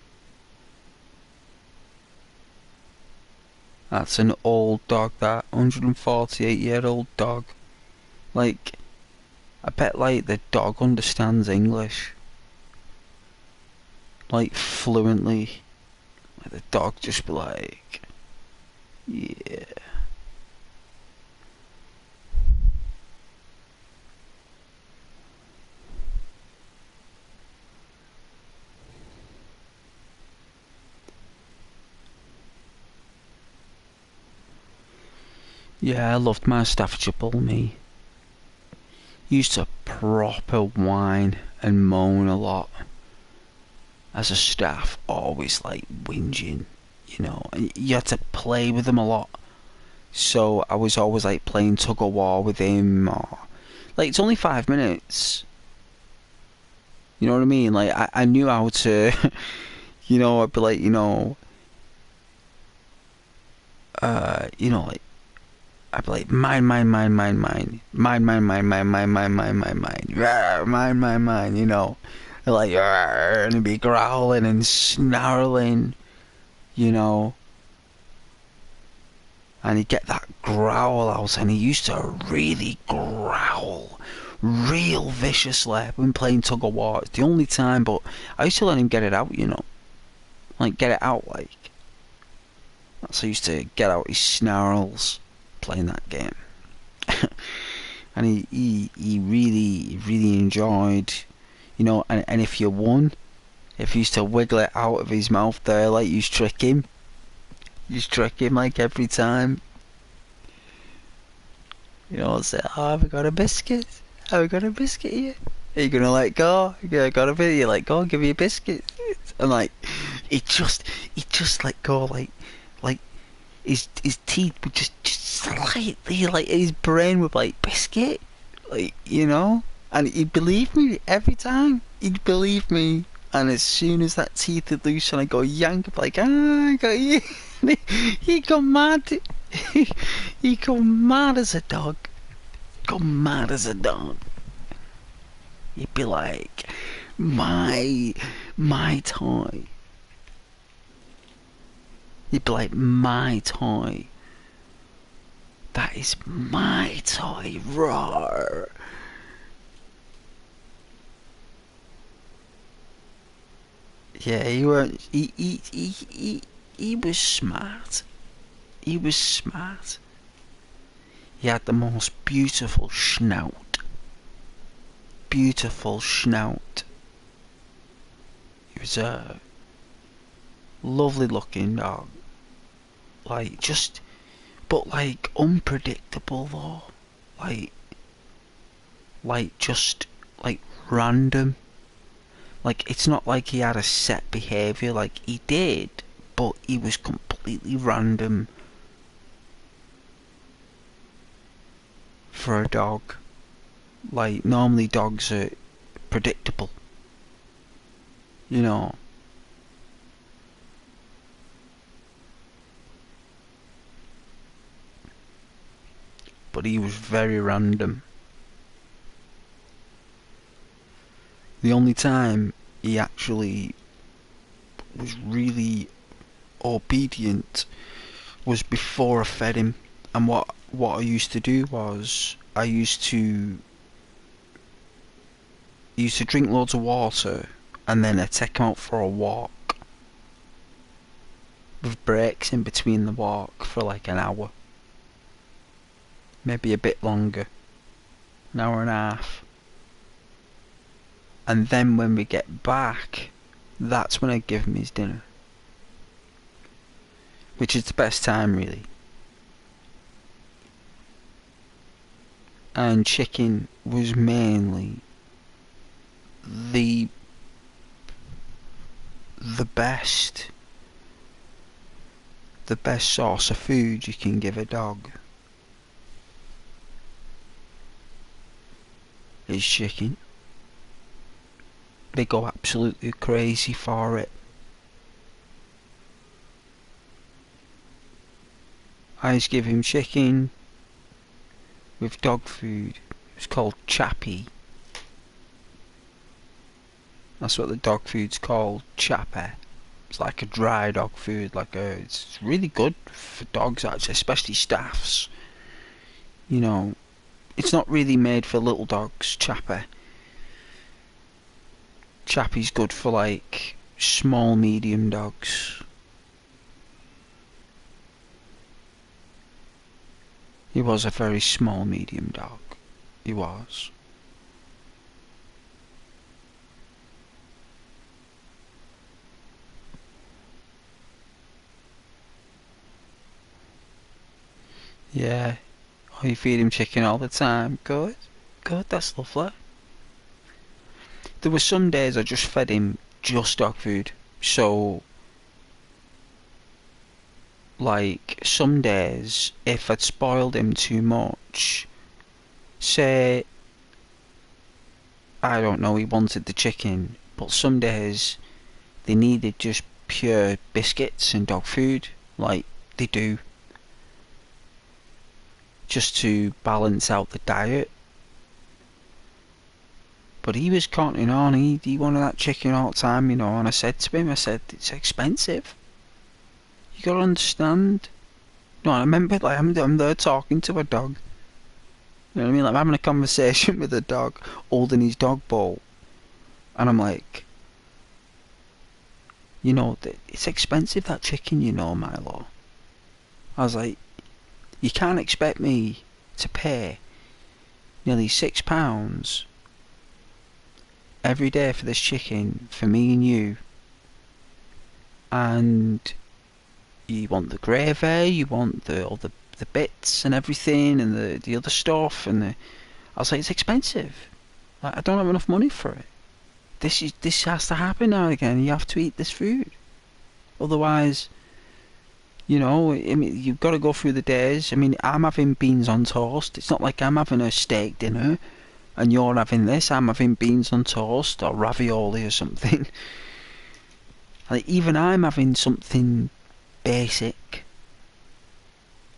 That's an old dog, that. 148-year-old dog. Like, I bet, like, the dog understands English. Like, fluently. Like, the dog just be like... Yeah. Yeah, I loved my Staffordshire Bull, me. Used to proper whine and moan a lot. As a staff, always like whinging, you know, and you had to play with them a lot. So I was always like playing tug of war with him, or like it's only 5 minutes. You know what I mean? Like I knew how to, you know, I'd be like, like I'd be like mine, you know, like and he'd be growling and snarling, you know. And he'd get that growl out, and he used to really growl real viciously when playing tug of war. It's the only time, but I used to let him get it out, you know. Like, get it out, like. That's how I used to get out his snarls playing that game. And he really enjoyed, you know, and if you won, if you used to wiggle it out of his mouth there, like, you trick him. You trick him, like, every time. You know, say, oh, have we got a biscuit? Have we got a biscuit here? Are you gonna let go? You got a bit, you let go, give me a biscuit. And like, he just let go, like his teeth would just slightly, like his brain would be like, biscuit? Like, you know? And he'd believe me every time. He'd believe me. And as soon as that teeth would loosen, I'd go yank, I'd be like, I got you. He go mad. He go mad as a dog. Go mad as a dog. He'd be like, my toy. He'd be like, my toy. That is my toy. Roar. Yeah, he weren't. He was smart. He was smart. He had the most beautiful snout. Beautiful snout. He was a lovely looking dog. Like, just, but like unpredictable though. Like just like random. Like, it's not like he had a set behaviour, like he did, but he was completely random for a dog. Like, normally dogs are predictable, you know. But he was very random. The only time he actually was really obedient was before I fed him. And what I used to do was I used to drink loads of water, and then I'd take him out for a walk with breaks in between the walk for like an hour, maybe a bit longer, an hour and a half. And then when we get back, that's when I give him his dinner, which is the best time really. And chicken was mainly the best source of food you can give a dog is chicken. They go absolutely crazy for it. I just give him chicken with dog food. It's called chappy. That's what the dog food's called, chappy. It's like a dry dog food, it's really good for dogs actually, especially staffs. You know, it's not really made for little dogs, chappy. Chappy's good for like small, medium dogs. He was a very small, medium dog. He was. Yeah. Oh, you feed him chicken all the time. Good. Good, that's lovely. There were some days I just fed him just dog food. So, like, some days, if I'd spoiled him too much, say, I don't know, he wanted the chicken, but some days they needed just pure biscuits and dog food, like they do, just to balance out the diet. But he was counting on, he wanted that chicken all the time, and I said to him, it's expensive. You gotta understand. No, I remember, like, I'm there talking to a dog. You know what I mean? Like, I'm having a conversation with a dog, holding his dog bowl. And I'm like, it's expensive, that chicken, Milo. I was like, you can't expect me to pay nearly £6 every day for this chicken, for me and you. And you want the gravy, you want all the bits and everything, and the other stuff, and I was like, it's expensive. Like, I don't have enough money for it. This has to happen now and again. You have to eat this food, otherwise, I mean, you've got to go through the days. I mean, I'm having beans on toast. It's not like I'm having a steak dinner, and you're having this. I'm having beans on toast or ravioli or something. Like, even I'm having something basic.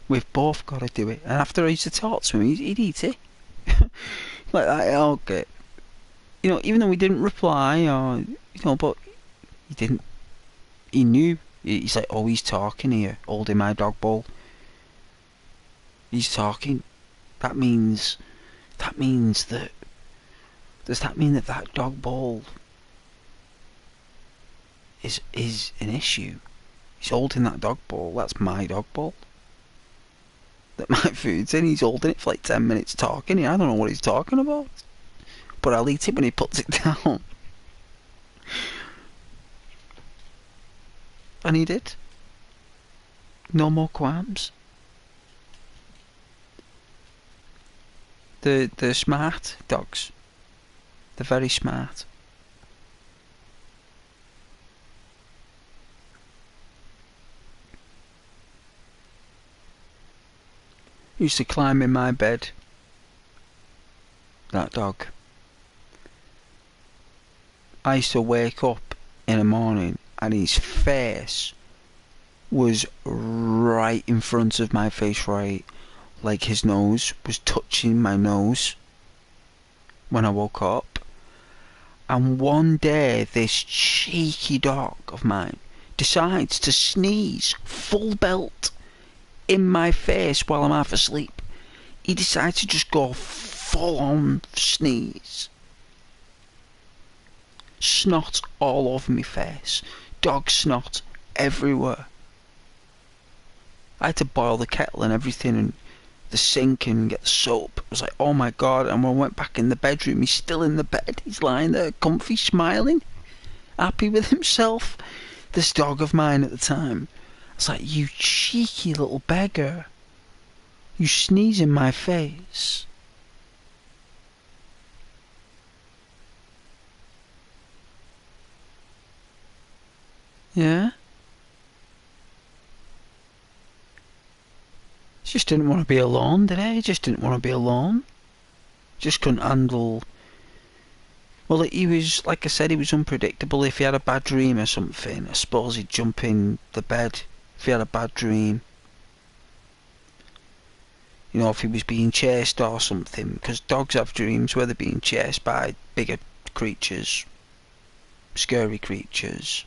We've both got to do it. And after I used to talk to him, he'd eat it. Like, okay. Even though he didn't reply, but he didn't. He knew. He's like, oh, he's talking here, holding my dog bowl. He's talking. That means that. Does that mean that dog bowl is an issue? He's holding that dog bowl. That's my dog bowl that my food's in. He's holding it for like 10 minutes talking. I don't know what he's talking about, but I'll eat it when he puts it down. And he did. No more qualms. They're smart dogs. They're very smart. He used to climb in my bed. That dog. I used to wake up in the morning and his face was right in front of my face, right? Like his nose was touching my nose when I woke up. And one day, this cheeky dog of mine decides to sneeze full belt in my face while I'm half asleep. He decides to just go full on sneeze. Snot all over my face. Dog snot everywhere. I had to boil the kettle and everything and the sink and get the soap. I was like, oh my god. And when I went back in the bedroom, he's still in the bed. He's lying there comfy, smiling, happy with himself. This dog of mine at the time. I was like, you cheeky little beggar. You sneeze in my face. Yeah? Just didn't want to be alone, did he? Just didn't want to be alone. Just couldn't handle... Well, he was, like I said, he was unpredictable. If he had a bad dream or something, I suppose he'd jump in the bed if he had a bad dream. You know, if he was being chased or something. Because dogs have dreams where they're being chased by bigger creatures. Scary creatures.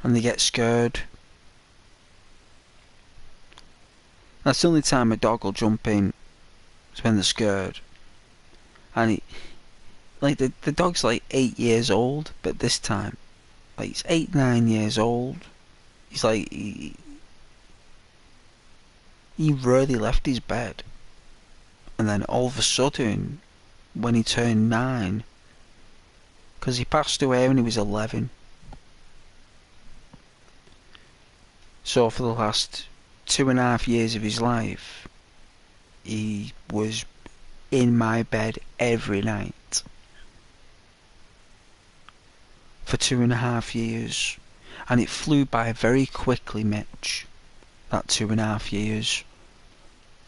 And they get scared. That's the only time a dog will jump in, is when they're scared. And like the dog's like 8 years old, but this time, like he's 8, 9 years old. He's like, he rarely left his bed. And then all of a sudden, when he turned 9, because he passed away when he was 11. So for the last 2.5 years of his life, he was in my bed every night. For 2.5 years. And it flew by very quickly, Mitch. That 2.5 years.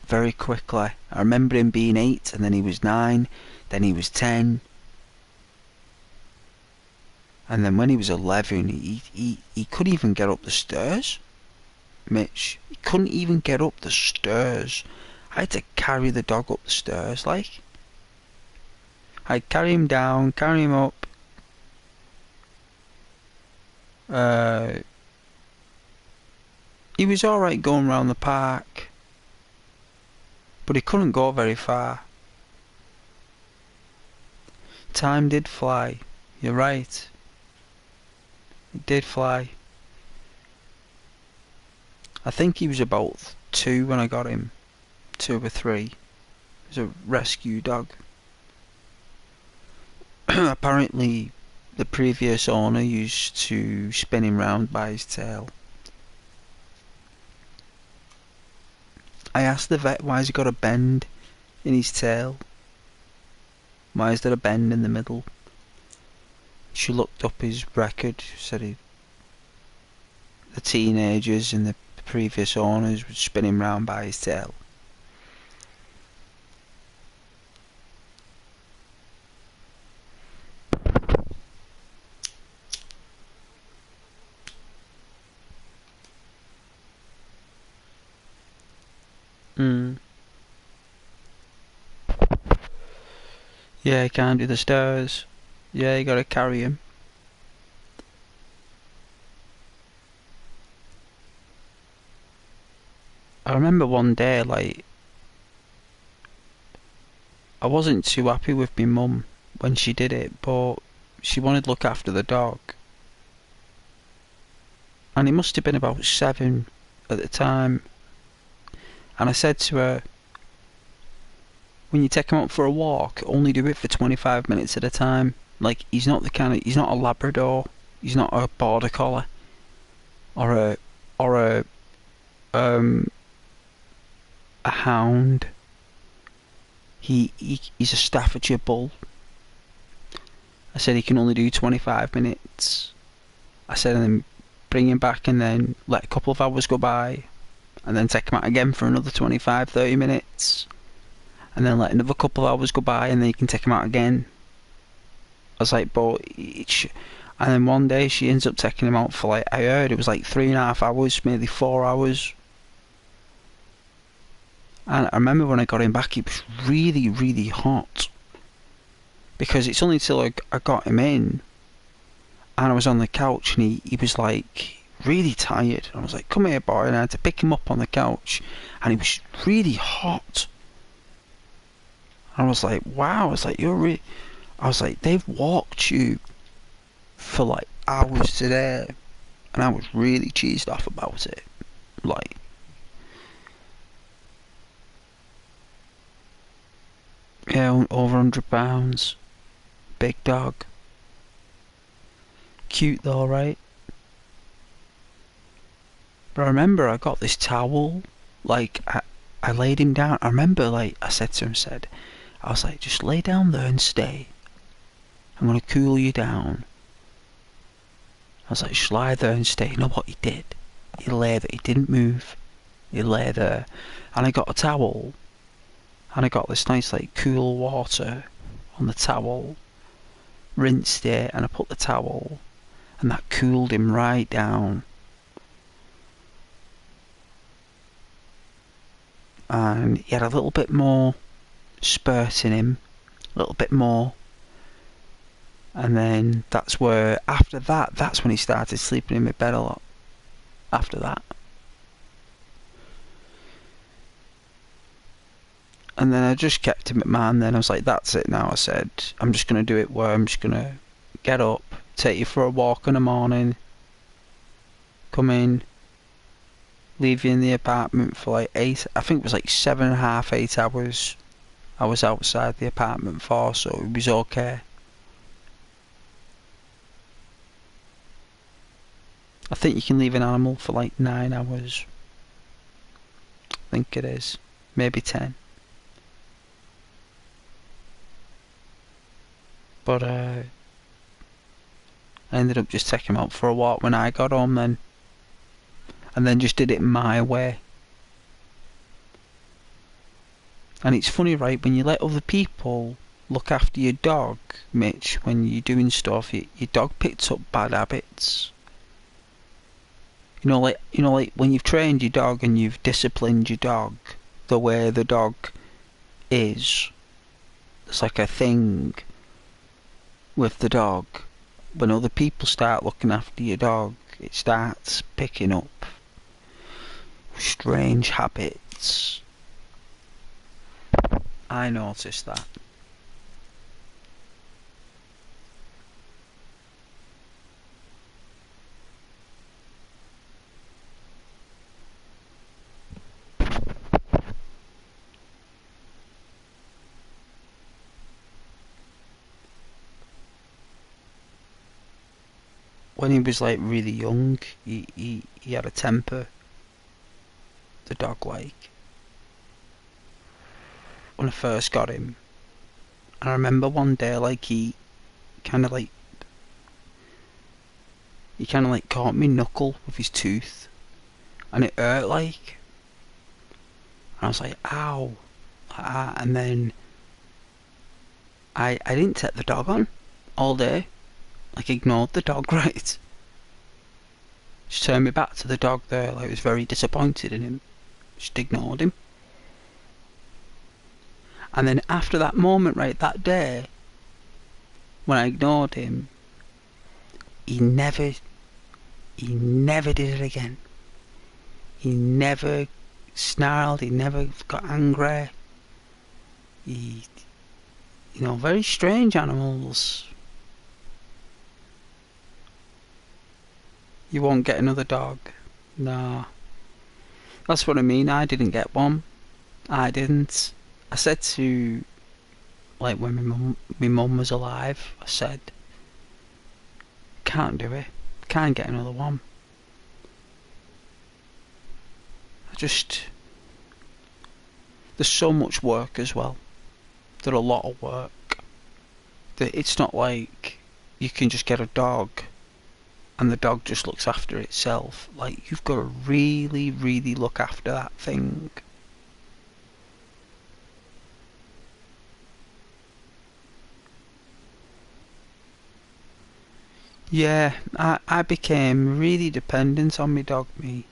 Very quickly. I remember him being 8, and then he was 9, then he was 10. And then when he was 11, he couldn't even get up the stairs. Mitch, he couldn't even get up the stairs. I had to carry the dog up the stairs, like. I'd carry him down, carry him up. He was alright going round the park, but he couldn't go very far. Time did fly. You're right. It did fly. I think he was about 2 when I got him. 2 or 3. He was a rescue dog. Apparently, the previous owner used to spin him round by his tail. I asked the vet why has he got a bend in his tail. Why is there a bend in the middle? She looked up his record, said the teenagers and the previous owners would spin him round by his tail. Yeah, he can't do the stairs. Yeah, you gotta carry him. I remember one day, like, I wasn't too happy with my mum when she did it, but she wanted to look after the dog. And he must have been about 7 at the time. And I said to her, when you take him out for a walk, only do it for 25 minutes at a time. Like, he's not a Labrador, he's not a Border Collie, or a hound. He's a Staffordshire Bull. I said he can only do 25 minutes. I said, and then bring him back and then let a couple of hours go by, and then take him out again for another 25-30 minutes, and then let another couple of hours go by, and then you can take him out again. I was like, but and then one day she ends up taking him out for, like, I heard it was like 3.5 hours, maybe 4 hours. And I remember when I got him back, it was really, really hot. because it's only till I got him in, and I was on the couch, and he was like really tired. I was like, "Come here, boy," and I had to pick him up on the couch, and he was really hot. I was like, "Wow!" I was like, I was like, "They've walked you for like hours today," and I was really cheesed off about it. Like, yeah, over £100, big dog, cute though, right? But I remember I got this towel, like I laid him down. I remember, like, I said to him, I was like, "Just lay down there and stay. I'm gonna cool you down." I was like, "Just lie there and stay." You know what he did? He lay there. He didn't move. He lay there, and I got a towel, and I got this nice, like, cool water on the towel, rinsed it, and I put the towel, and that cooled him right down. And he had a little bit more spurt in him, a little bit more. And then that's when he started sleeping in my bed a lot. After that. And then I just kept him at man. Then I was like, "That's it now." I said, "I'm just going to do it where I'm just going to get up, take you for a walk in the morning, come in, leave you in the apartment for like 8, I think it was like 7.5, 8 hours I was outside the apartment for, so it was okay." I think you can leave an animal for like 9 hours. I think it is. Maybe 10. But I ended up just taking him out for a walk when I got home then. And then just did it my way. And it's funny, right, when you let other people look after your dog, Mitch, when you're doing stuff, your dog picks up bad habits. You know, like when you've trained your dog and you've disciplined your dog the way the dog is. It's like a thing with the dog. When other people start looking after your dog, it starts picking up strange habits. I noticed that. When he was like really young, he had a temper. The dog, like, when I first got him, and I remember one day, like, he kind of like caught me knuckle with his tooth, and it hurt, like, and I was like, "Ow," and then I didn't take the dog on all day, like, ignored the dog, right? Just turned me back to the dog there, like, I was very disappointed in him. Just ignored him. And then after that moment, right, that day, when I ignored him, he never did it again. He never snarled, he never got angry. He, very strange animals. You won't get another dog. Nah. That's what I mean, I didn't get one. I didn't. I said to, like, when my mum was alive, I said, "Can't do it. Can't get another one." There's so much work as well. There's a lot of work. It's not like you can just get a dog and the dog just looks after itself. Like, you've got to really, really look after that thing. Yeah, I became really dependent on my dog, me,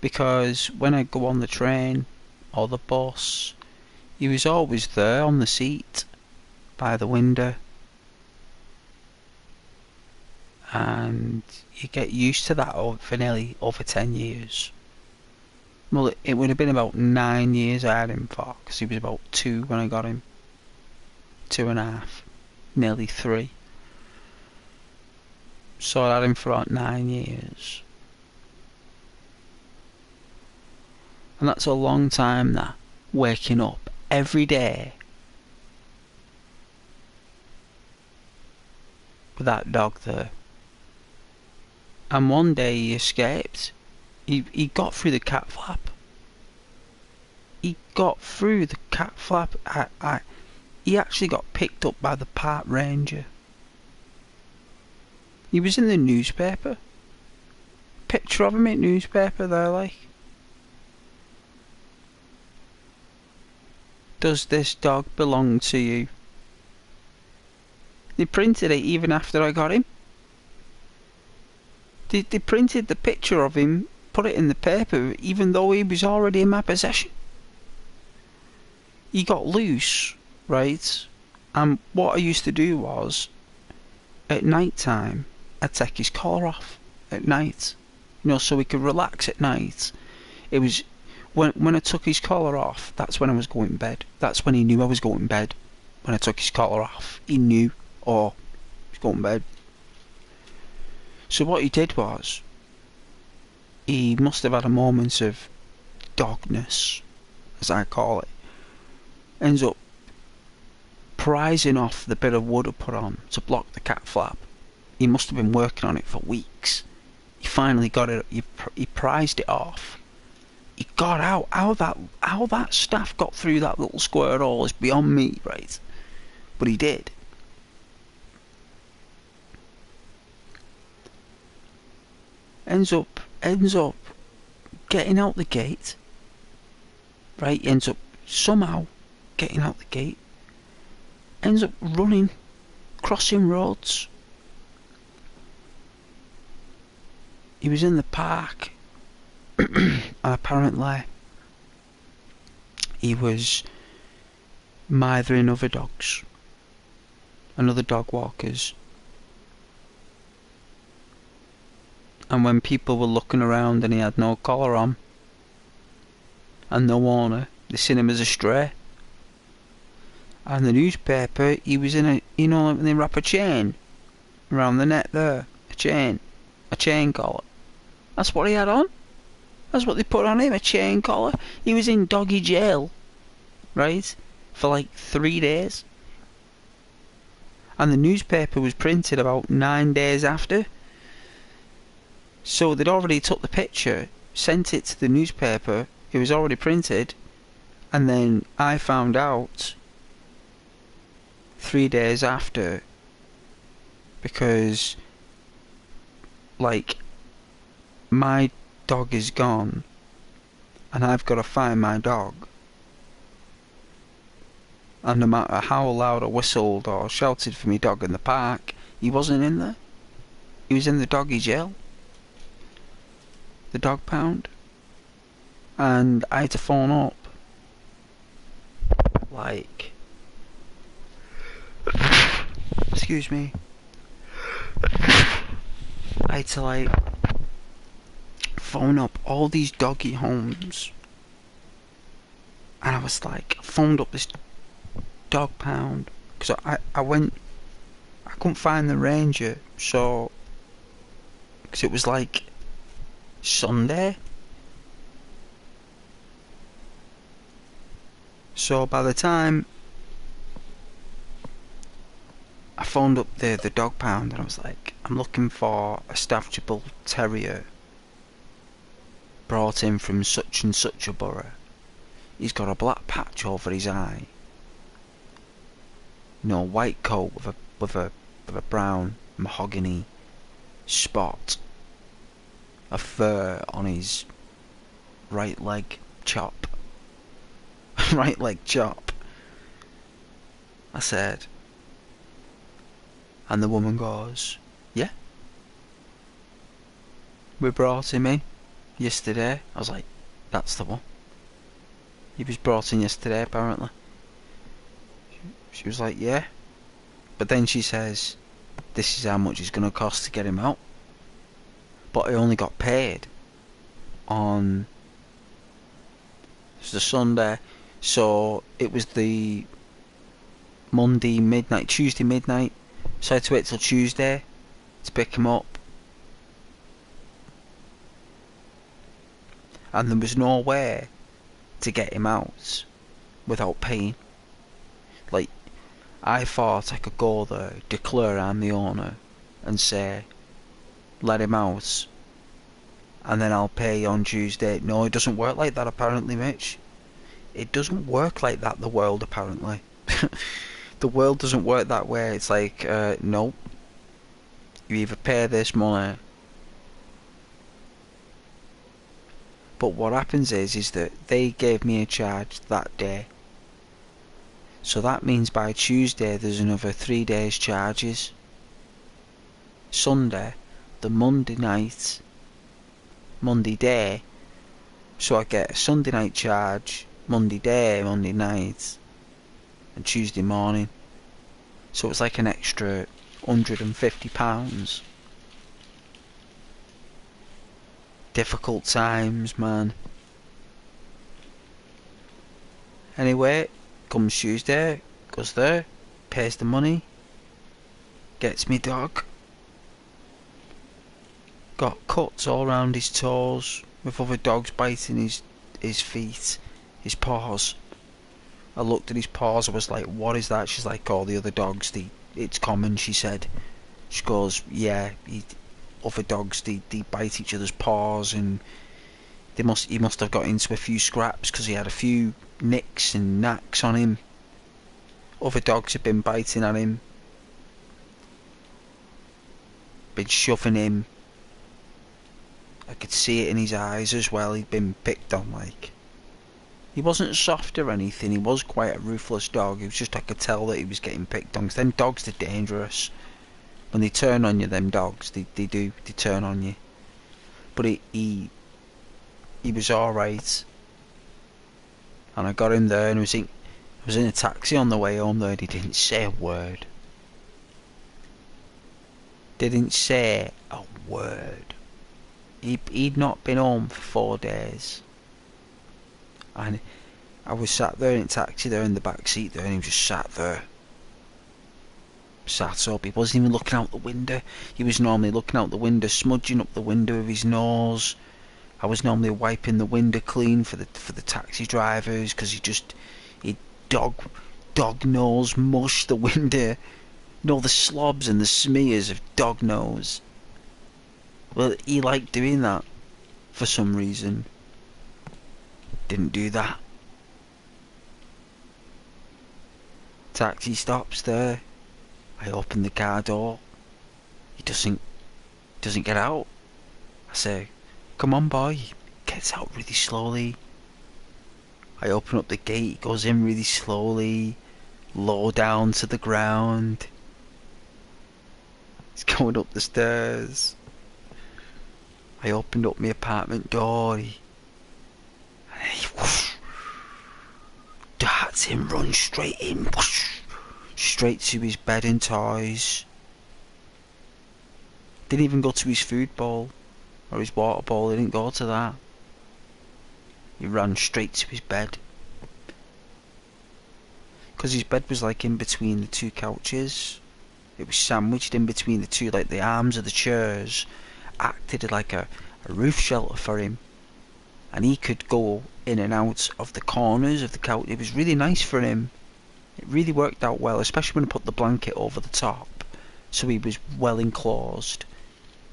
because when I go on the train or the bus, he was always there on the seat by the window, and you get used to that for nearly over 10 years. Well, it would have been about 9 years I had him for, because he was about 2 when I got him. 2.5, nearly 3. So I had him for about 9 years. And that's a long time, that, waking up every day with that dog there. And one day he escaped. He got through the cat flap. He got through the cat flap. He actually got picked up by the park ranger. He was in the newspaper. Picture of him in newspaper there, like. Does this dog belong to you? They printed it even after I got him. They printed the picture of him, put it in the paper, even though he was already in my possession. He got loose, right? And what I used to do was, at night time, I'd take his collar off at night, so he could relax at night. It was when I took his collar off, that's when I was going to bed. That's when he knew I was going to bed. When I took his collar off, he knew, he was going to bed. So what he did was, he must have had a moment of dogness, as I call it. Ends up prising off the bit of wood I put on to block the cat flap. He must have been working on it for weeks. He finally got it. He prized it off. He got out. How that staff got through that little square hole is beyond me, right? But he did. Ends up getting out the gate. Right? He ends up somehow getting out the gate. Ends up running, crossing roads. He was in the park, and apparently he was mithering other dogs, and other dog walkers. And when people were looking around and he had no collar on and no owner, they seen him as a stray. And the newspaper, he was in a, when they wrap a chain around the neck there, a chain collar. That's what he had on. That's what they put on him, a chain collar. He was in doggy jail, right, for like 3 days. And the newspaper was printed about 9 days after. So they'd already took the picture, sent it to the newspaper, it was already printed, and then I found out 3 days after, because, like, my dog is gone, and I've got to find my dog. And no matter how loud I whistled or shouted for me dog in the park, he wasn't in there. He was in the doggy jail. The dog pound. And I had to phone up. Like... Excuse me. I had to, like, phone up all these doggy homes. And I was like, phoned up this dog pound. Because I couldn't find the ranger, so... Because it was like Sunday. So by the time I phoned up the dog pound and I was like, I'm looking for a Staffordshire Bull Terrier brought in from such and such a borough. He's got a black patch over his eye. White coat with a brown mahogany spot. A fur on his right leg chop. Right leg chop. I said. And the woman goes, yeah. We brought him in yesterday. I was like, that's the one. He was brought in yesterday apparently. She was like, yeah. But then she says, this is how much it's going to cost to get him out. But I only got paid on the Sunday, so it was the Monday midnight, Tuesday midnight, so I had to wait till Tuesday to pick him up. And there was no way to get him out without paying. Like, I thought I could go there, declare I'm the owner, and say, let him out, and then I'll pay on Tuesday. No, it doesn't work like that, apparently, Mitch. It doesn't work like that, the world, apparently. The world doesn't work that way. It's like, no. You either pay this money. But what happens is that they gave me a charge that day. So that means by Tuesday there's another 3 days charges. Sunday, the Monday night, Monday day. So I get a Sunday night charge, Monday day, Monday night, and Tuesday morning. So it's like an extra £150. Difficult times, man. Anyway, comes Tuesday, goes there, pays the money, gets me dog. Got cuts all around his toes, with other dogs biting his feet, his paws. I looked at his paws, I was like, what is that? She's like, all the other dogs, it's common, she said. She goes, yeah, other dogs, they bite each other's paws, and he must have got into a few scraps because he had a few nicks and knacks on him. Other dogs have been biting at him, been shoving him. I could see it in his eyes as well. He'd been picked on. Like, he wasn't soft or anything, he was quite a ruthless dog. It was just, I could tell that he was getting picked on, because them dogs are dangerous. When they turn on you, them dogs, they turn on you. But he was alright. And I got him there, and I was in a taxi on the way home there, and he didn't say a word. Didn't say a word. He'd not been home for 4 days. And I was sat there in a taxi there in the back seat there, and he was just sat there. Sat up. He wasn't even looking out the window. He was normally looking out the window, smudging up the window with his nose. I was normally wiping the window clean for the taxi drivers, because he dog nose mush the window. You know, the slobs and the smears of dog nose. Well, he liked doing that for some reason. Didn't do that. Taxi stops there. I open the car door. He doesn't get out. I say, come on boy. He gets out really slowly. I open up the gate. He goes in really slowly, low down to the ground. He's going up the stairs. I opened up my apartment door. And he whoosh, darts in, runs straight in, whoosh, straight to his bed and toys. Didn't even go to his food bowl or his water bowl. He didn't go to that. He ran straight to his bed, because his bed was like in between the two couches. It was sandwiched in between the two, like the arms of the chairs acted like a roof shelter for him, and he could go in and out of the corners of the couch. It was really nice for him. It really worked out well, especially when I put the blanket over the top, so he was well enclosed.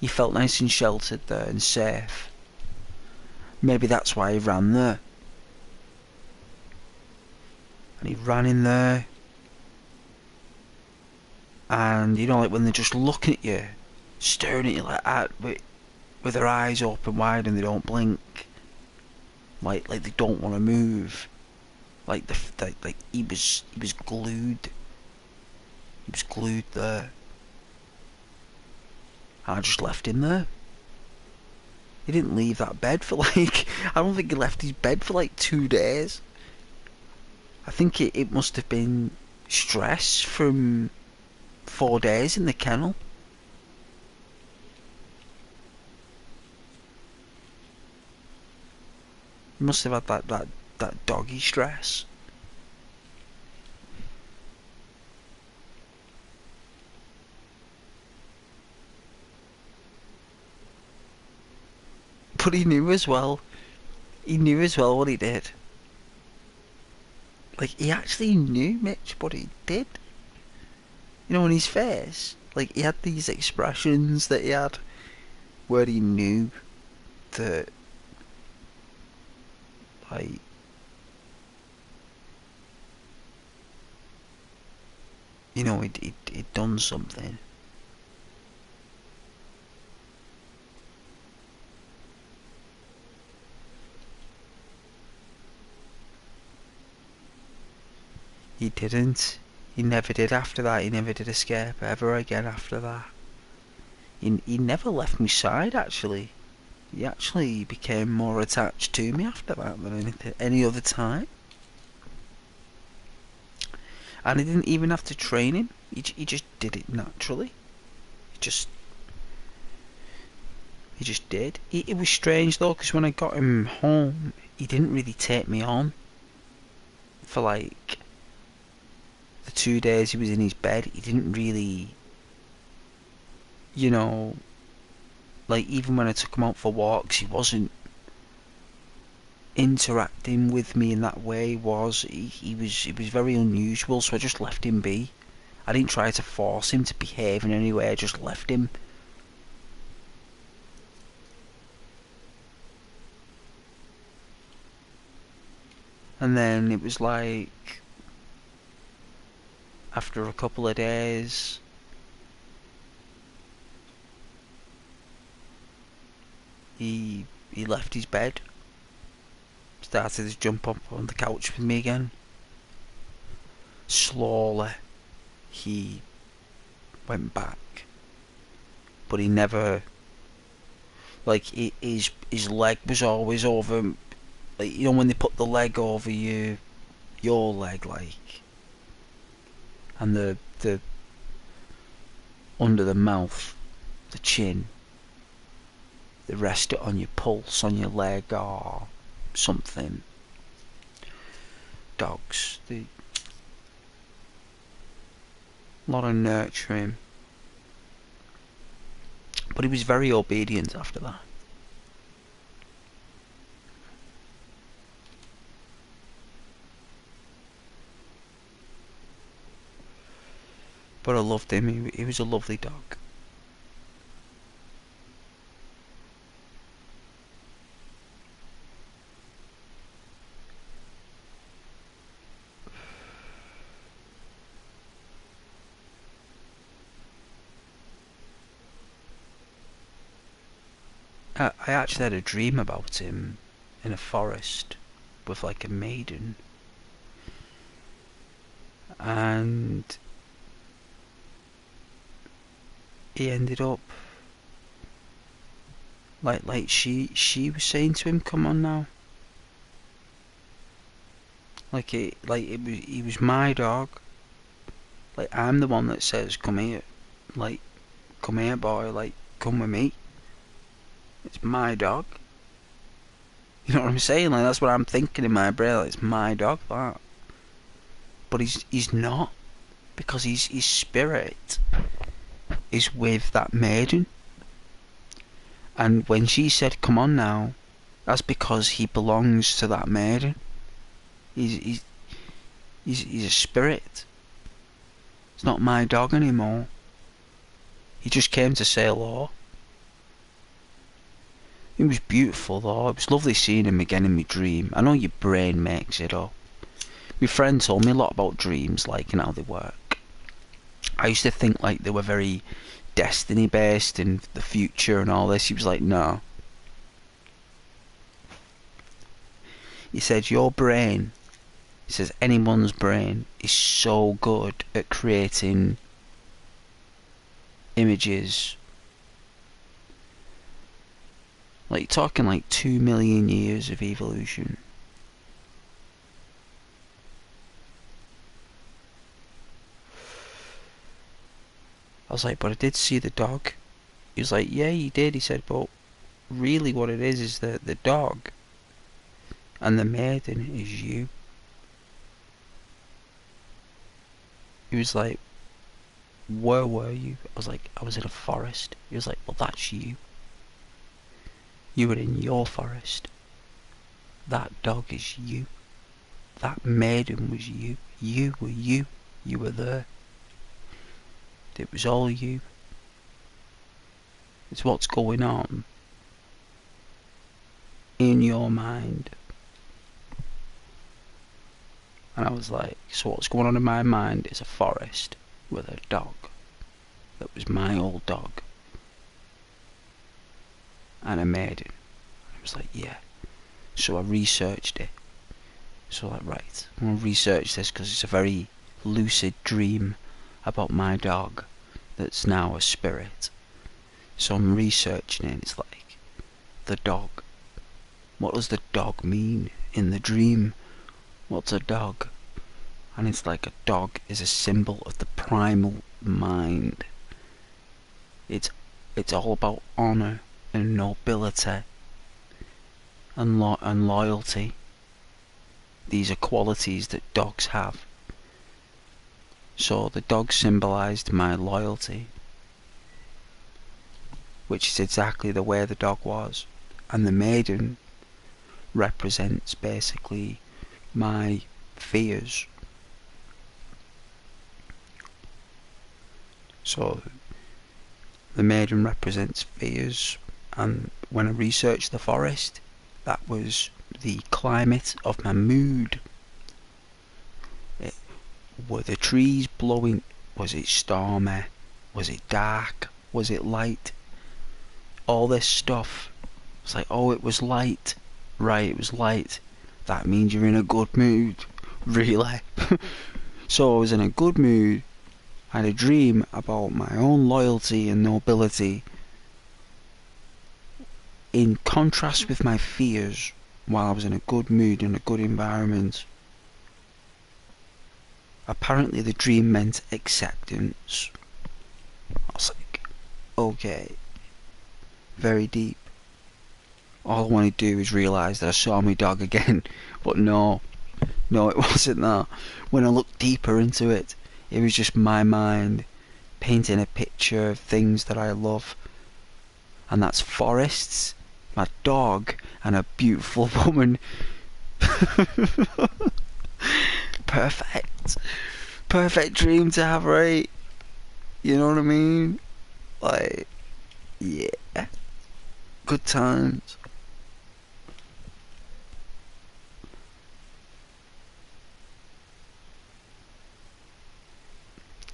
He felt nice and sheltered there and safe. Maybe that's why he ran there. And he ran in there, and you know, like when they're just looking at you, staring at you like that, with their eyes open wide and they don't blink, like they don't want to move, like he was glued. He was glued there. And I just left him there. He didn't leave that bed for like, I don't think he left his bed for like 2 days. I think it must have been stress from 4 days in the kennel. He must have had that doggy stress. But he knew as well. He knew as well what he did. Like, he actually knew, Mitch, what he did. You know, on his face, like, he had these expressions that he had where he knew that, like, you know, he'd done something. He didn't. He never did after that. He never did escape ever again after that. He never left my side, actually. He actually became more attached to me after that than any other time. And I didn't even have to train him. He just did it naturally. He just did. It was strange though, because when I got him home, he didn't really take me on for like the 2 days he was in his bed. He didn't really, you know, like even when I took him out for walks, he wasn't interacting with me in that way. He was very unusual, so I just left him be. I didn't try to force him to behave in any way. I just left him. And then it was like, after a couple of days, he left his bed, started to jump up on the couch with me again. Slowly, he went back, but he never, like, his leg was always over, like, you know when they put the leg over your leg, like, and the under the mouth, the chin, they rest it on your pulse, on your leg or something. Dogs, a lot of nurturing. But he was very obedient after that. But I loved him. He was a lovely dog. I actually had a dream about him in a forest with like a maiden, and he ended up like she was saying to him, "Come on now." He was my dog. Like, I'm the one that says, "Come here," like, "Come here, boy," like, "Come with me." It's my dog. You know what I'm saying? Like, that's what I'm thinking in my brain. Like, it's my dog, that. But he's not, because his spirit is with that maiden. And when she said, "Come on now," that's because he belongs to that maiden. He's a spirit. It's not my dog anymore. He just came to say hello. It was beautiful though. It was lovely seeing him again in my dream. I know your brain makes it up. My friend told me a lot about dreams, like, and how they work. I used to think like they were very destiny based in the future and all this. He was like, no. He said your brain, he says anyone's brain is so good at creating images. Like, talking like 2 million years of evolution. I was like, but I did see the dog. He was like, yeah, you did. He said, but really what it is that the dog and the maiden is you. He was like, where were you? I was like, I was in a forest. He was like, well, that's you. You were in your forest. That dog is you. That maiden was you. You were you. You were there. It was all you. It's what's going on in your mind. And I was like, so what's going on in my mind is a forest with a dog that was my old dog and a maiden. I was like, yeah. So I researched it. So like, right, I'm going to research this because it's a very lucid dream about my dog that's now a spirit. So I'm researching it. It's like, the dog. What does the dog mean in the dream? What's a dog? And it's like a dog is a symbol of the primal mind. It's all about honor and nobility and loyalty. These are qualities that dogs have. So the dog symbolized my loyalty, which is exactly the way the dog was. And the maiden represents basically my fears. So the maiden represents fears, and when I researched the forest, that was the climate of my mood. Were the trees blowing? Was it stormy? Was it dark? Was it light? All this stuff. It's like, oh, it was light. Right, it was light. That means you're in a good mood. Really? So I was in a good mood. I had a dream about my own loyalty and nobility in contrast with my fears while I was in a good mood and a good environment. Apparently the dream meant acceptance. I was like, okay, very deep. All I wanted to do is realise that I saw my dog again, but no, it wasn't that. When I looked deeper into it, it was just my mind painting a picture of things that I love, and that's forests, my dog, and a beautiful woman. Perfect dream to have, right? You know what I mean? Like, yeah, good times.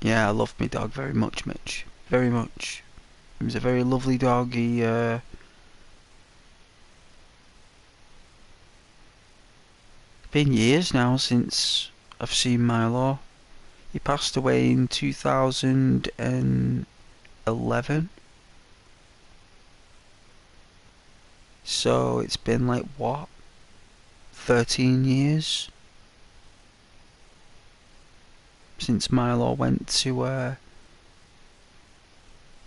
Yeah, I loved my dog very much, Mitch. Very much. He was a very lovely dog. Been years now since I've seen Milo. He passed away in 2011. So it's been like, what? 13 years? Since Milo went to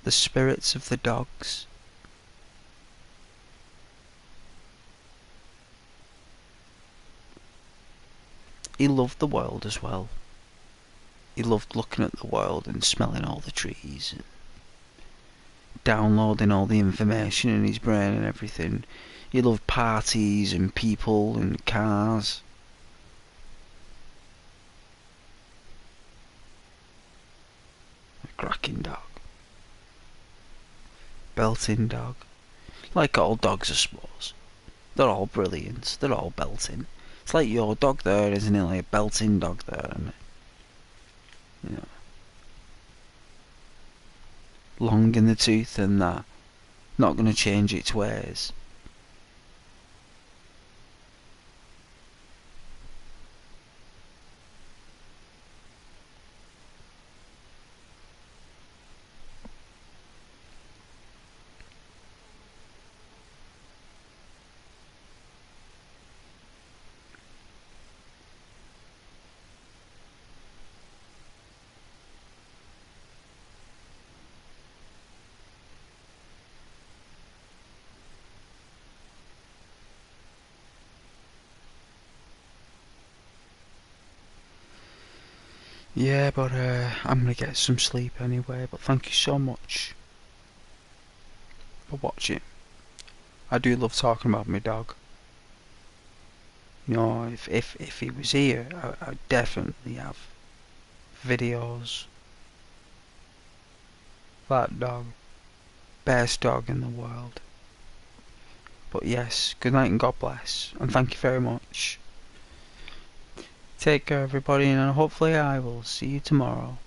the spirits of the dogs. He loved the world as well. He loved looking at the world and smelling all the trees and downloading all the information in his brain and everything. He loved parties and people and cars. A cracking dog. Belting dog. Like all dogs, I suppose. They're all brilliant. They're all belting. It's like your dog there, isn't it? Like a belting dog there, isn't it? You know, long in the tooth and that. Not going to change its ways. Yeah, but I'm gonna get some sleep anyway. But thank you so much for watching. I do love talking about my dog. You know, if he was here, I'd definitely have videos. That dog, best dog in the world. But yes, good night and God bless, and thank you very much. Take care, everybody, and hopefully I will see you tomorrow.